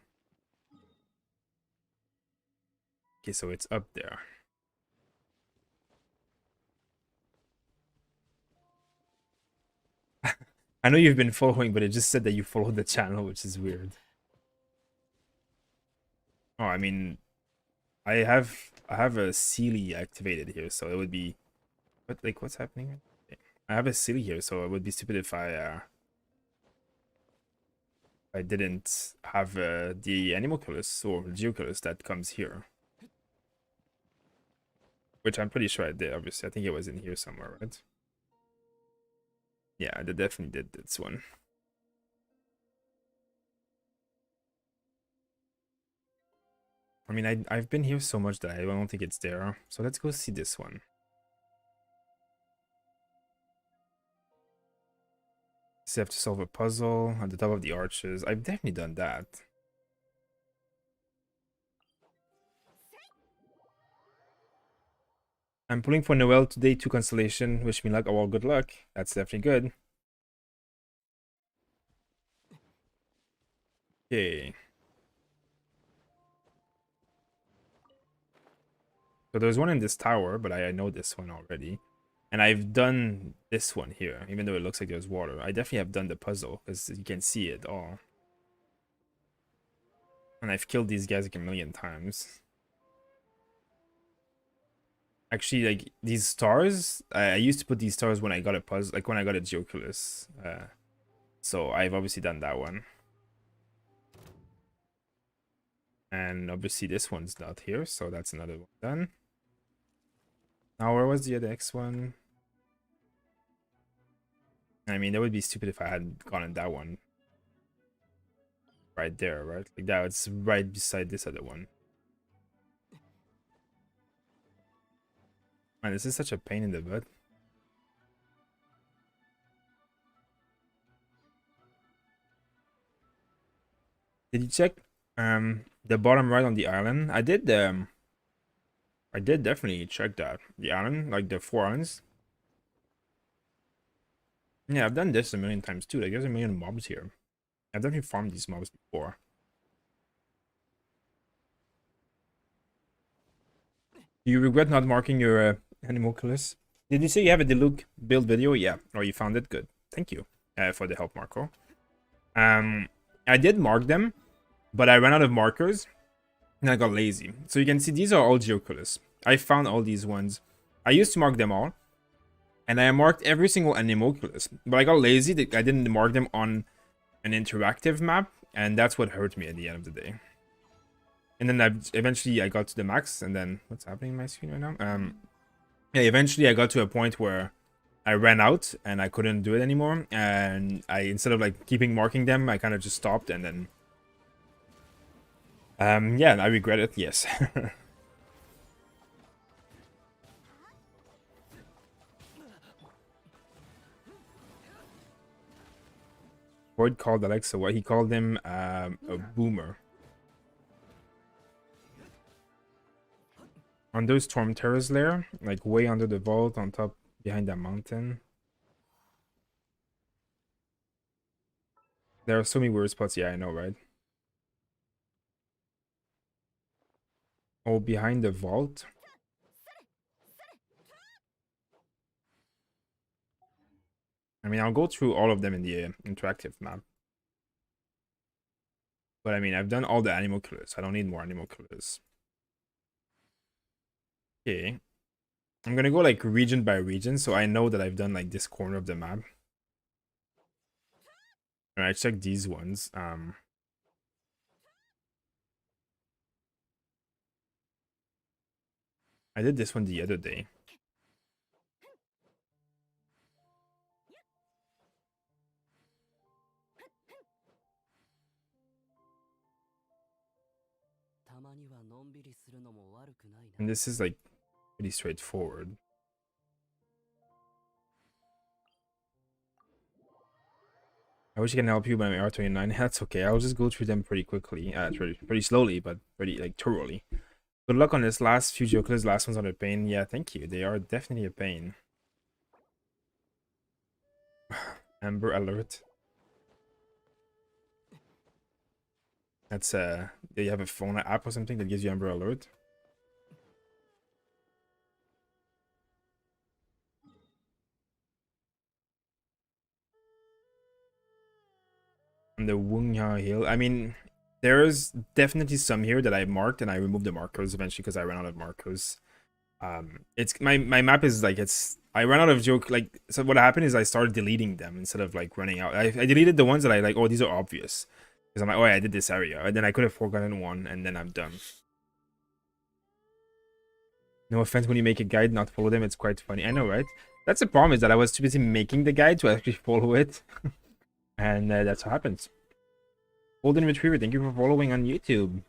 Okay, so it's up there. I know you've been following, but it just said that you followed the channel, which is weird. Oh, I mean, I have a Sealy activated here, so it would be, what's happening? I have a Sealy here, so it would be stupid if I didn't have the Animalculus or Geoculus that comes here. Which I'm pretty sure I did, obviously. I think it was in here somewhere, right? Yeah, I definitely did this one. I mean, I've been here so much that I don't think it's there. So let's go see this one. So you have to solve a puzzle at the top of the arches. I've definitely done that. I'm pulling for Noel today, 2 constellation. Wish me luck. Oh, well, good luck. That's definitely good. Okay. So there's one in this tower, but I know this one already. And I've done this one here, even though it looks like there's water. I definitely have done the puzzle, because you can see it all. And I've killed these guys like a million times. Actually, like, these stars, I used to put these stars when I got a puzzle, like when I got a Geoculus. So I've obviously done that one. And obviously this one's not here, so that's another one done. Now, where was the next one? I mean, that would be stupid if I hadn't gotten that one. Right there, right? Like that, it's right beside this other one. Man, this is such a pain in the butt. Did you check the bottom right on the island? I did I did definitely check that. The island, like the 4 islands. Yeah, I've done this a million times too. Like there's a million mobs here. I've definitely farmed these mobs before. Do you regret not marking your animalculus? Did you say you have a Diluc build video? Yeah. Or you found it? Good. Thank you for the help, Marco. I did mark them, but I ran out of markers and I got lazy. So you can see these are all Geoculus. I found all these ones. I used to mark them all, and I marked every single Animalculus, but I got lazy. I didn't mark them on an interactive map, and that's what hurt me at the end of the day. And then eventually I got to the max, and then what's happening in my screen right now? Yeah, eventually I got to a point where I ran out and I couldn't do it anymore, and I, instead of like keeping marking them, I kind of just stopped, and then yeah, I regret it. Yes. Ford called Alexa what? He called him a boomer. On those Storm Terrors lair, like way under the vault on top behind that mountain. There are so many weird spots. Yeah, I know, right? Oh, behind the vault. I mean, I'll go through all of them in the interactive map. But I mean, I've done all the animal killers. I don't need more animal killers. Okay. I'm gonna go like region by region, so I know that I've done like this corner of the map. And I checked these ones. I did this one the other day. And this is like pretty straightforward. I wish I can help you, but I'm R29. That's okay. I'll just go through them pretty quickly. Pretty slowly, but pretty like thoroughly. Good luck on this last few jokers. Last ones are a pain. Yeah, thank you. They are definitely a pain. Amber Alert. That's do you have a phone app or something that gives you Amber Alert? On the Wungya Hill. I mean, there's definitely some here that I marked, and I removed the markers eventually because I ran out of markers. It's my map is like I ran out of joke, like, so what happened is I started deleting them instead of like running out. I deleted the ones that I like, oh, these are obvious, because I'm like, oh yeah, I did this area, and then I could have forgotten one, and then I'm done. No offense, when you make a guide not follow them, it's quite funny. I know, right? That's the problem, is that I was too busy making the guide to actually follow it. And that's what happens. Golden Retriever, thank you for following on YouTube.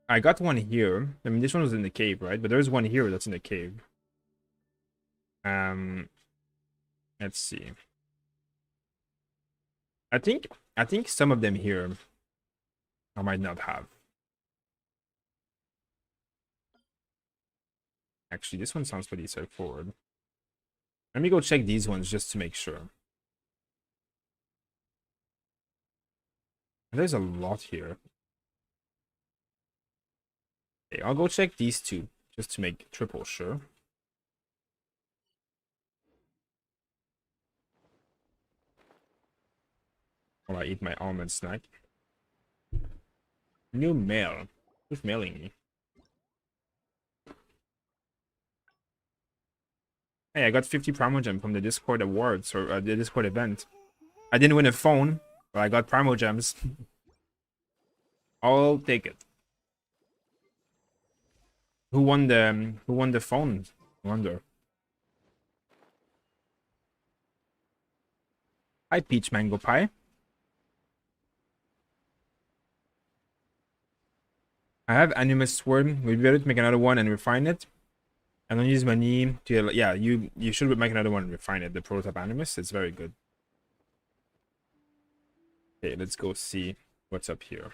I got one here. I mean, this one was in the cave, right? But there's one here that's in the cave. Let's see. I think some of them here I might not have. Actually, this one sounds pretty straightforward. Let me go check these ones just to make sure. There's a lot here. Okay, I'll go check these two just to make triple sure. While I eat my almond snack. New mail. Who's mailing me? Hey, I got 50 Primogems from the Discord awards, or the Discord event. I didn't win a phone, but I got Primogems. I'll take it. Who won the phone? I wonder. Hi, Peach Mango Pie. I have Animus Sword. We'd be able to make another one and refine it. I don't use money to, yeah, you should make another one and refine it. The prototype Animus, it's very good. Okay, let's go see what's up here.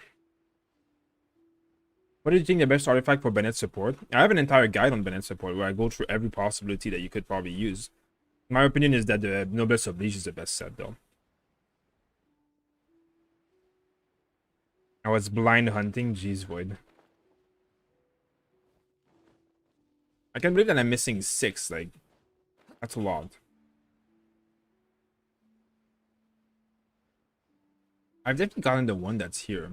What do you think the best artifact for Bennett support? I have an entire guide on Bennett support where I go through every possibility that you could probably use. My opinion is that the Noblesse Oblige is the best set, though. I was blind hunting. Jeez, Void. I can't believe that I'm missing 6. Like, that's a lot. I've definitely gotten the one that's here.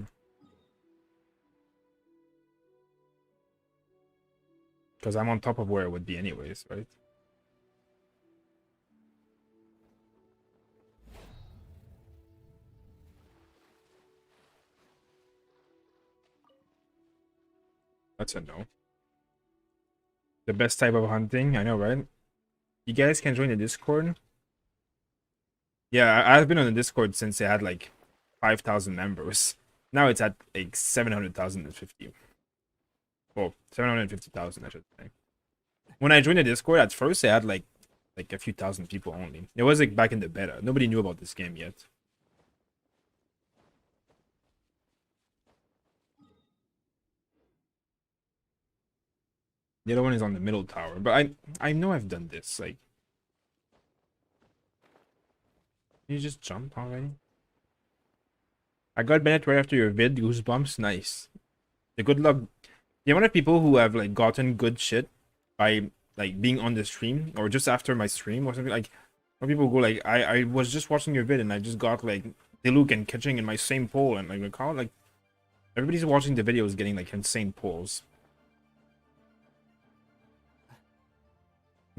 Because I'm on top of where it would be anyways, right? That's a no. The best type of hunting, I know, right? You guys can join the Discord. Yeah, I've been on the Discord since it had like 5,000 members. Now it's at like 700,050. Well, 750,000, I should say. When I joined the Discord, at first it had like a few thousand people only. It was like back in the beta. Nobody knew about this game yet. The other one is on the middle tower, but I know I've done this. Like, you just jump already? I got Bennett right after your vid. Goosebumps, nice. The good luck. The amount of people who have like gotten good shit by like being on the stream or just after my stream or something, like, or people go like, I was just watching your vid and I just got like Diluc and catching in my same pole, and like how like everybody's watching the videos getting like insane pulls.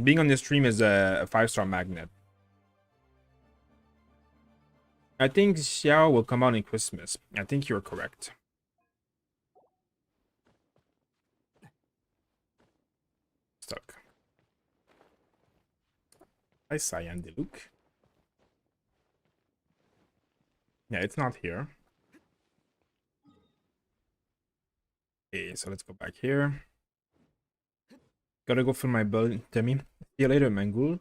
Being on this stream is a 5-star magnet. I think Xiao will come out in Christmas. I think you're correct. Stuck. Hi, Cyan Diluc. Yeah, it's not here. Okay, so let's go back here. Gotta go for my build, Timmy. See you later, Mangul.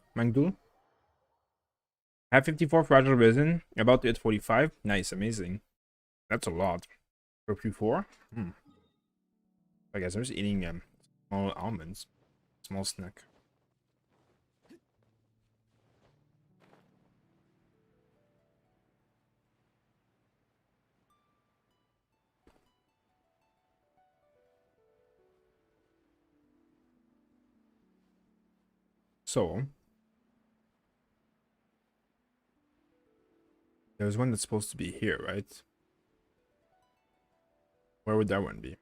I have 54 fragile resin, about to hit 45. Nice, amazing. That's a lot. For Q4? I guess I'm just eating small almonds. Small snack. So, there's one that's supposed to be here, right? Where would that one be?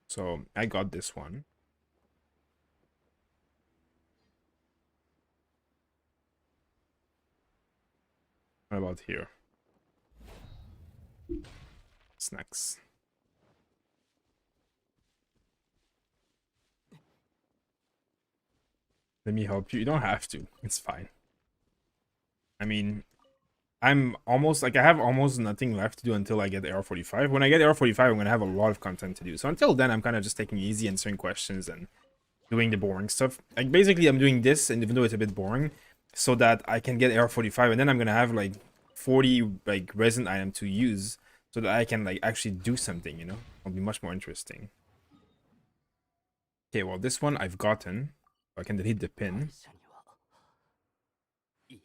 So, I got this one. What about here? Snacks. Let me help you. You don't have to. It's fine. I mean, I'm almost like I have almost nothing left to do until I get Air 45. When I get Air 45, I'm gonna have a lot of content to do. So until then, I'm kind of just taking it easy, answering questions and doing the boring stuff. Like basically, I'm doing this, and even though it's a bit boring, so that I can get Air 45, and then I'm gonna have like 40 like resin item to use, so that I can like actually do something. You know, it'll be much more interesting. Okay, well this one I've gotten. I can delete the pin. Did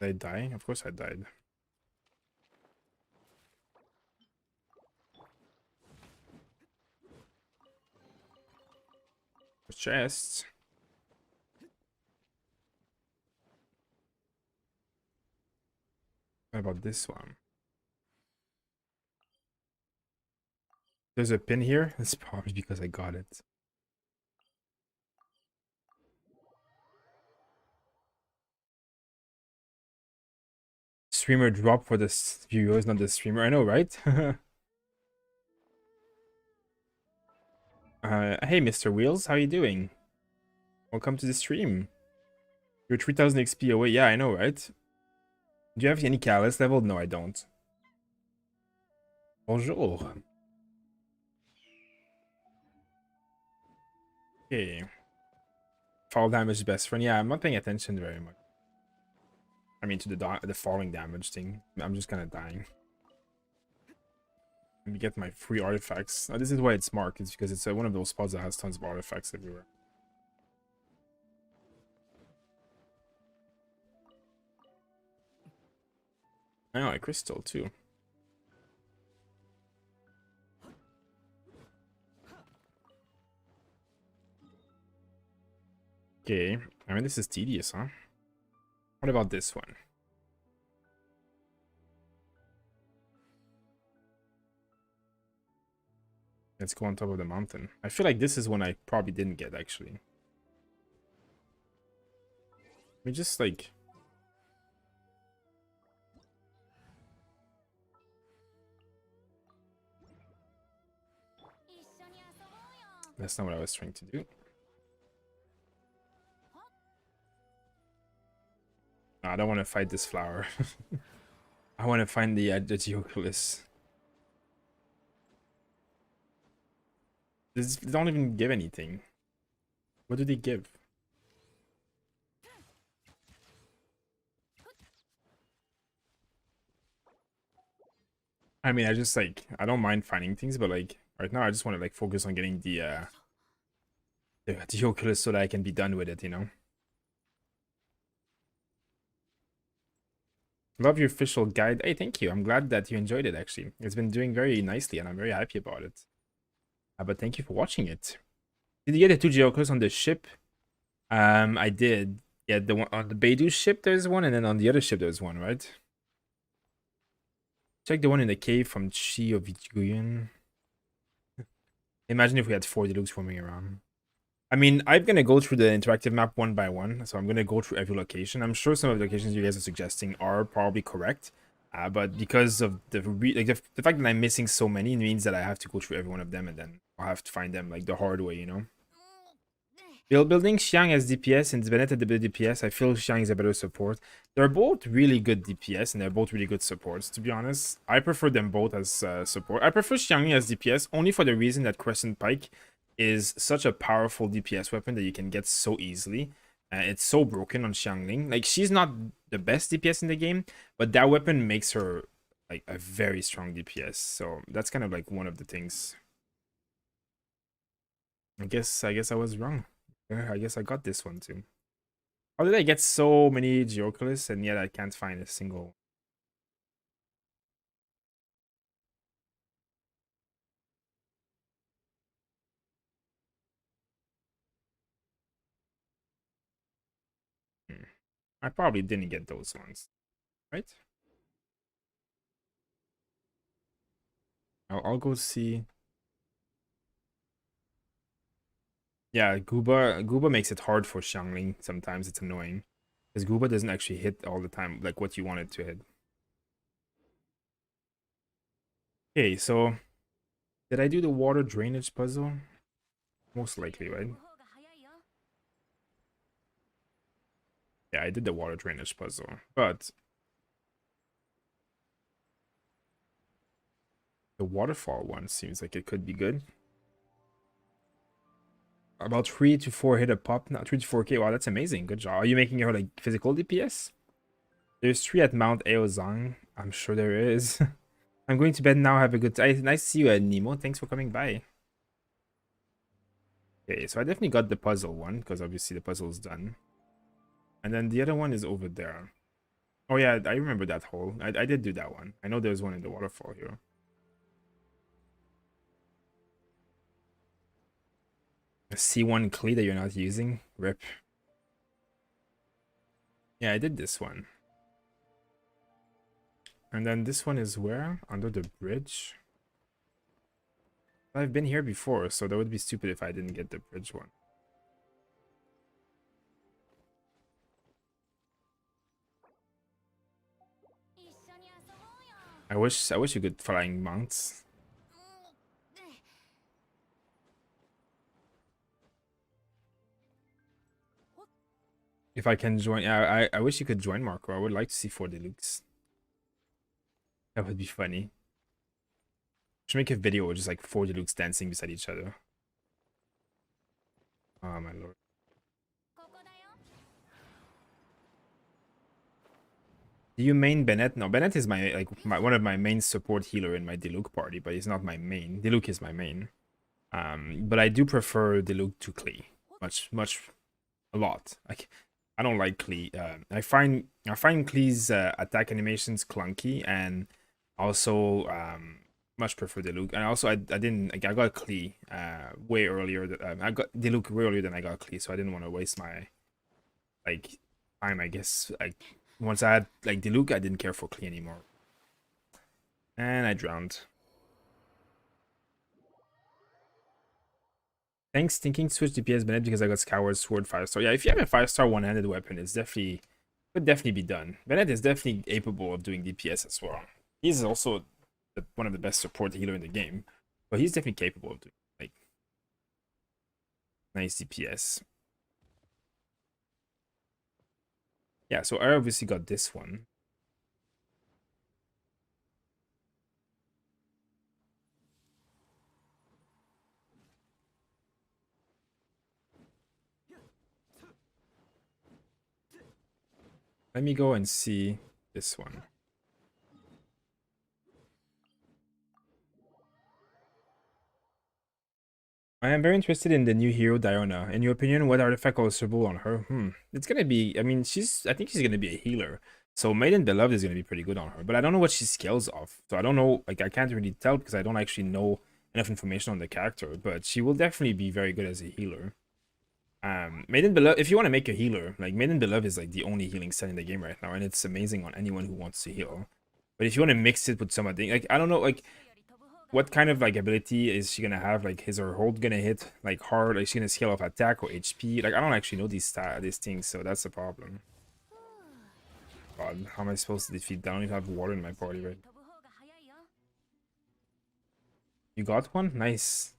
I die? Of course I died. Chests. What about this one? There's a pin here. That's probably because I got it. Streamer drop for the viewers, not the streamer. I know, right? Hey, Mr. Wheels, how you doing? Welcome to the stream. You're 3000 XP away. Yeah, I know, right? Do you have any catalyst level? No, I don't. Bonjour. Okay. Fall damage best friend. Yeah, I'm not paying attention very much. I mean, to the falling damage thing. I'm just kind of dying. Let me get my free artifacts. Oh, this is why it's marked. It's because it's one of those spots that has tons of artifacts everywhere. I know, a crystal too. Okay. I mean, this is tedious, huh? What about this one? Let's go on top of the mountain. I feel like this is one I probably didn't get, actually. We just, like... That's not what I was trying to do. No, I don't want to fight this flower. I want to find the Geoculus. They don't even give anything. What do they give? I mean, I just like I don't mind finding things, but like right now I just want to like focus on getting the Oculus so that I can be done with it, you know. Love your official guide. Hey, thank you. I'm glad that you enjoyed it actually. It's been doing very nicely and I'm very happy about it. But thank you for watching it. Did you get the two Geoculus on the ship? I did. Yeah, the one on the Beidou ship there's one, and then on the other ship there's one, right? Check the one in the cave from Chi of Vituguyan. Imagine if we had 40 loops roaming around. I mean, I'm gonna go through the interactive map one by one, so I'm gonna go through every location. I'm sure some of the locations you guys are suggesting are probably correct, but because of the fact that I'm missing so many means that I have to go through every one of them, and then I'll have to find them like the hard way, you know. Building Xiang as DPS and Bennett at the DPS, I feel Xiang is a better support. They're both really good DPS and they're both really good supports, to be honest. I prefer them both as support. I prefer Xiang as DPS only for the reason that Crescent Pike is such a powerful DPS weapon that you can get so easily. It's so broken on Xiangling. Like, she's not the best DPS in the game, but that weapon makes her like a very strong DPS. So that's kind of like one of the things. I guess I was wrong. I guess I got this one too. How did I get so many Geoculus and yet I can't find a single? Hmm. I probably didn't get those ones, right? I'll go see. Yeah, Gooba makes it hard for Xiangling. Sometimes it's annoying because Gooba doesn't actually hit all the time like what you want it to hit. Okay, so did I do the water drainage puzzle? Most likely, right? Yeah, I did the water drainage puzzle, but the waterfall one seems like it could be good. About 3 to 4 hit a pop, not 3 to 4k. Wow, that's amazing. Good job. Are you making your like physical DPS? There's 3 at Mount Aozang. I'm sure there is. I'm going to bed now. Have a good time. Nice to see you, Nemo. Thanks for coming by. Okay, so I definitely got the puzzle one because obviously the puzzle is done. And then the other one is over there. Oh yeah, I remember that hole. I did do that one. I know there's one in the waterfall here. A C1 Klee that you're not using. Rip. Yeah, I did this one. And then this one is where? Under the bridge? I've been here before, so that would be stupid if I didn't get the bridge one. I wish you could flying mounts. If I can join, I wish you could join Marco. I would like to see 4 Deluxe. That would be funny. Should make a video with just like 4 Deluxe dancing beside each other. Oh my lord. Do you main Bennett? No, Bennett is my one of my main support healer in my Diluc party, but he's not my main. Diluc is my main. But I do prefer Diluc to Klee. Much a lot. Like I don't like Klee. I find Klee's attack animations clunky, and also much prefer Diluc. And also I didn't like I got Klee way earlier. I got Diluc way earlier than I got Klee, so I didn't want to waste my like time. I guess like once I had like Diluc, I didn't care for Klee anymore, and I drowned. Thanks, thinking to switch DPS Bennett because I got Skyward Sword 5-star. Yeah, if you have a 5-star one-handed weapon, it's definitely could definitely be done. Bennett is definitely capable of doing DPS as well. He's also one of the best support healer in the game, but he's definitely capable of doing like nice DPS. Yeah, so I obviously got this one. Let me go and see this one. I am very interested in the new hero Diona. In your opinion, what artifact will suitable on her? It's gonna be. I mean, I think she's gonna be a healer. So Maiden Beloved is gonna be pretty good on her. But I don't know what she scales off. So I don't know. Like I can't really tell because I don't actually know enough information on the character. But she will definitely be very good as a healer. Maiden Beloved. If you want to make a healer, like Maiden Beloved is like the only healing set in the game right now, and it's amazing on anyone who wants to heal. But if you want to mix it with some other thing, like I don't know, like what kind of like ability is she gonna have? Like is her hold gonna hit like hard? Like she gonna scale off attack or HP? Like I don't actually know these things, so that's the problem. God, how am I supposed to defeat? I don't even have water in my party, right? You got one? Nice.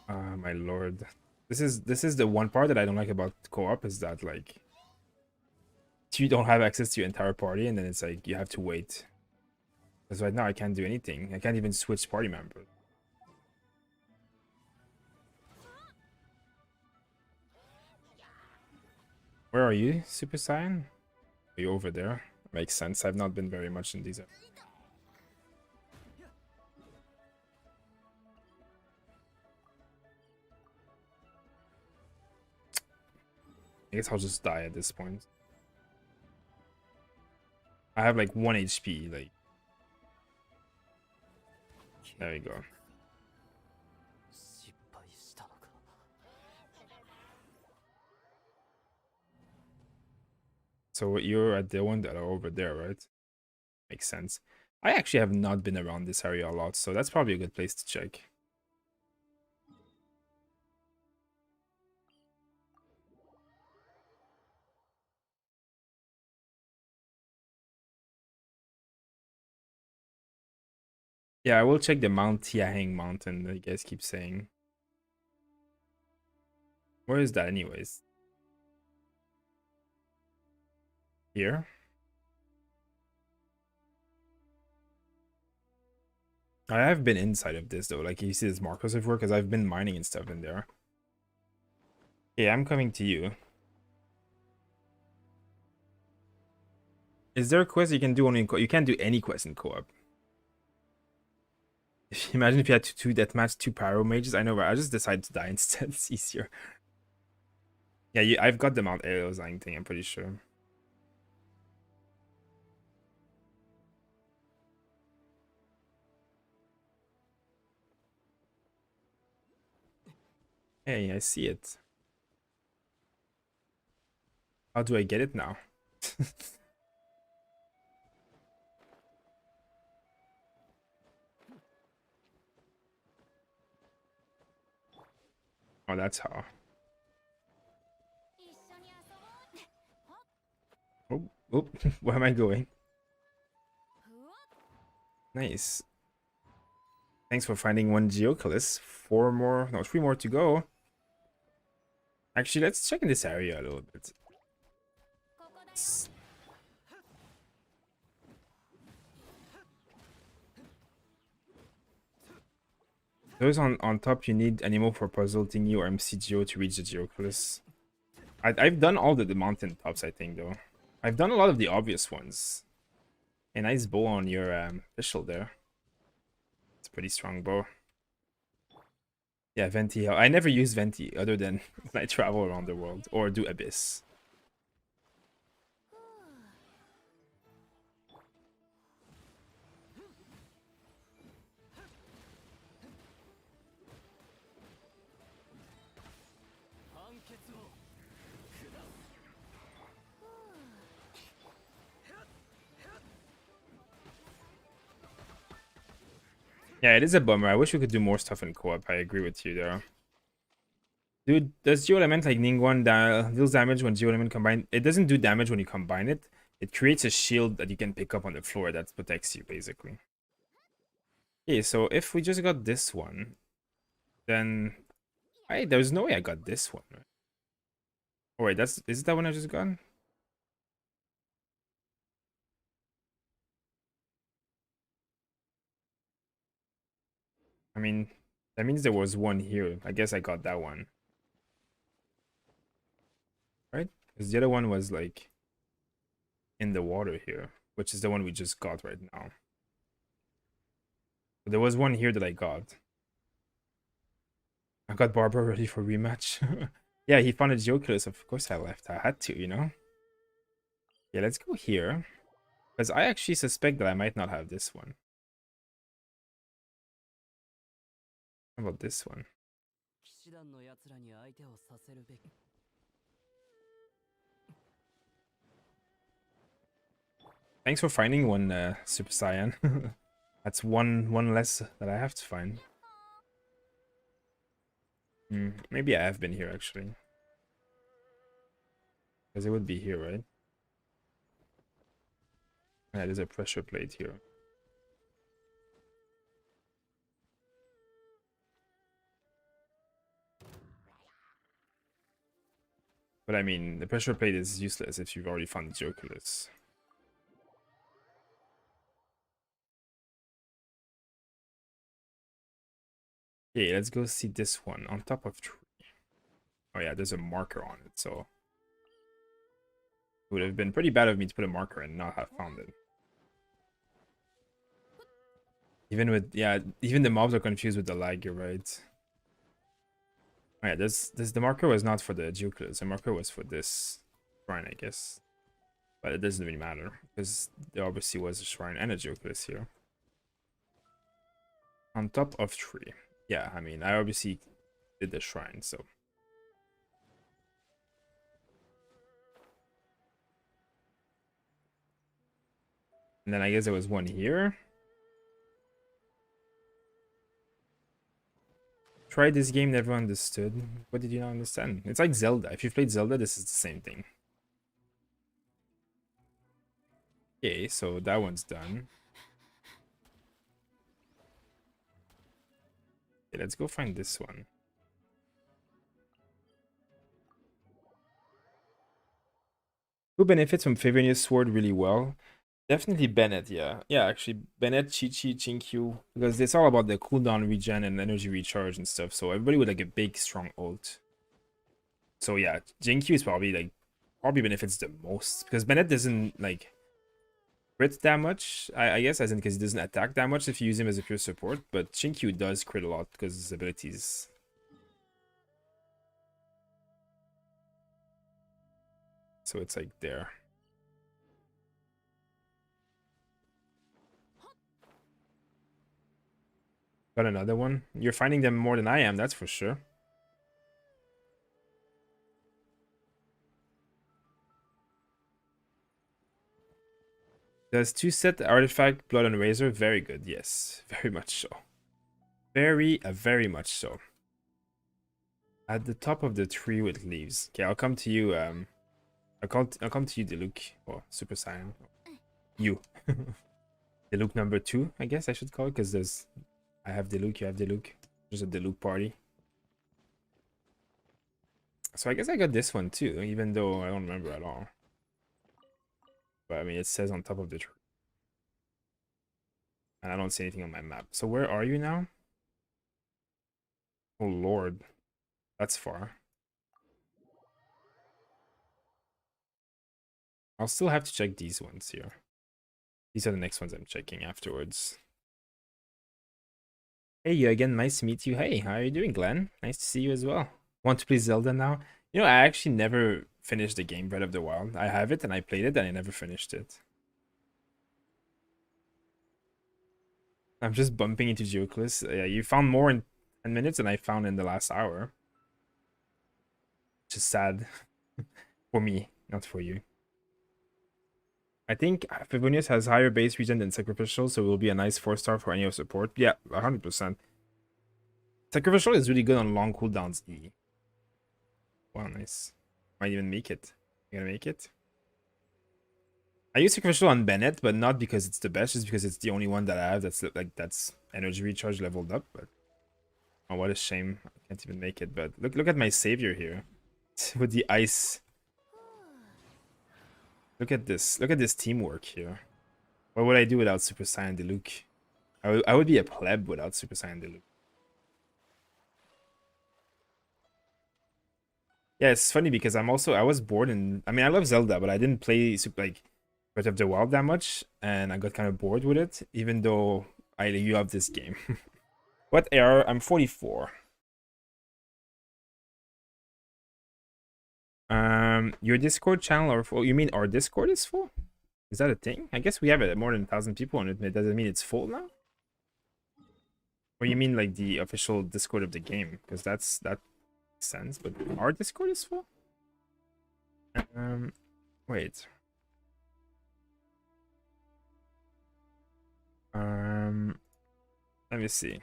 Ah, my lord. This is the one part that I don't like about co-op is that like you don't have access to your entire party and then it's like you have to wait. Because right now I can't do anything. I can't even switch party members. Where are you, Super Saiyan? Are you over there? Makes sense. I've not been very much in these. I guess I'll just die at this point. I have like 1 HP. Like, there we go. So you're at the one that are over there, right? Makes sense. I actually have not been around this area a lot, so that's probably a good place to check. Yeah, I will check the Mount Tiaheng mountain that you guys keep saying. Where is that anyways? Here? I have been inside of this though. Like you see this markers of work because I've been mining and stuff in there. Yeah, I'm coming to you. Is there a quest you can do only in co-op? You can't do any quest in co-op. Imagine if you had two deathmatch, 2 pyro mages. I know, but I just decided to die instead. It's easier. Yeah, I've got the Mount Aeozine thing, I'm pretty sure. Hey, I see it. How do I get it now? Oh, that's how. Oh, oh, where am I going? Nice. Thanks for finding 1 Geocalyst. 4 more, no, 3 more to go. Actually, let's check in this area a little bit. Those on top, you need Animal for Puzzle Thingy or MCGO to reach the Geoculus. I've done all the mountain tops, I think, though. I've done a lot of the obvious ones. A nice bow on your official there. It's a pretty strong bow. Yeah, Venti. I never use Venti other than when I travel around the world or do Abyss. Yeah, it is a bummer. I wish we could do more stuff in co-op. I agree with you there. Dude, does Geo Element like Ningguang deals damage when Geo Element combined? It doesn't do damage when you combine it. It creates a shield that you can pick up on the floor that protects you, basically. Okay, so if we just got this one, then there's no way I got this one. Right? Oh wait, is it that one I just got? I mean, that means there was one here. I guess I got that one. Right? Because the other one was like in the water here, which is the one we just got right now. But there was one here that I got. I got Barbara ready for rematch. Yeah, he found a Geoculus. Of course I left. I had to, you know? Yeah, let's go here. Because I actually suspect that I might not have this one. How about this one? Thanks for finding one, Super Saiyan. That's one less that I have to find. Maybe I have been here, actually. Because it would be here, right? Yeah, there's a pressure plate here. But I mean, the pressure plate is useless if you've already found the Geoculus. Okay, let's go see this one on top of tree. Oh yeah, there's a marker on it, so it would have been pretty bad of me to put a marker and not have found it. Even with, yeah, even the mobs are confused with the lag, you're right. Oh yeah, the marker was not for the Geoculus, the marker was for this shrine, I guess. But it doesn't really matter, because there obviously was a shrine and a Geoculus here. On top of tree. Yeah, I mean, I obviously did the shrine, so. And then I guess there was one here. Tried this game, never understood. What did you not understand? It's like Zelda. If you've played Zelda, this is the same thing. Okay, so that one's done. Okay, let's go find this one. Who benefits from favoring his sword really well? Definitely Bennett, yeah. Yeah, actually, Bennett, Chi-Chi, Chinkyu. Because it's all about the cooldown regen and energy recharge and stuff. So everybody with like a big, strong ult. So yeah, Jinkyu is probably benefits the most. Because Bennett doesn't like crit that much, I guess, as in because he doesn't attack that much if you use him as a pure support. But Chinkyu does crit a lot because his abilities. So it's like there. Got another one. You're finding them more than I am, that's for sure. Does 2-set artifact Blood and Razor? Very good, yes. Very much so. Very much so. At the top of the tree with leaves. Okay, I'll come to you, I'll come to you, Diluc. Or Super Saiyan. You. Diluc number 2, I guess I should call it, because I have Diluc, you have Diluc. There's a Diluc party. So I guess I got this one too, even though I don't remember at all. But I mean, it says on top of the tree. And I don't see anything on my map. So where are you now? Oh lord, that's far. I'll still have to check these ones here. These are the next ones I'm checking afterwards. Hey, you again. Nice to meet you. Hey, how are you doing, Glenn? Nice to see you as well. Want to play Zelda now? You know, I actually never finished the game Breath of the Wild. I have it and I played it and I never finished it. I'm just bumping into Geoclus. Yeah, you found more in 10 minutes than I found in the last hour. Which is sad. For me, not for you. I think Favonius has higher base regen than Sacrificial, so it will be a nice 4-star for any of support. Yeah, 100%. Sacrificial is really good on long cooldowns E. Wow, nice. Might even make it. You gonna make it? I use Sacrificial on Bennett, but not because it's the best, just because it's the only one that I have that's energy recharge leveled up. But oh, what a shame! I can't even make it. But look at my savior here, with the ice. Look at this. Look at this teamwork here. What would I do without Super Saiyan Diluc? I would be a pleb without Super Saiyan Diluc. Yeah, it's funny because I was bored and I mean I love Zelda, but I didn't play like Breath of the Wild that much, and I got kind of bored with it, even though I love this game. What era? I'm 44. Your Discord channel or full? You mean our Discord is full? Is that a thing? I guess we have it more than 1,000 people on it. Does it mean it's full now? Or you mean like the official Discord of the game? Because that makes sense. But our Discord is full. Wait. Let me see.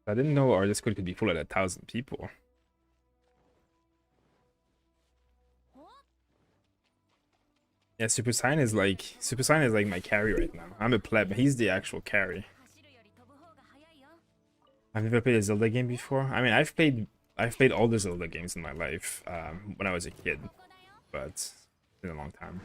I didn't know our Discord could be full at 1,000 people. Yeah, Super Saiyan is like my carry right now. I'm a pleb. He's the actual carry. I've never played a Zelda game before. I mean, I've played all the Zelda games in my life when I was a kid, but it's been a long time.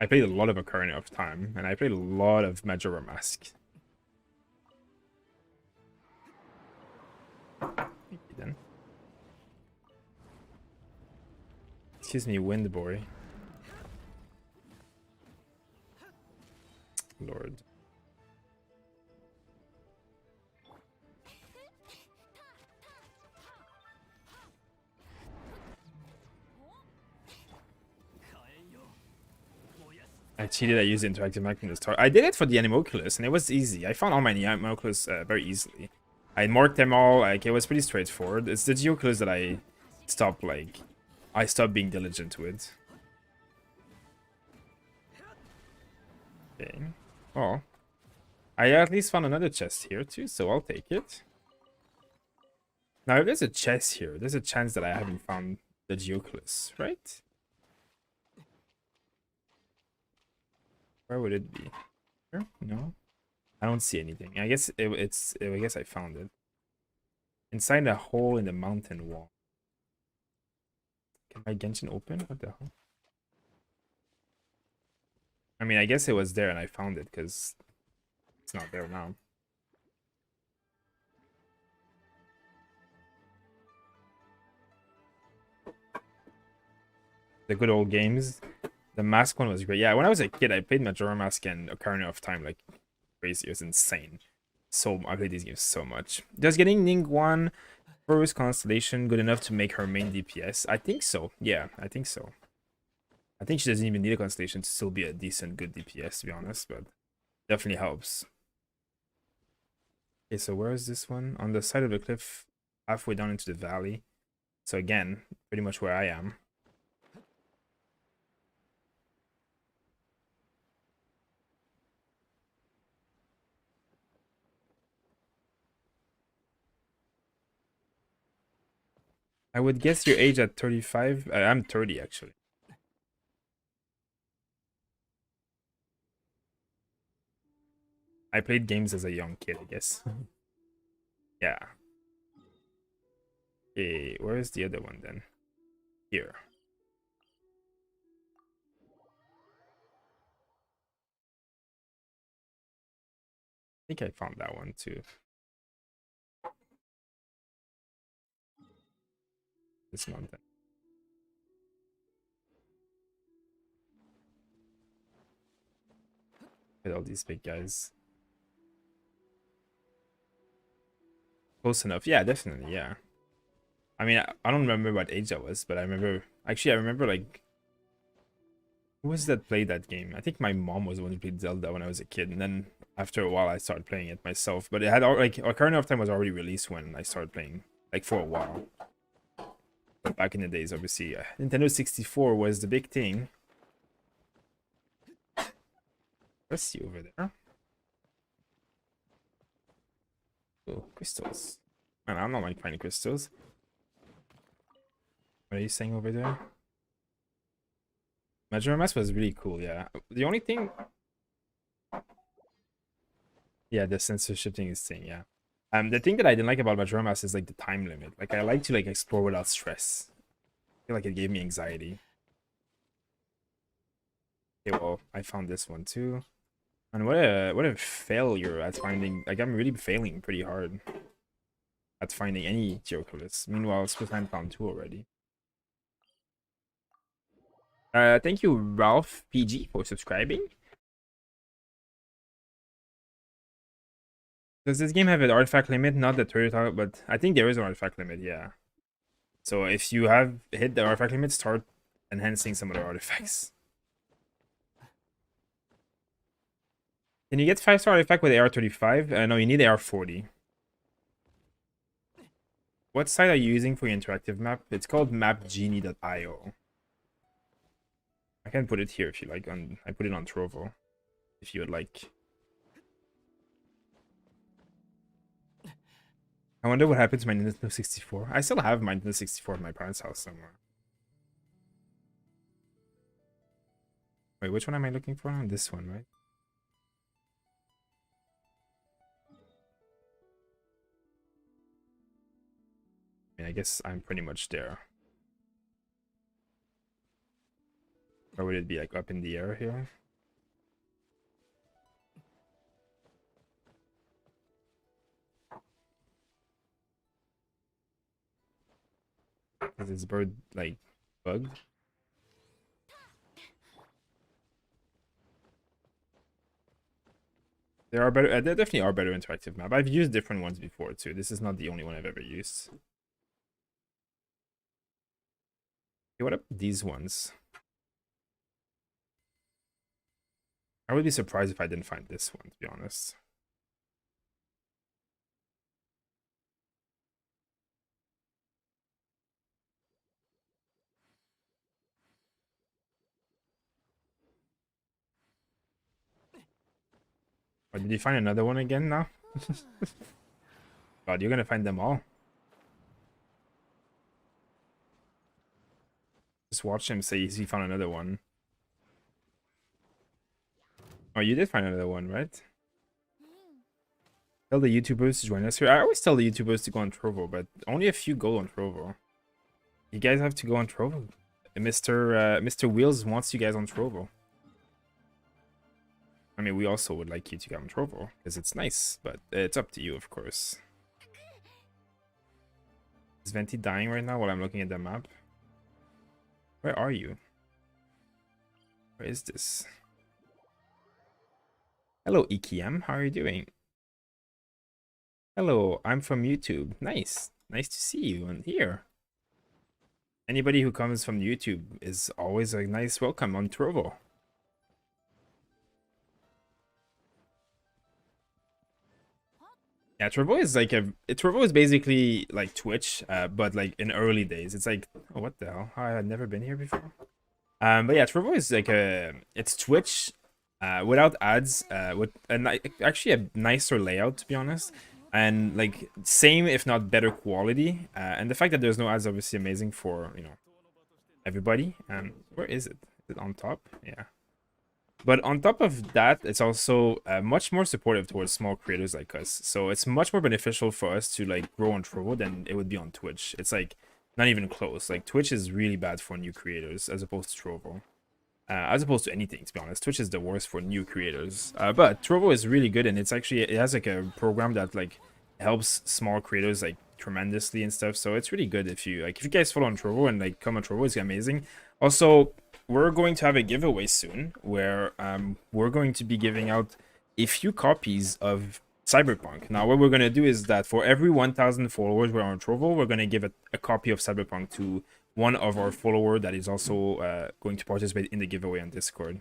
I played a lot of Ocarina of Time, and I played a lot of Majora Mask. Then. Excuse me, wind boy. Lord. I cheated. I used the interactive map from the start. I did it for the Animoculus, and it was easy. I found all my Animoculus very easily. I marked them all. Like, it was pretty straightforward. It's the Geoculus that I stopped being diligent with. Okay. Oh. I at least found another chest here too, so I'll take it. Now, if there's a chest here, there's a chance that I haven't found the Geoculus, right? Where would it be? Here? No. I don't see anything. I guess I guess I found it. Inside a hole in the mountain wall. Can my Genshin open? What the hell? I mean, I guess it was there and I found it because it's not there now. The good old games. The Mask one was great. Yeah, when I was a kid, I played Majora Mask and Ocarina of Time like crazy. It was insane. So I played these games so much. Does getting Ningguang first constellation good enough to make her main DPS? I think so. Yeah, I think so. I think she doesn't even need a constellation to still be a decent, good DPS, to be honest, but definitely helps. Okay, so where is this one? On the side of the cliff, halfway down into the valley. So again, pretty much where I am. I would guess your age at 35. I'm 30, actually. I played games as a young kid, I guess. Yeah. Okay, where's the other one then? Here. I think I found that one too. This mountain. With all these big guys. Close enough. Yeah, definitely. Yeah. I mean, I don't remember what age I was, but I remember. Actually, I remember like. Who was that played that game? I think my mom was the one who played Zelda when I was a kid, and then after a while I started playing it myself. But it had like Ocarina of Time was already released when I started playing, like for a while. But back in the days, obviously, Nintendo 64 was the big thing. Let's see over there. Oh, crystals. Man, I'm not like finding crystals. What are you saying over there? Majora Mask was really cool, yeah. The only thing... Yeah, the censorship thing is thing, yeah. The thing that I didn't like about Majora Mask is like the time limit. Like I like to like explore without stress. I feel like it gave me anxiety. Okay, well, I found this one too. And what a failure at finding, like I'm really failing pretty hard at finding any Geoculus. Meanwhile, Splitline found two already. Thank you, Ralph PG, for subscribing. Does this game have an artifact limit? Not the turtle, but I think there is an artifact limit, yeah. So if you have hit the artifact limit, start enhancing some of the artifacts. Can you get 5-star artifact with AR-35? No, you need AR-40. What site are you using for your interactive map? It's called mapgenie.io. I can put it here if you like. I put it on Trovo, if you would like. I wonder what happened to my Nintendo 64. I still have my Nintendo 64 at my parents' house somewhere. Wait, which one am I looking for? This one, right? I mean, I guess I'm pretty much there. Or would it be like up in the air here? Is this bird like bugged? There are better. There definitely are better interactive map. I've used different ones before too. This is not the only one I've ever used. Okay, what about these ones? I would be surprised if I didn't find this one, to be honest. Or did you find another one again now? God, you're gonna find them all. Just watch him say he found another one. Oh, you did find another one, right? Tell the YouTubers to join us here. I always tell the YouTubers to go on Trovo, but only a few go on Trovo. You guys have to go on Trovo. Mr. Wheels wants you guys on Trovo. I mean, we also would like you to get on Trovo, because it's nice, but it's up to you, of course. Is Venti dying right now while I'm looking at the map? Where are you? Where is this? Hello, EKM. How are you doing? Hello, I'm from YouTube. Nice. Nice to see you on here. Anybody who comes from YouTube is always a nice welcome on Trovo. Yeah, Trovo is like Trovo is basically like Twitch, but like in early days. It's like, oh, what the hell? I had never been here before. But yeah, Trovo is like it's Twitch, without ads, with actually a nicer layout, to be honest, and like same if not better quality. And the fact that there's no ads obviously amazing for everybody. Where is it? Is it on top? Yeah. But on top of that, it's also much more supportive towards small creators like us. So it's much more beneficial for us to like grow on Trovo than it would be on Twitch. It's like not even close. Like Twitch is really bad for new creators as opposed to Trovo. As opposed to anything, to be honest. Twitch is the worst for new creators. But Trovo is really good, and it has like a program that like helps small creators like tremendously and stuff. So it's really good if you guys follow on Trovo and like come on Trovo, it's amazing. Also, we're going to have a giveaway soon where we're going to be giving out a few copies of Cyberpunk. Now, what we're going to do is that for every 1,000 followers we're on Trovo, we're going to give a copy of Cyberpunk to one of our follower that is also going to participate in the giveaway on Discord.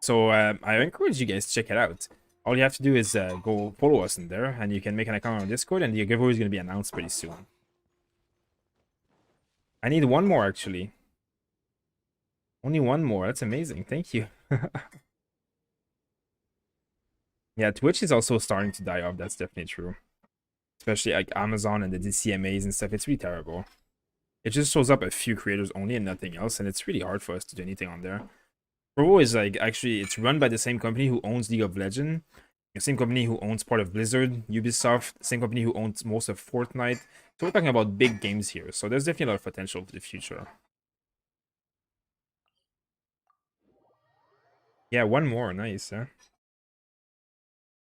So I encourage you guys to check it out. All you have to do is go follow us in there, and you can make an account on Discord, and the giveaway is going to be announced pretty soon. I need one more, actually. Only one more. That's amazing. Thank you. Yeah, Twitch is also starting to die off. That's definitely true. Especially like Amazon and the DCMAs and stuff. It's really terrible. It just shows up a few creators only and nothing else, and it's really hard for us to do anything on there. Trovo is like, actually, it's run by the same company who owns League of Legends, the same company who owns part of Blizzard, Ubisoft, the same company who owns most of Fortnite. So we're talking about big games here. So there's definitely a lot of potential for the future. Yeah, one more. Nice, huh?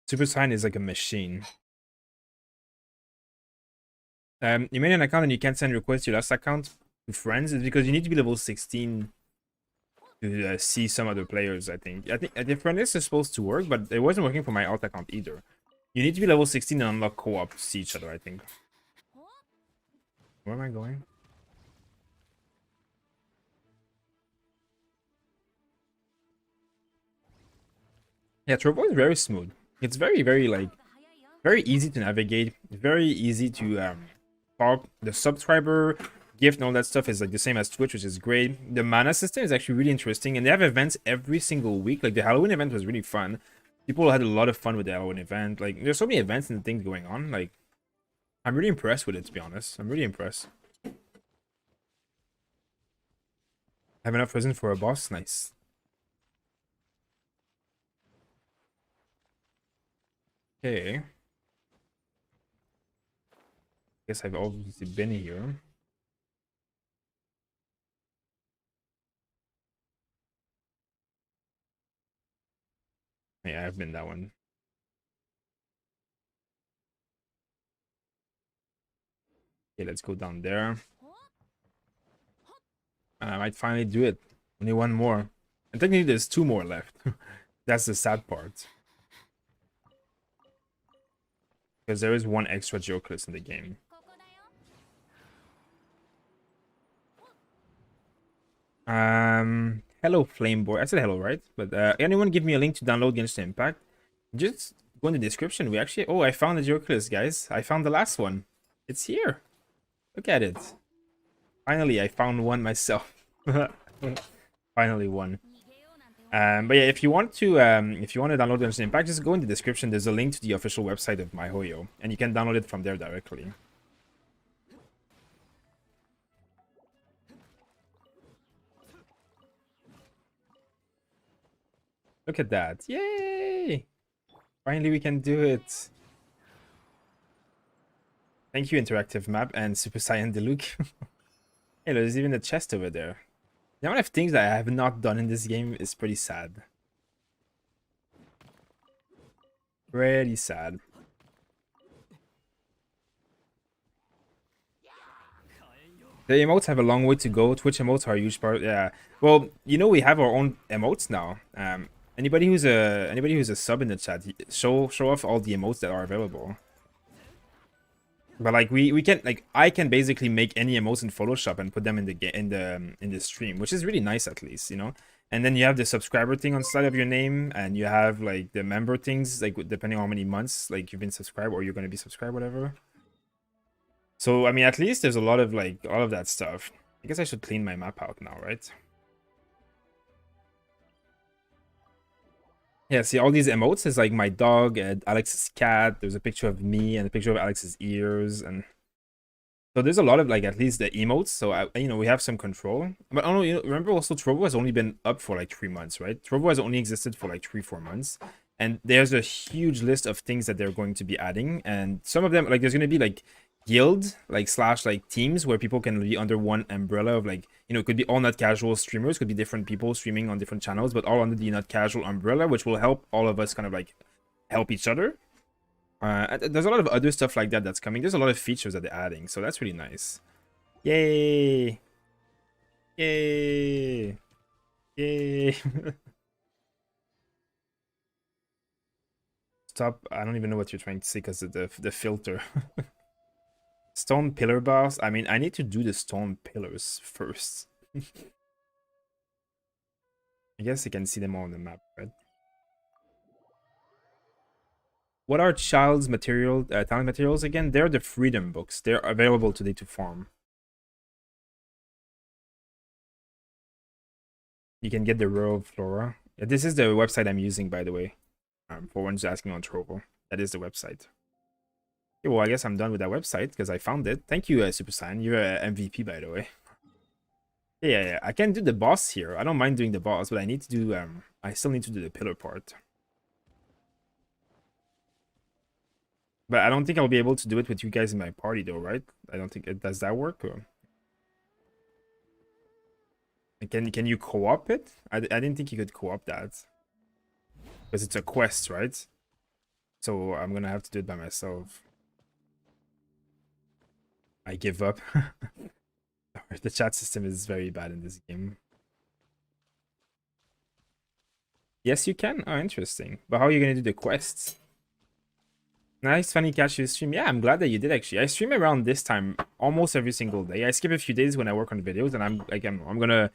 Super Saiyan is like a machine. You made an account and you can't send requests to your last account to friends. It's because you need to be level 16 to see some other players, I think. I think the friend list is supposed to work, but it wasn't working for my alt account either. You need to be level 16 and unlock co-op to see each other, I think. Where am I going? Yeah, Trovo is very smooth. It's very, very, like, very easy to navigate. Very easy to talk. The subscriber gift and all that stuff is like the same as Twitch, which is great. The mana system is actually really interesting, and they have events every single week. Like the Halloween event was really fun. People had a lot of fun with the Halloween event. Like there's so many events and things going on. Like I'm really impressed with it, to be honest. I'm really impressed. Have enough prison for a boss? Nice. Okay. Guess I've obviously been here. Yeah, I've been that one. Okay, let's go down there. And I might finally do it. Only one more. And technically there's two more left. That's the sad part. Because there is one extra Geoclus in the game. Hello, Flameboy. I said hello, right? But anyone give me a link to download Genshin Impact? Just go in the description. We actually... Oh, I found the Geoclus, guys. I found the last one. It's here. Look at it. Finally, I found one myself. Finally one. But yeah, if you want to download Genshin Impact, just go in the description. There's a link to the official website of MiHoYo, and you can download it from there directly. Look at that. Yay! Finally, we can do it. Thank you, Interactive Map and Super Saiyan Deluxe. Hey, there's even a chest over there. The amount of things that I have not done in this game is pretty sad. Pretty sad. The emotes have a long way to go. Twitch emotes are a huge part. Yeah. Well, you know we have our own emotes now. Anybody who's a sub in the chat, show off all the emotes that are available. But like we can, like, I can basically make any emotes in Photoshop and put them in the stream, which is really nice, at least, you know. And then you have the subscriber thing on the side of your name, and you have like the member things, like depending on how many months like you've been subscribed or you're going to be subscribed, whatever. So I mean, at least there's a lot of like all of that stuff. I guess I should clean my map out now, right? Yeah, see, all these emotes is like my dog and Alex's cat. There's a picture of me and a picture of Alex's ears, and So there's a lot of like at least the emotes. So we have some control. But I don't know, remember also Trovo has only been up for like 3 months, right? Trovo has only existed for like 3-4 months. And there's a huge list of things that they're going to be adding. And some of them, like there's gonna be like guild, like slash like teams where people can be under one umbrella of like, it could be all not casual streamers, could be different people streaming on different channels, but all under the not casual umbrella, which will help all of us kind of like help each other. There's a lot of other stuff like that that's coming. There's a lot of features that they're adding, so that's really nice. Yay! Yay! Yay! Stop! I don't even know what you're trying to say because of the filter. Stone pillar boss. I mean, I need to do the stone pillars first. I guess you can see them all on the map, right? What are child's talent materials again? They're the freedom books. They're available today to farm. You can get the rural flora. Yeah, this is the website I'm using, by the way. For ones asking on Trovo. That is the website. Okay, well, I guess I'm done with that website because I found it. Thank you, Super Saiyan. You're a MVP, by the way. Yeah. I can do the boss here. I don't mind doing the boss, but I need to do I still need to do the pillar part. But I don't think I'll be able to do it with you guys in my party though, right? I don't think does that work? Or... Can you co-op it? I didn't think you could co-op that. Because it's a quest, right? So I'm gonna have to do it by myself. I give up. The chat system is very bad in this game. Yes, you can? Oh, interesting. But how are you gonna do the quests? Nice, funny catch you stream. Yeah, I'm glad that you did actually. I stream around this time almost every single day. I skip a few days when I work on videos, and I'm gonna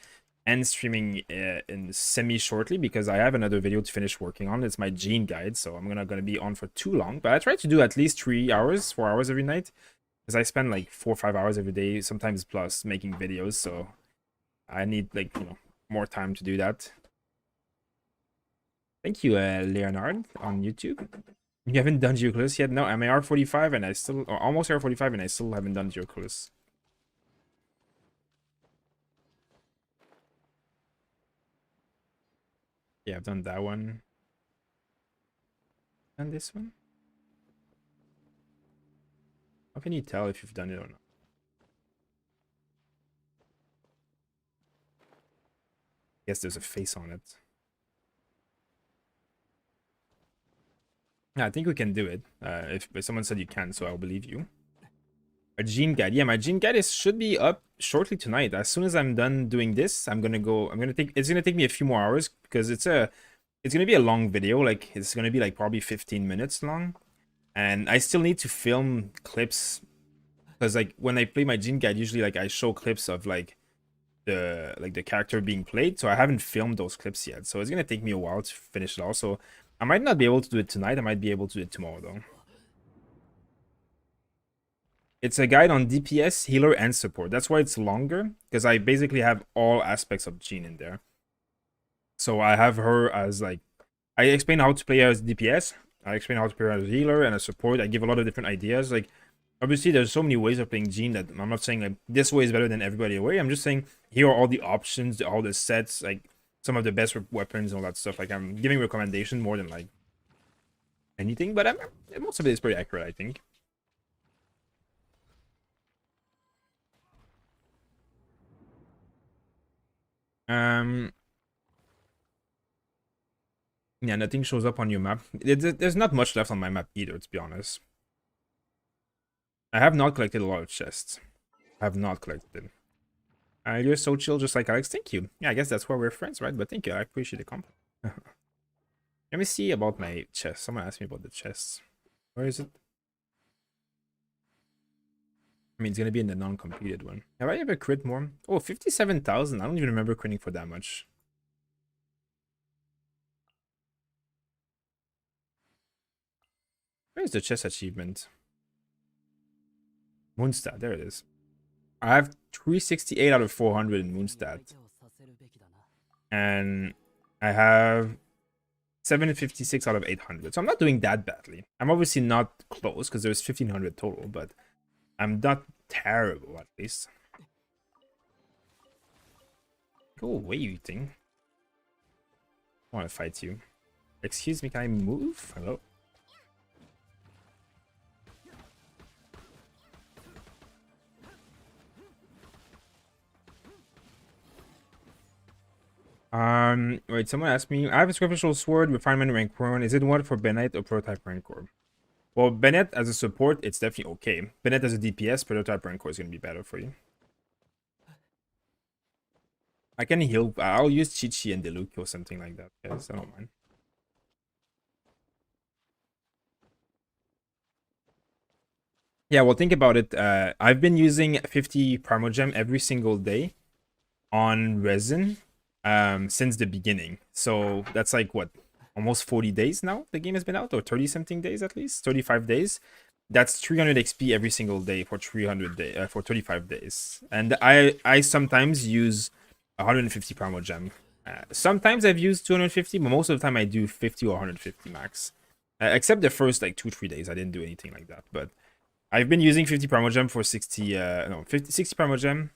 end streaming in semi shortly because I have another video to finish working on. It's my gene guide, so I'm gonna be on for too long. But I try to do at least 3 hours, 4 hours every night, because I spend like 4 or 5 hours every day, sometimes plus making videos. So I need like more time to do that. Thank you, Leonard on YouTube. You haven't done Geoculus yet? No, I'm AR45 and I still, or almost AR45 and I still haven't done Geoculus. Yeah, I've done that one. And this one? How can you tell if you've done it or not? Guess there's a face on it. Yeah, I think we can do it. If someone said you can, so I'll believe you. A gene guide. Yeah, my gene guide should be up shortly tonight. As soon as I'm done doing this, it's gonna take me a few more hours because it's gonna be a long video. Like it's gonna be like probably 15 minutes long. And I still need to film clips because like when I play my gene guide, usually like I show clips of like the character being played. So I haven't filmed those clips yet. So it's gonna take me a while to finish it all. So I might not be able to do it tonight. I might be able to do it tomorrow though. It's a guide on DPS, healer, and support. That's why it's longer, because I basically have all aspects of Jean in there. So I have her as like, I explain how to play as DPS, I explain how to play as a healer and a support. I give a lot of different ideas. Like, obviously, there's so many ways of playing Jean that I'm not saying like this way is better than everybody away. I'm just saying here are all the options, all the sets, like some of the best weapons and all that stuff. Like I'm giving recommendation more than like anything, but most of it is pretty accurate, I think. Yeah, nothing shows up on your map. There's not much left on my map either, to be honest. I have not collected a lot of chests. I have not collected it. You're so chill, just like Alex. Thank you. Yeah, I guess that's why we're friends, right? But thank you. I appreciate the compliment. Let me see about my chest. Someone asked me about the chests. Where is it? I mean, it's gonna be in the non-completed one. Have I ever crit more? Oh, 57,000. I don't even remember critting for that much. Where's the chest achievement? Moonstat, there it is. I have 368 out of 400 in Moonstat. And I have 756 out of 800. So I'm not doing that badly. I'm obviously not close because there's 1500 total, but I'm not terrible, at least. Go away, you thing. I want to fight you. Excuse me, can I move? Hello? Wait, someone asked me, I have a sacrificial sword, refinement rank 1. Is it one for Bennett or prototype rancor? Well, Bennett as a support, it's definitely okay. Bennett as a DPS, prototype rancor is going to be better for you. I can heal. I'll use Chi-Chi and Diluc or something like that, guys. I don't mind. Yeah, well, think about it. I've been using 50 Primogem every single day on resin since the beginning. So that's like, what, almost 40 days now the game has been out, or 30 something days at least, 35 days. That's 300 XP every single day for 35 days. And I sometimes use 150 Primogem. Sometimes I've used 250, but most of the time I do 50 or 150 max. Except the first like 2-3 days, I didn't do anything like that. But I've been using 50 Primogem for 60, 60 Primogem,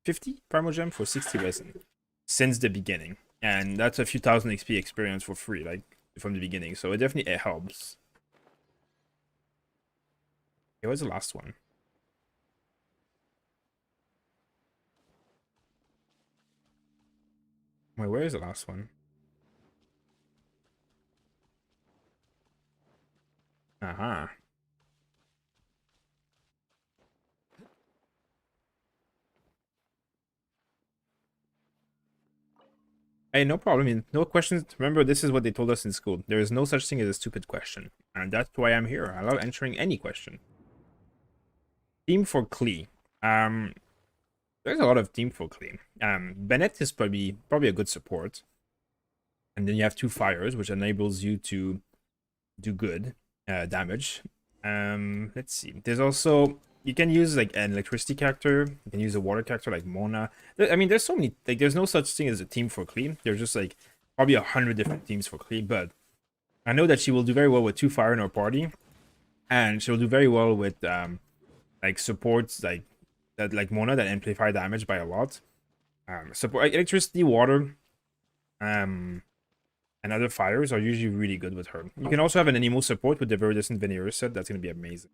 50 Primogem for 60 resin since the beginning. And that's a few thousand XP experience for free, like from the beginning. So it definitely helps. Okay, what's the last one? Wait, where is the last one? Uh-huh. Hey, no problem. I mean, no questions. Remember, this is what they told us in school. There is no such thing as a stupid question. And that's why I'm here. I love answering any question. Team for Klee. There's a lot of team for Klee. Bennett is probably a good support. And then you have 2 fires, which enables you to do good damage. Let's see. There's also, you can use like an electricity character. You can use a water character like Mona. I mean, there's so many. Like, there's no such thing as a team for Klee. There's just like probably 100 different teams for Klee. But I know that she will do very well with 2 fire in her party, and she'll do very well with like supports like that, like Mona, that amplify damage by a lot. Support like electricity, water, and other fires are usually really good with her. You can also have an animal support with the Viridescent Veneer set. That's going to be amazing.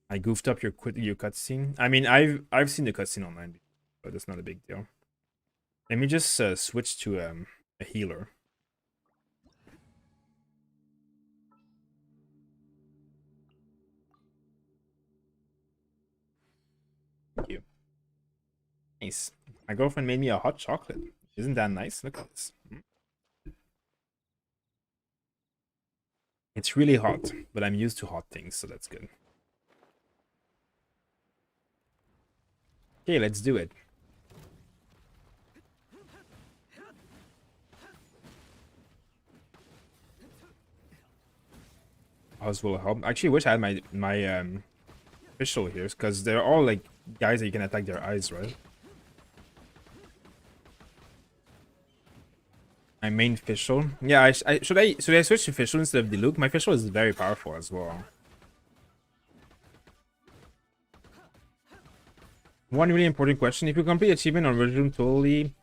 I goofed up your cutscene. I mean, I've seen the cutscene online, but that's not a big deal. Let me just switch to a healer. Thank you. Nice. My girlfriend made me a hot chocolate. Isn't that nice? Look at this. It's really hot, but I'm used to hot things, so that's good. Okay, let's do it. Oz will help. I actually wish I had my official here, because they're all like guys that you can attack their eyes, right? My main official. Yeah, should I switch to official instead of Diluc? My official is very powerful as well. One really important question: if you complete achievement on Virgin totally,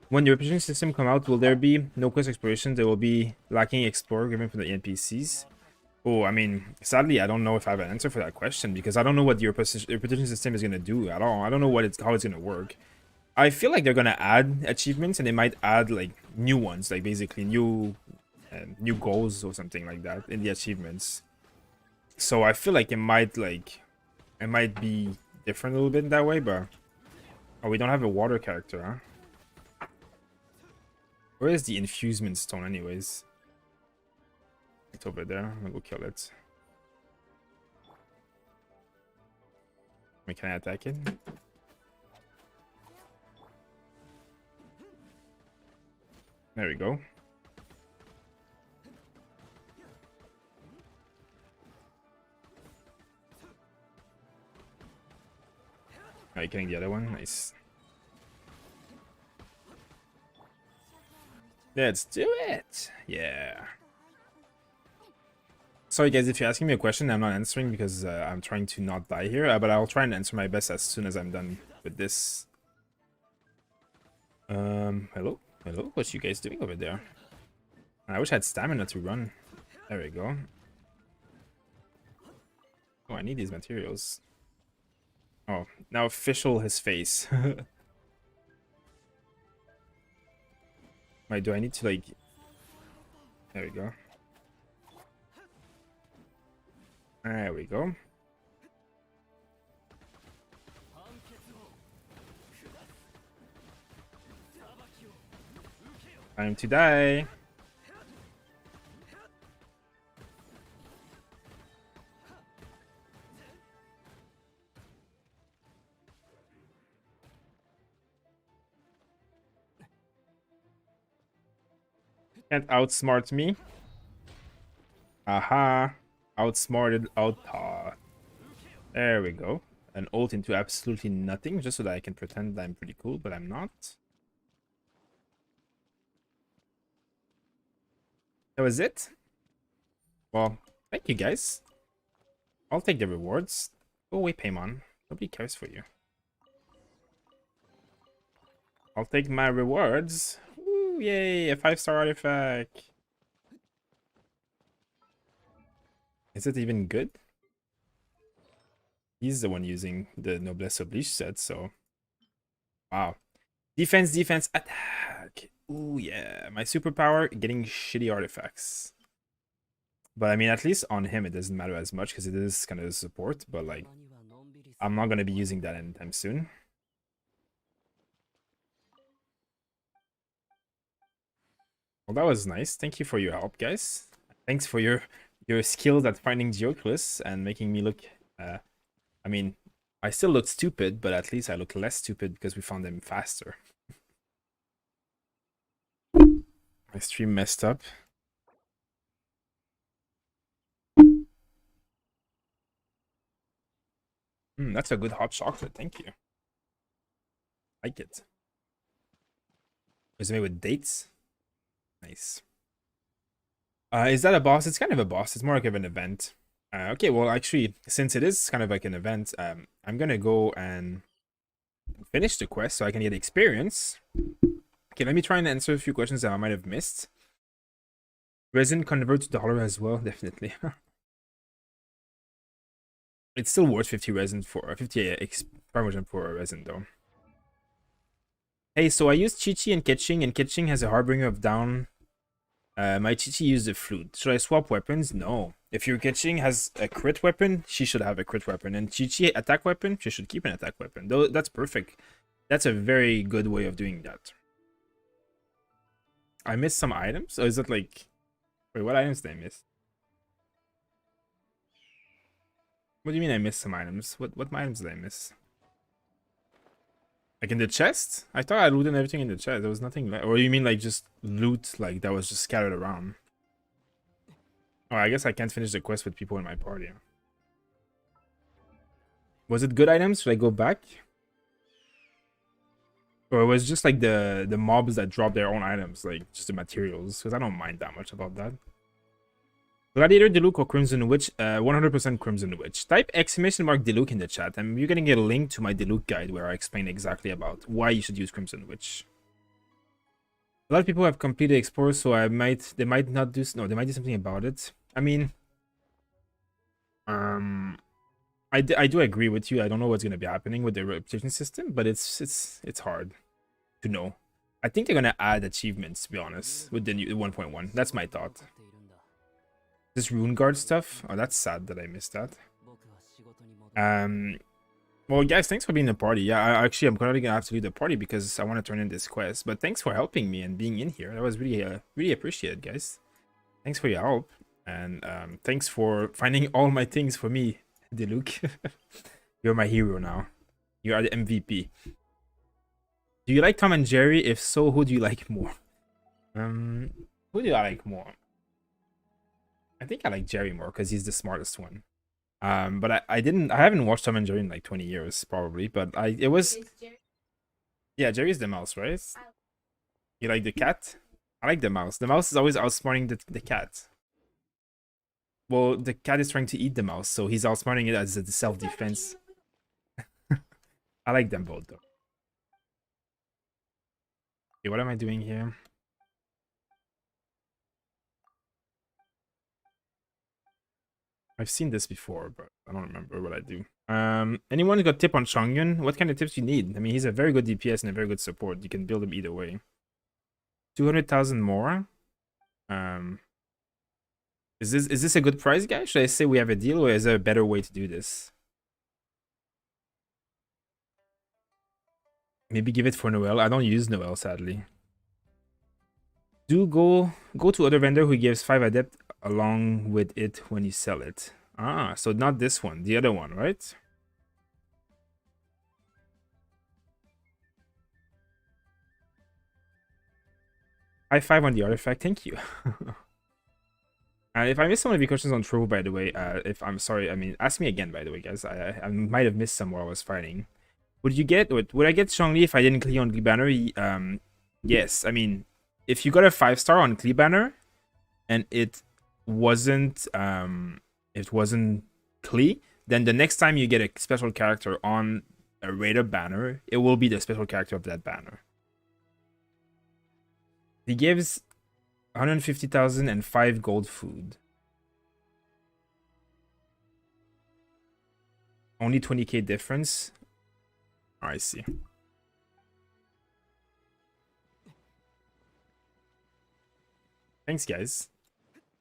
when the reputation system come out, will there be no quest exploration? There will be lacking explorer given from the NPCs. Oh, I mean, sadly, I don't know if I have an answer for that question, because I don't know what the reputation system is gonna do at all. I don't know how it's gonna work. I feel like they're gonna add achievements, and they might add like new ones, like basically new goals or something like that in the achievements. So I feel like it might be different a little bit in that way. But oh, we don't have a water character, huh? Where is the infusement stone, anyways? It's over there. I'm gonna go kill it. Wait, can I attack it? There we go. Are you killing the other one? Nice. Let's do it. Yeah. Sorry guys, if you're asking me a question, I'm not answering because I'm trying to not die here, but I'll try and answer my best as soon as I'm done with this. Hello? Hello? What you guys doing over there? I wish I had stamina to run. There we go. Oh, I need these materials. Oh, now official his face. Wait, do I need to like... There we go. There we go. Time to die. Can't outsmart me. Aha. Outsmarted, outtaught. There we go. An ult into absolutely nothing, just so that I can pretend that I'm pretty cool, but I'm not. That was it? Well, thank you guys. I'll take the rewards. Go away, Paymon. Nobody cares for you. I'll take my rewards. Woo, yay, a 5-star artifact. Is it even good? He's the one using the Noblesse Oblige set, so... Wow. Defense, defense, attack. Ooh, yeah. My superpower, getting shitty artifacts. But I mean, at least on him, it doesn't matter as much because it is kind of a support. But like, I'm not going to be using that anytime soon. Well, that was nice. Thank you for your help, guys. Thanks for your skills at finding Geoclus and making me look... I mean, I still look stupid, but at least I look less stupid because we found them faster. My stream messed up. That's a good hot chocolate. Thank you. Like it. Is it made with dates? Nice. Is that a boss? It's kind of a boss. It's more like of an event. Okay, well, actually, since it is kind of like an event, I'm gonna go and finish the quest so I can get experience. Okay, let me try and answer a few questions that I might have missed. Resin convert to dollar as well, definitely. It's still worth 50 resin for 50 parmesan for a resin though. Hey, so I used Chi-Chi and Ketching has a Harbinger of Down. My Chi-Chi used a flute. Should I swap weapons? No. If your Ketching has a crit weapon, she should have a crit weapon. And Chi-Chi attack weapon, she should keep an attack weapon. Though that's perfect. That's a very good way of doing that. I missed some items? Or is it like... Wait, what items did I miss? What do you mean I missed some items? What items did I miss? Like in the chest? I thought I looted everything in the chest. There was nothing left. Or you mean like just loot like that was just scattered around? Oh, I guess I can't finish the quest with people in my party. Was it good items? Should I go back? Or it was just like the mobs that drop their own items, like just the materials? Because I don't mind that much about that. Gladiator, Diluc, or Crimson Witch? 100% Crimson Witch. Type !Diluc in the chat, and you're gonna get a link to my Diluc guide where I explain exactly about why you should use Crimson Witch. A lot of people have completed Explorer, so they might not do... No, they might do something about it. I mean... I do agree with you. I don't know what's gonna be happening with the reputation system, but it's hard to know. I think they're gonna add achievements, to be honest, with the new 1.1. That's my thought. This rune guard stuff. Oh, that's sad that I missed that. Well, guys, thanks for being in the party. Yeah, I'm probably gonna have to leave the party because I want to turn in this quest. But thanks for helping me and being in here. That was really, really appreciated, guys. Thanks for your help, and thanks for finding all my things for me, Diluc. You're my hero now. You are the MVP. Do you like Tom and Jerry? If so, who do you like more? Who do I like more? I think I like Jerry more because he's the smartest one. But I haven't watched Tom and Jerry in like 20 years probably, but it was... Yeah, Jerry's the mouse, right? You like the cat? I like the mouse. The mouse is always outsmarting the cat. Well, the cat is trying to eat the mouse, so he's outsmarting it as a self-defense. I like them both, though. Okay, what am I doing here? I've seen this before, but I don't remember what I do. Anyone got tip on Chongyun? What kind of tips you need? I mean, he's a very good DPS and a very good support. You can build him either way. 200,000 more. Is this a good price, guys? Should I say we have a deal, or is there a better way to do this? Maybe give it for Noel. I don't use Noel, sadly. Do go to other vendor who gives 5 adept along with it when you sell it. Ah, so not this one, the other one, right? High five on the artifact, thank you. If I missed some of your questions on Trovo, by the way, if I'm sorry, I mean, ask me again, by the way, guys. I might have missed some while I was fighting. Would I get Zhongli if I didn't clear on Klee Banner? Yes. I mean, if you got a 5-star on Klee Banner and it wasn't Klee, then the next time you get a special character on a Raider banner, it will be the special character of that banner. He gives 150,000 and 5 gold food. Only 20k difference. Oh, I see. Thanks, guys.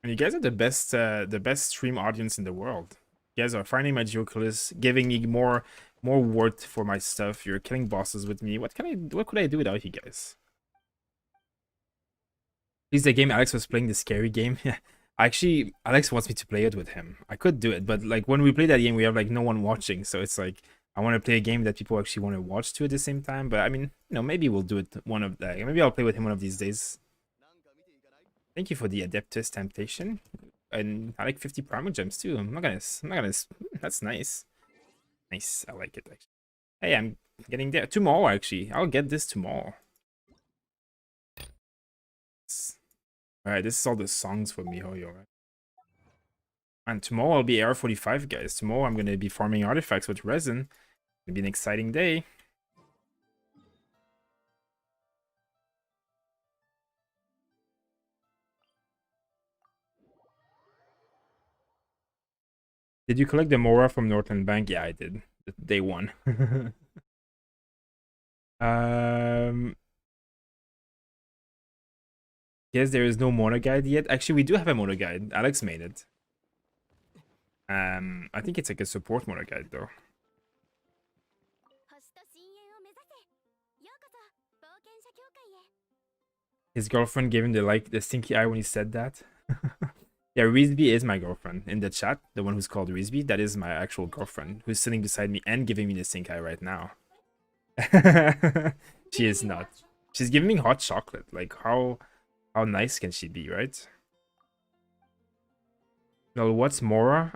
And you guys are the best stream audience in the world. You guys are finding my jokerless, giving me more worth for my stuff. You're killing bosses with me. What could I do without you guys? Please, the game Alex was playing, the scary game. Actually, Alex wants me to play it with him. I could do it, but like when we play that game, we have like no one watching, so it's like I want to play a game that people actually want to watch too at the same time. But I mean, maybe we'll do it one of the. Maybe I'll play with him one of these days. Thank you for the Adeptus Temptation, and I like 50 Primal Gems too. I'm not gonna. That's nice. Nice. I like it actually. Hey, I'm getting there tomorrow. Actually, I'll get this tomorrow. Alright, this is all the songs for MiHoYo, right? And tomorrow I'll be AR45, guys. Tomorrow I'm gonna be farming artifacts with resin. It'll be an exciting day. Did you collect the Mora from Northland Bank? Yeah, I did. Day one. Yes, there is no mono guide yet. Actually, we do have a mono guide. Alex made it. I think it's like a support mono guide though. His girlfriend gave him the stinky eye when he said that. Yeah, Reesby is my girlfriend in the chat. The one who's called Reesby. That is my actual girlfriend who's sitting beside me and giving me the stink eye right now. She is not. She's giving me hot chocolate. Like how nice can she be, right? No, what's Mora?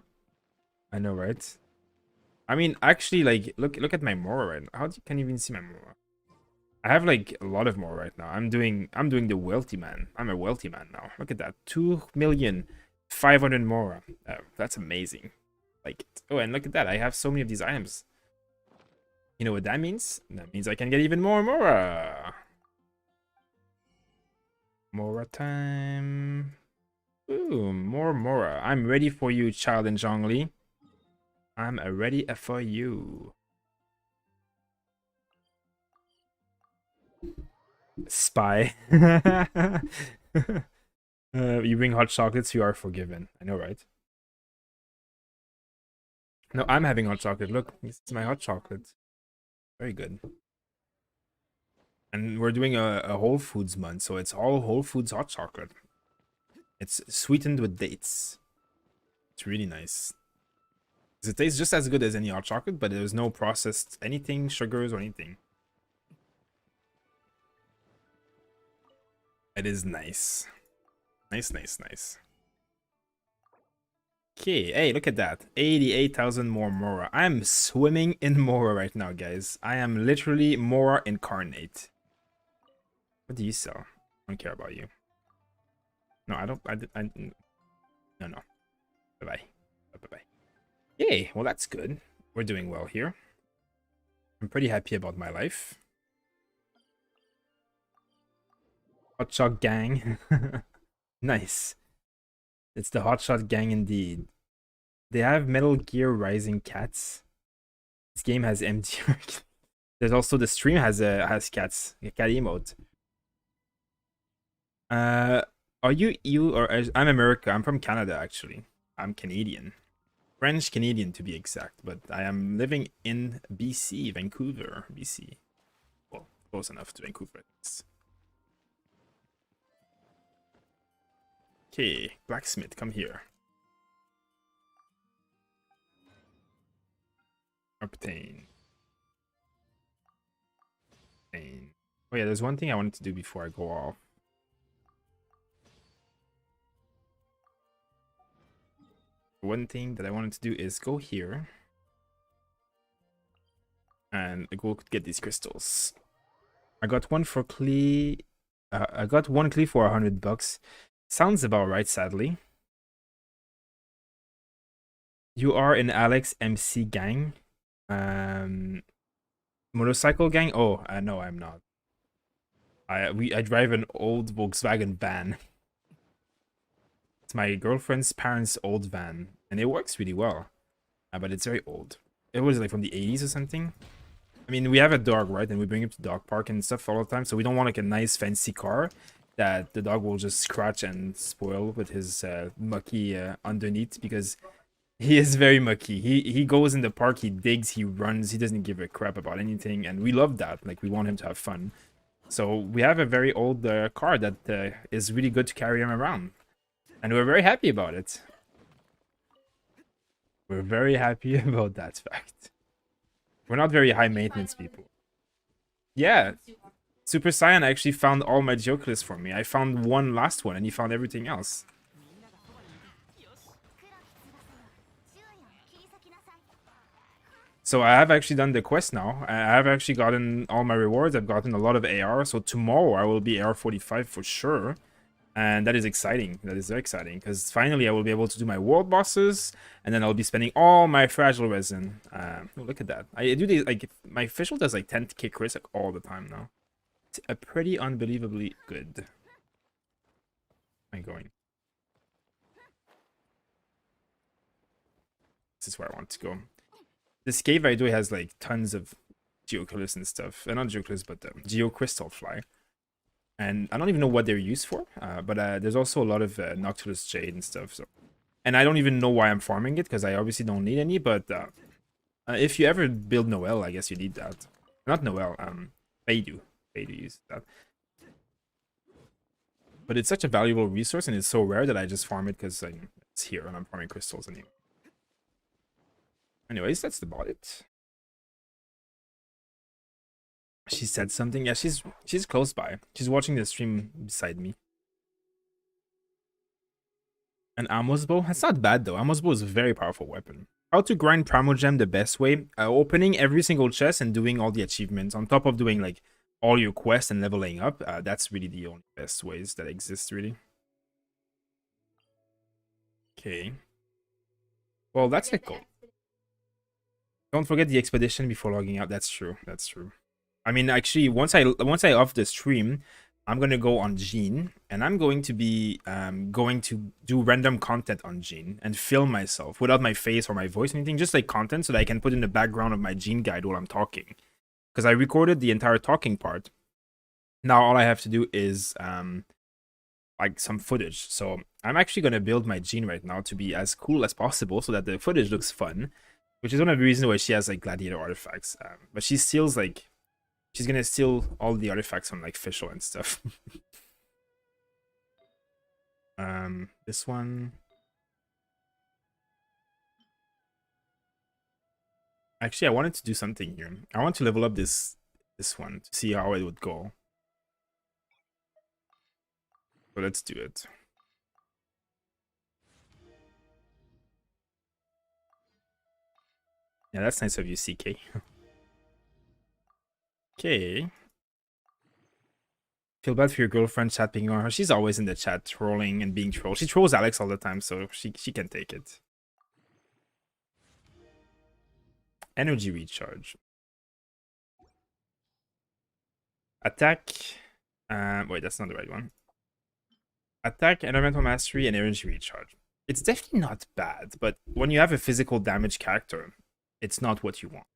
I know, right? I mean, actually, like look at my Mora right now. Can you even see my Mora? I have like a lot of more right now. I'm doing the wealthy man. I'm a wealthy man now. Look at that. 2,500,000 more. That's amazing. Like, oh, and look at that. I have so many of these items. You know what that means? That means I can get even more Mora. Mora time. Ooh, more Mora. I'm ready for you, child in Zhongli. I'm ready for you. Spy. You bring hot chocolates, you are forgiven. I know, right? No, I'm having hot chocolate. Look, this is my hot chocolate. Very good. And we're doing a Whole Foods month, so it's all Whole Foods hot chocolate. It's sweetened with dates. It's really nice. It tastes just as good as any hot chocolate, but there's no processed anything, sugars or anything. It is nice. Nice. Okay, hey, look at that. 88,000 more Mora. I'm swimming in Mora right now, guys. I am literally Mora incarnate. What do you sell? I don't care about you. No, I don't. No. Bye-bye. Bye-bye. Yay, well, that's good. We're doing well here. I'm pretty happy about my life. Hotshot gang. Nice. It's the Hotshot gang indeed. They have Metal Gear Rising cats. This game has MDR. There's also the stream has cats. A cat emote. Are you EU or I'm America? I'm from Canada actually. I'm Canadian. French Canadian to be exact, but I am living in BC, Vancouver, BC. Well, close enough to Vancouver at least. Okay, blacksmith, come here. Obtain. Obtain. Oh yeah, there's one thing I wanted to do before I go off. One thing that I wanted to do is go here and go get these crystals. I got one for Klee. I got one Klee for $100. Sounds about right, sadly. You are in Alex MC gang. Motorcycle gang? Oh, no, I'm not. I drive an old Volkswagen van. It's my girlfriend's parents' old van, and it works really well. But it's very old. It was like from the 80s or something. I mean, we have a dog, right? And we bring him to dog park and stuff all the time, so we don't want like a nice fancy car that the dog will just scratch and spoil with his mucky underneath, because he is very mucky. He goes in the park, he digs, he runs, he doesn't give a crap about anything, and we love that. Like, we want him to have fun. So we have a very old car that is really good to carry him around. And we're very happy about it. We're very happy about that fact. We're not very high maintenance people. Yeah. Super Saiyan actually found all my joke lists for me. I found one last one and he found everything else. So I have actually done the quest now. I have actually gotten all my rewards. I've gotten a lot of AR. So tomorrow I will be AR 45 for sure. And that is exciting. That is very exciting, because finally I will be able to do my world bosses, and then I'll be spending all my fragile resin. Oh, look at that. I do these, like, my official does like 10k crits like all the time now. It's a pretty unbelievably good. Where am I going? This is where I want to go. This cave I do has like tons of geoculus and stuff. Not geoculus, but geocrystal fly. And I don't even know what they're used for, but there's also a lot of Noctilus Jade and stuff. So, and I don't even know why I'm farming it, because I obviously don't need any, but if you ever build Noel, I guess you need that. Not Noel, Beidou. Beidou uses that. But it's such a valuable resource, and it's so rare that I just farm it because it's here, and I'm farming crystals anyway. Anyways, that's about it. She said something. Yeah, she's close by. She's watching the stream beside me. An Amos bow? That's not bad though. Amos bow is a very powerful weapon. How to grind Primogem the best way? Opening every single chest and doing all the achievements on top of doing like all your quests and leveling up. That's really the only best ways that exist, really. Okay. Well, that's a goal. Don't forget the expedition before logging out. That's true. That's true. I mean, actually, once I off the stream, I'm gonna go on Gene, and I'm going to be going to do random content on Gene and film myself without my face or my voice or anything, just like content so that I can put in the background of my Gene guide while I'm talking. Because I recorded the entire talking part. Now all I have to do is like some footage. So I'm actually gonna build my Gene right now to be as cool as possible so that the footage looks fun, which is one of the reasons why she has like gladiator artifacts. But she steals like. She's gonna steal all the artifacts from like Fischl and stuff. This one. Actually, I wanted to do something here. I want to level up this one to see how it would go. So let's do it. Yeah, that's nice of you, CK. Okay. Feel bad for your girlfriend chat picking on her. She's always in the chat trolling and being trolled. She trolls Alex all the time, so she can take it. energy recharge. Attack. Wait, that's not the right one. Attack, elemental mastery, and energy recharge. It's definitely not bad, but when you have a physical damage character, it's not what you want.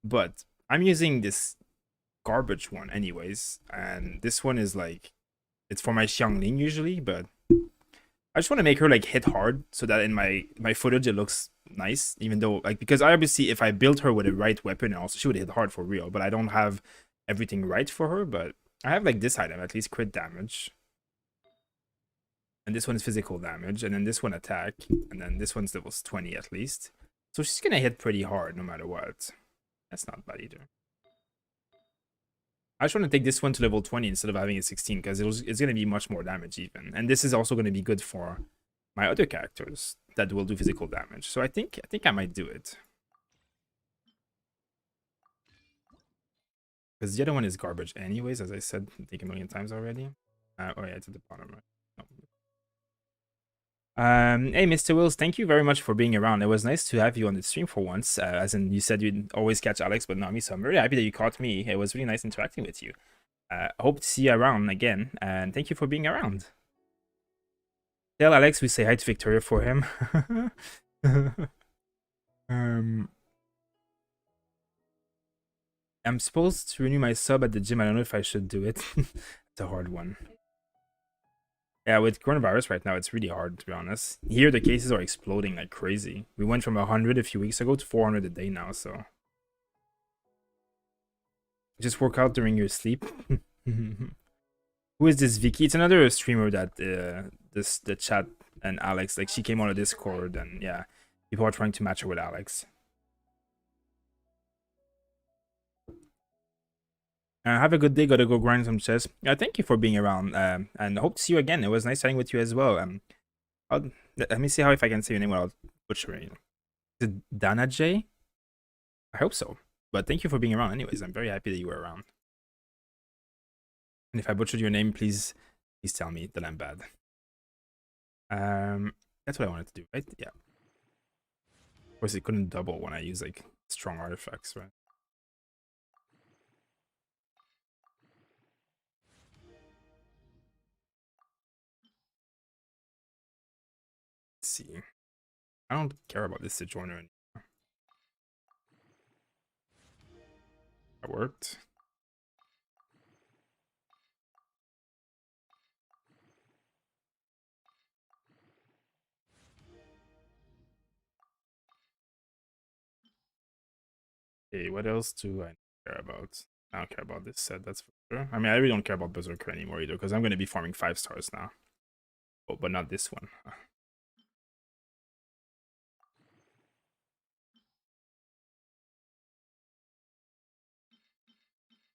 But I'm using this garbage one anyways, and this one is like, it's for my Xiangling usually, but I just want to make her like hit hard so that in my footage it looks nice, even though like, because obviously if I build her with the right weapon, also she would hit hard for real, but I don't have everything right for her. But I have like this item, at least crit damage, and this one is physical damage, and then this one attack, and then this one's levels 20 at least, so she's gonna hit pretty hard no matter what. That's not bad either. I just want to take this one to level 20 instead of having it 16, because it's going to be much more damage even. And this is also going to be good for my other characters that will do physical damage. So I think I might do it. Because the other one is garbage anyways, as I said, I think a million times already. Oh yeah, it's at the bottom, right? No. Hey, Mr. Wills, thank you very much for being around. It was nice to have you on the stream for once. As in, you said you'd always catch Alex, but not me. So I'm very happy that you caught me. It was really nice interacting with you. Hope to see you around again, and thank you for being around. Tell Alex we say hi to Victoria for him. I'm supposed to renew my sub at the gym. I don't know if I should do it. It's a hard one. Yeah, with coronavirus right now, it's really hard, to be honest. Here, the cases are exploding like crazy. We went from 100 a few weeks ago to 400 a day now, so... Just work out during your sleep. Who is this Vicky? It's another streamer that the chat and Alex, like she came on a Discord, and yeah, people are trying to match her with Alex. Have a good day. Gotta go grind some chess. Thank you for being around, and hope to see you again. It was nice chatting with you as well. Let me see how if I can say your name without butchering. Is it Dana J? I hope so. But thank you for being around. Anyways, I'm very happy that you were around. And if I butchered your name, please tell me that I'm bad. That's what I wanted to do, right? Yeah. Of course, it couldn't double when I use like strong artifacts, right? Let's see. I don't care about this Sojourner anymore. That worked. Okay, what else do I care about? I don't care about this set, that's for sure. I mean, I really don't care about Berserker anymore either, because I'm going to be farming 5 stars now. Oh, but not this one.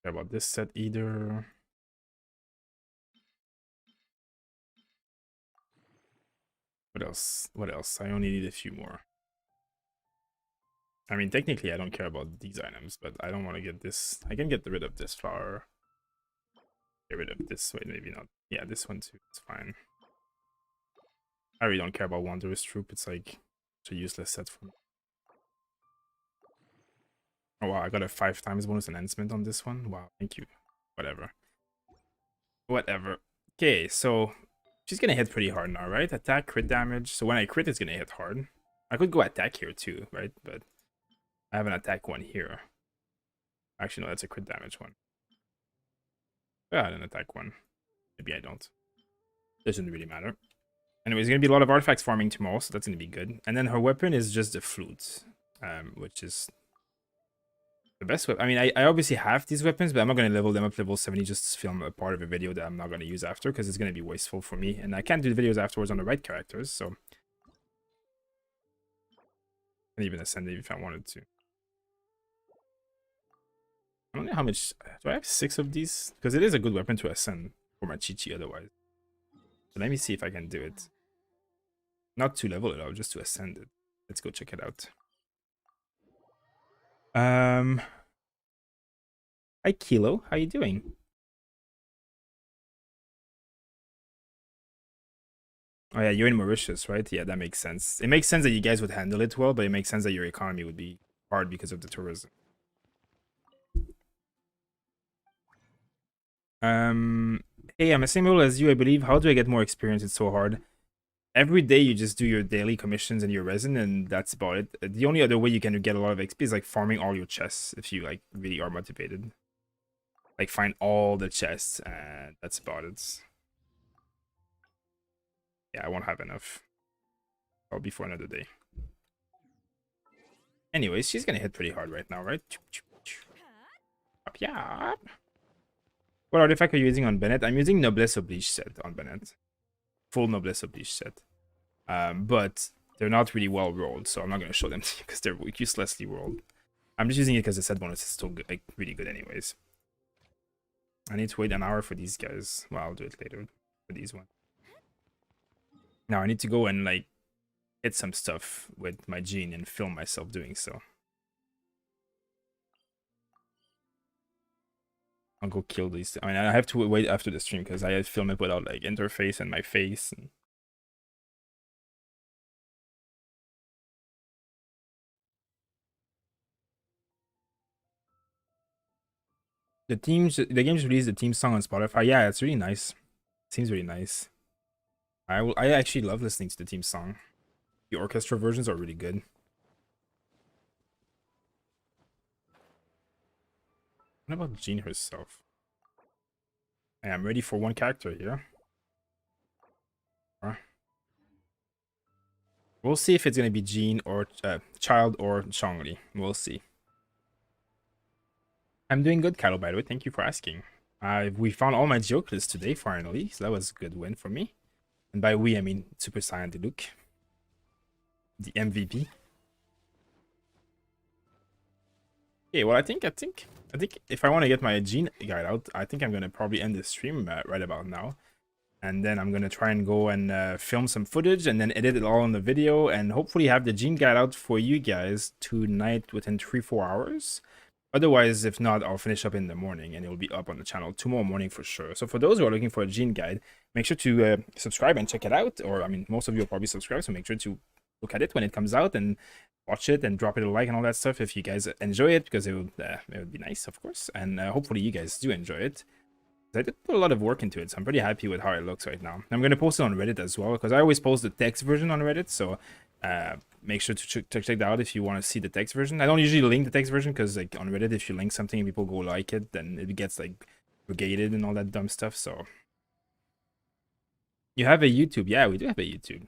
Care about this set either. What else? What else? I only need a few more. I mean, technically, I don't care about these items, but I don't want to get this. I can get rid of this flower. Get rid of this. Wait, maybe not. Yeah, this one too. It's fine. I really don't care about Wanderer's Troop. It's like it's a useless set for me. Oh wow, I got a 5 times bonus enhancement on this one. Wow, thank you. Whatever. Whatever. Okay, so she's gonna hit pretty hard now, right? Attack, crit damage. So when I crit, it's gonna hit hard. I could go attack here too, right? But I have an attack one here. Actually, no, that's a crit damage one. Yeah, an attack one. Maybe I don't. Doesn't really matter. Anyways, gonna be a lot of artifacts farming tomorrow, so that's gonna be good. And then her weapon is just the flute, which is the best weapon. I mean, I obviously have these weapons, but I'm not gonna level them up to level 70 just to film a part of a video that I'm not gonna use after, because it's gonna be wasteful for me, and I can't do the videos afterwards on the right characters, so I can even ascend it if I wanted to. I don't know how much. Do I have 6 of these? Because it is a good weapon to ascend for my Chi-Chi otherwise. So let me see if I can do it. Not to level it up, just to ascend it. Let's go check it out. Hi Kilo, how you doing? Oh yeah, you're in Mauritius, right? Yeah, that makes sense. It makes sense that you guys would handle it well, but it makes sense that your economy would be hard because of the tourism. Um, hey, I'm the same role as you, I believe. How do I get more experience? It's so hard. Every day you just do your daily commissions and your resin, and that's about it. The only other way you can get a lot of XP is like farming all your chests if you like really are motivated. Like find all the chests, and that's about it. Yeah, I won't have enough. I'll be for another day. Anyways, she's gonna hit pretty hard right now, right? Yeah. What artifact are you using on Bennett? I'm using Noblesse Oblige set on Bennett. Full Noblesse Oblige set. But they're not really well rolled, so I'm not going to show them to you because they're uselessly rolled. I'm just using it because the set bonus is still good, like really good anyways. I need to wait an hour for these guys. Well, I'll do it later for these ones. Now I need to go and like hit some stuff with my gene and film myself doing so. I'll go kill these. I mean, I have to wait after the stream because I film it without like interface and my face. And... the game's released the theme song on Spotify. Yeah, it's really nice. Seems really nice. I actually love listening to the theme song. The orchestra versions are really good. What about Jean herself? I am ready for one character here. We'll see if it's gonna be Jean or Child or Chongli. We'll see. I'm doing good, Kalo, by the way. Thank you for asking. We found all my jokers today, finally. So that was a good win for me. And by we, I mean Super Saiyan Diluc. The MVP. Okay, well, I think if I want to get my Gene guide out, I think I'm gonna probably end the stream right about now. And then I'm gonna try and go and film some footage and then edit it all in the video and hopefully have the Gene guide out for you guys tonight within 3-4 hours. Otherwise, if not, I'll finish up in the morning and it will be up on the channel tomorrow morning for sure. So for those who are looking for a Gene guide, make sure to subscribe and check it out. Or I mean, most of you will probably subscribe, so make sure to look at it when it comes out and watch it and drop it a like and all that stuff if you guys enjoy it, because it would be nice, of course. And hopefully you guys do enjoy it. I did put a lot of work into it, so I'm pretty happy with how it looks right now. I'm going to post it on Reddit as well, because I always post the text version on Reddit, so make sure to check that out if you want to see the text version. I don't usually link the text version, because like on Reddit, if you link something and people go like it, then it gets like brigaded and all that dumb stuff, so... You have a YouTube? Yeah, we do have a YouTube.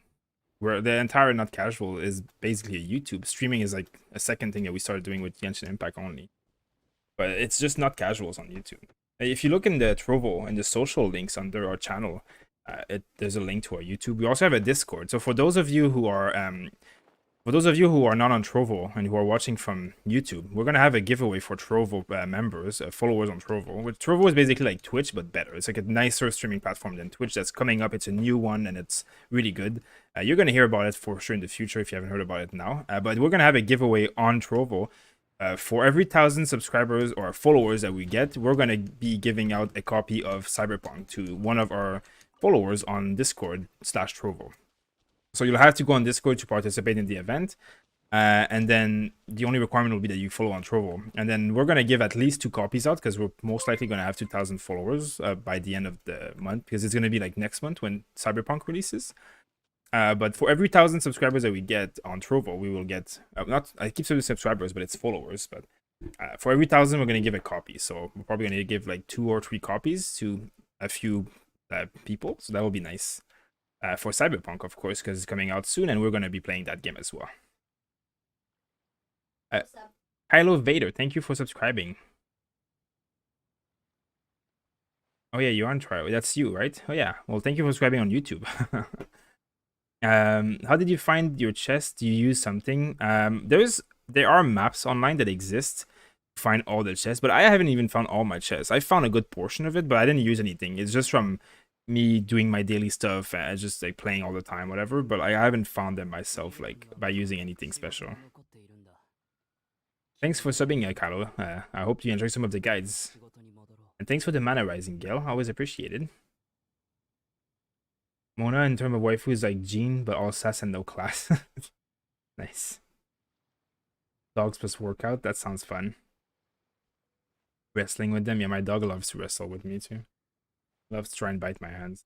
Where the entire Not Casual is basically a YouTube. Streaming is like a second thing that we started doing with Genshin Impact only. But it's just Not Casuals on YouTube. If you look in the Trovo and the social links under our channel, there's a link to our YouTube. We also have a Discord. So for those of you who are not on Trovo and who are watching from YouTube, we're gonna have a giveaway for Trovo members, followers on Trovo. Which Trovo is basically like Twitch but better. It's like a nicer streaming platform than Twitch that's coming up. It's a new one and it's really good. You're gonna hear about it for sure in the future if you haven't heard about it now. But we're gonna have a giveaway on Trovo. For every 1,000 subscribers or followers that we get, we're going to be giving out a copy of Cyberpunk to one of our followers on Discord/Trovo. So you'll have to go on Discord to participate in the event. And then the only requirement will be that you follow on Trovo. And then we're going to give at least 2 copies out because we're most likely going to have 2,000 followers by the end of the month, because it's going to be like next month when Cyberpunk releases. But for every 1,000 subscribers that we get on Trovo, we will get I keep saying subscribers, but it's followers. But for every 1,000, we're gonna give a copy. So we're probably gonna give like 2 or 3 copies to a few people. So that will be nice for Cyberpunk, of course, because it's coming out soon, and we're gonna be playing that game as well. Kylo Vader, thank you for subscribing. Oh yeah, you're on trial. That's you, right? Oh yeah. Well, thank you for subscribing on YouTube. How did you find your chest? Do you use something? There are maps online that exist to find all the chests, but I haven't even found all my chests. I found a good portion of it, but I didn't use anything. It's just from me doing my daily stuff and just like playing all the time, whatever. But I haven't found them myself, like by using anything special. Thanks for subbing, Carlo. I hope you enjoy some of the guides. And thanks for the mana rising, Gil. Always appreciated. Mona in terms of waifu is like Jean, but all sass and no class. Nice. Dogs plus workout. That sounds fun. Wrestling with them. Yeah, my dog loves to wrestle with me too. Loves to try and bite my hands.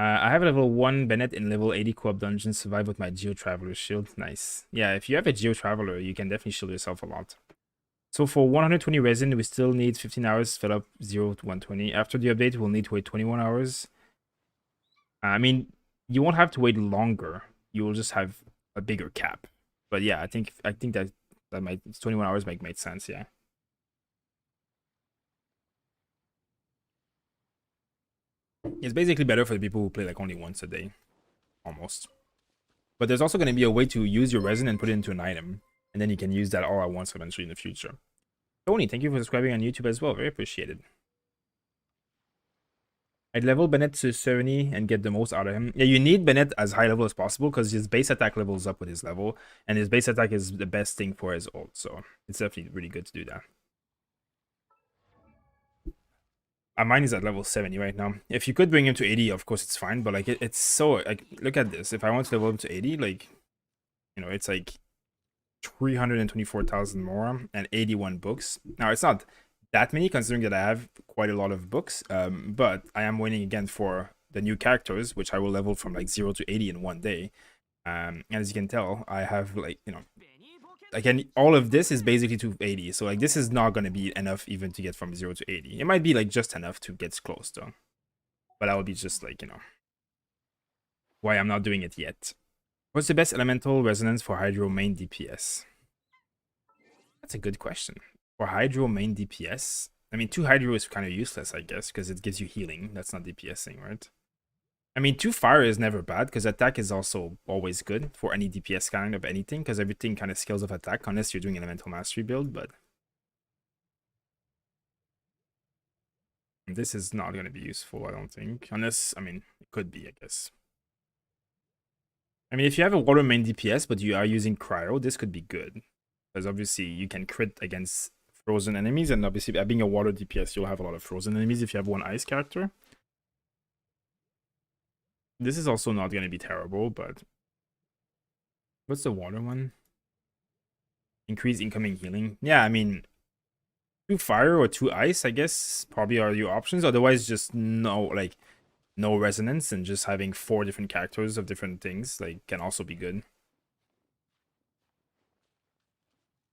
I have a level 1 Bennett in level 80 co-op dungeon. Survive with my Geo Traveler shield. Nice. Yeah, if you have a Geo Traveler, you can definitely shield yourself a lot. So for 120 resin, we still need 15 hours to fill up 0 to 120. After the update, we'll need to wait 21 hours. I mean, you won't have to wait longer. You will just have a bigger cap. But yeah, I think that might 21 hours make sense. Yeah. It's basically better for the people who play like only once a day, almost. But there's also going to be a way to use your resin and put it into an item, and then you can use that all at once eventually in the future. Tony, thank you for subscribing on YouTube as well. Very appreciated. I'd level Bennett to 70 and get the most out of him. Yeah, you need Bennett as high level as possible because his base attack levels up with his level, and his base attack is the best thing for his ult, so it's definitely really good to do that. Mine is at level 70 right now. If you could bring him to 80, of course it's fine, but like it's so like look at this. If I want to level him to 80, like it's like 324,000 more and 81 books. Now it's not that many considering that I have quite a lot of books, but I am waiting again for the new characters, which I will level from like 0 to 80 in one day. And as you can tell, I have like again, all of this is basically to 80, so like this is not going to be enough even to get from 0 to 80. It might be like just enough to get close though, but that would be just like why I'm not doing it yet. What's the best elemental resonance for Hydro main DPS? That's a good question. For Hydro main DPS, I mean 2 Hydro is kind of useless, I guess, because it gives you healing. That's not DPSing, right? I mean, 2 fire is never bad, because attack is also always good for any DPS kind of anything, because everything kind of scales of attack, unless you're doing an elemental mastery build, but this is not going to be useful, I don't think. Unless, I mean, it could be, I guess. I mean, if you have a water main DPS, but you are using cryo, this could be good. Because obviously, you can crit against frozen enemies, and obviously, being a water DPS, you'll have a lot of frozen enemies if you have one ice character. This is also not going to be terrible, but what's the water one? Increase incoming healing. Yeah, I mean, 2 fire or 2 ice, I guess, probably are your options. Otherwise, just no resonance and just having 4 different characters of different things like can also be good.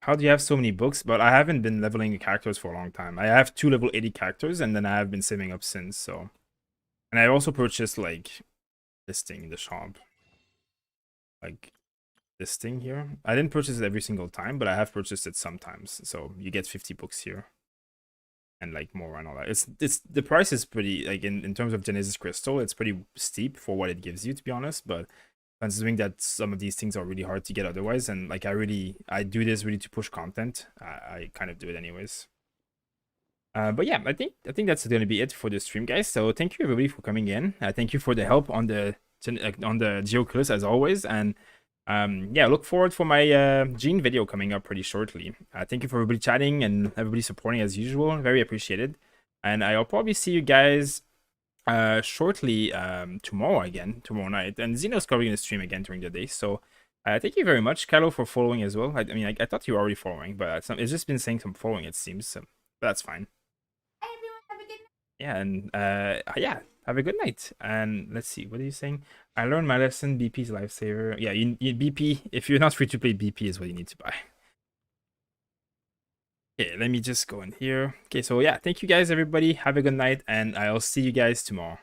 How do you have so many books? But I haven't been leveling the characters for a long time. I have 2 level 80 characters, and then I have been saving up since. So, and I also purchased like this thing in the shop, like this thing here. I didn't purchase it every single time, but I have purchased it sometimes. So you get 50 books here, and like more and all that. It's the price is pretty like in terms of Genesis Crystal, it's pretty steep for what it gives you, to be honest. But considering that some of these things are really hard to get otherwise, and like I do this really to push content, I kind of do it anyways. But yeah, I think that's going to be it for the stream, guys. So thank you everybody for coming in. Thank you for the help on the GeoClus as always, and yeah, look forward for my Gene video coming up pretty shortly. Thank you for everybody chatting and everybody supporting as usual. Very appreciated, and I'll probably see you guys shortly tomorrow night, and Zeno's probably gonna stream again during the day. So thank you very much, Kylo, for following as well. I mean, I thought you were already following, but it's just been saying some following, it seems, so that's fine. Yeah, and yeah, have a good night. And let's see, what are you saying? I learned my lesson. BP is lifesaver. Yeah, you BP. If you're not free to play, BP is what you need to buy. Okay, let me just go in here. Okay, so yeah, thank you guys, everybody. Have a good night, and I'll see you guys tomorrow.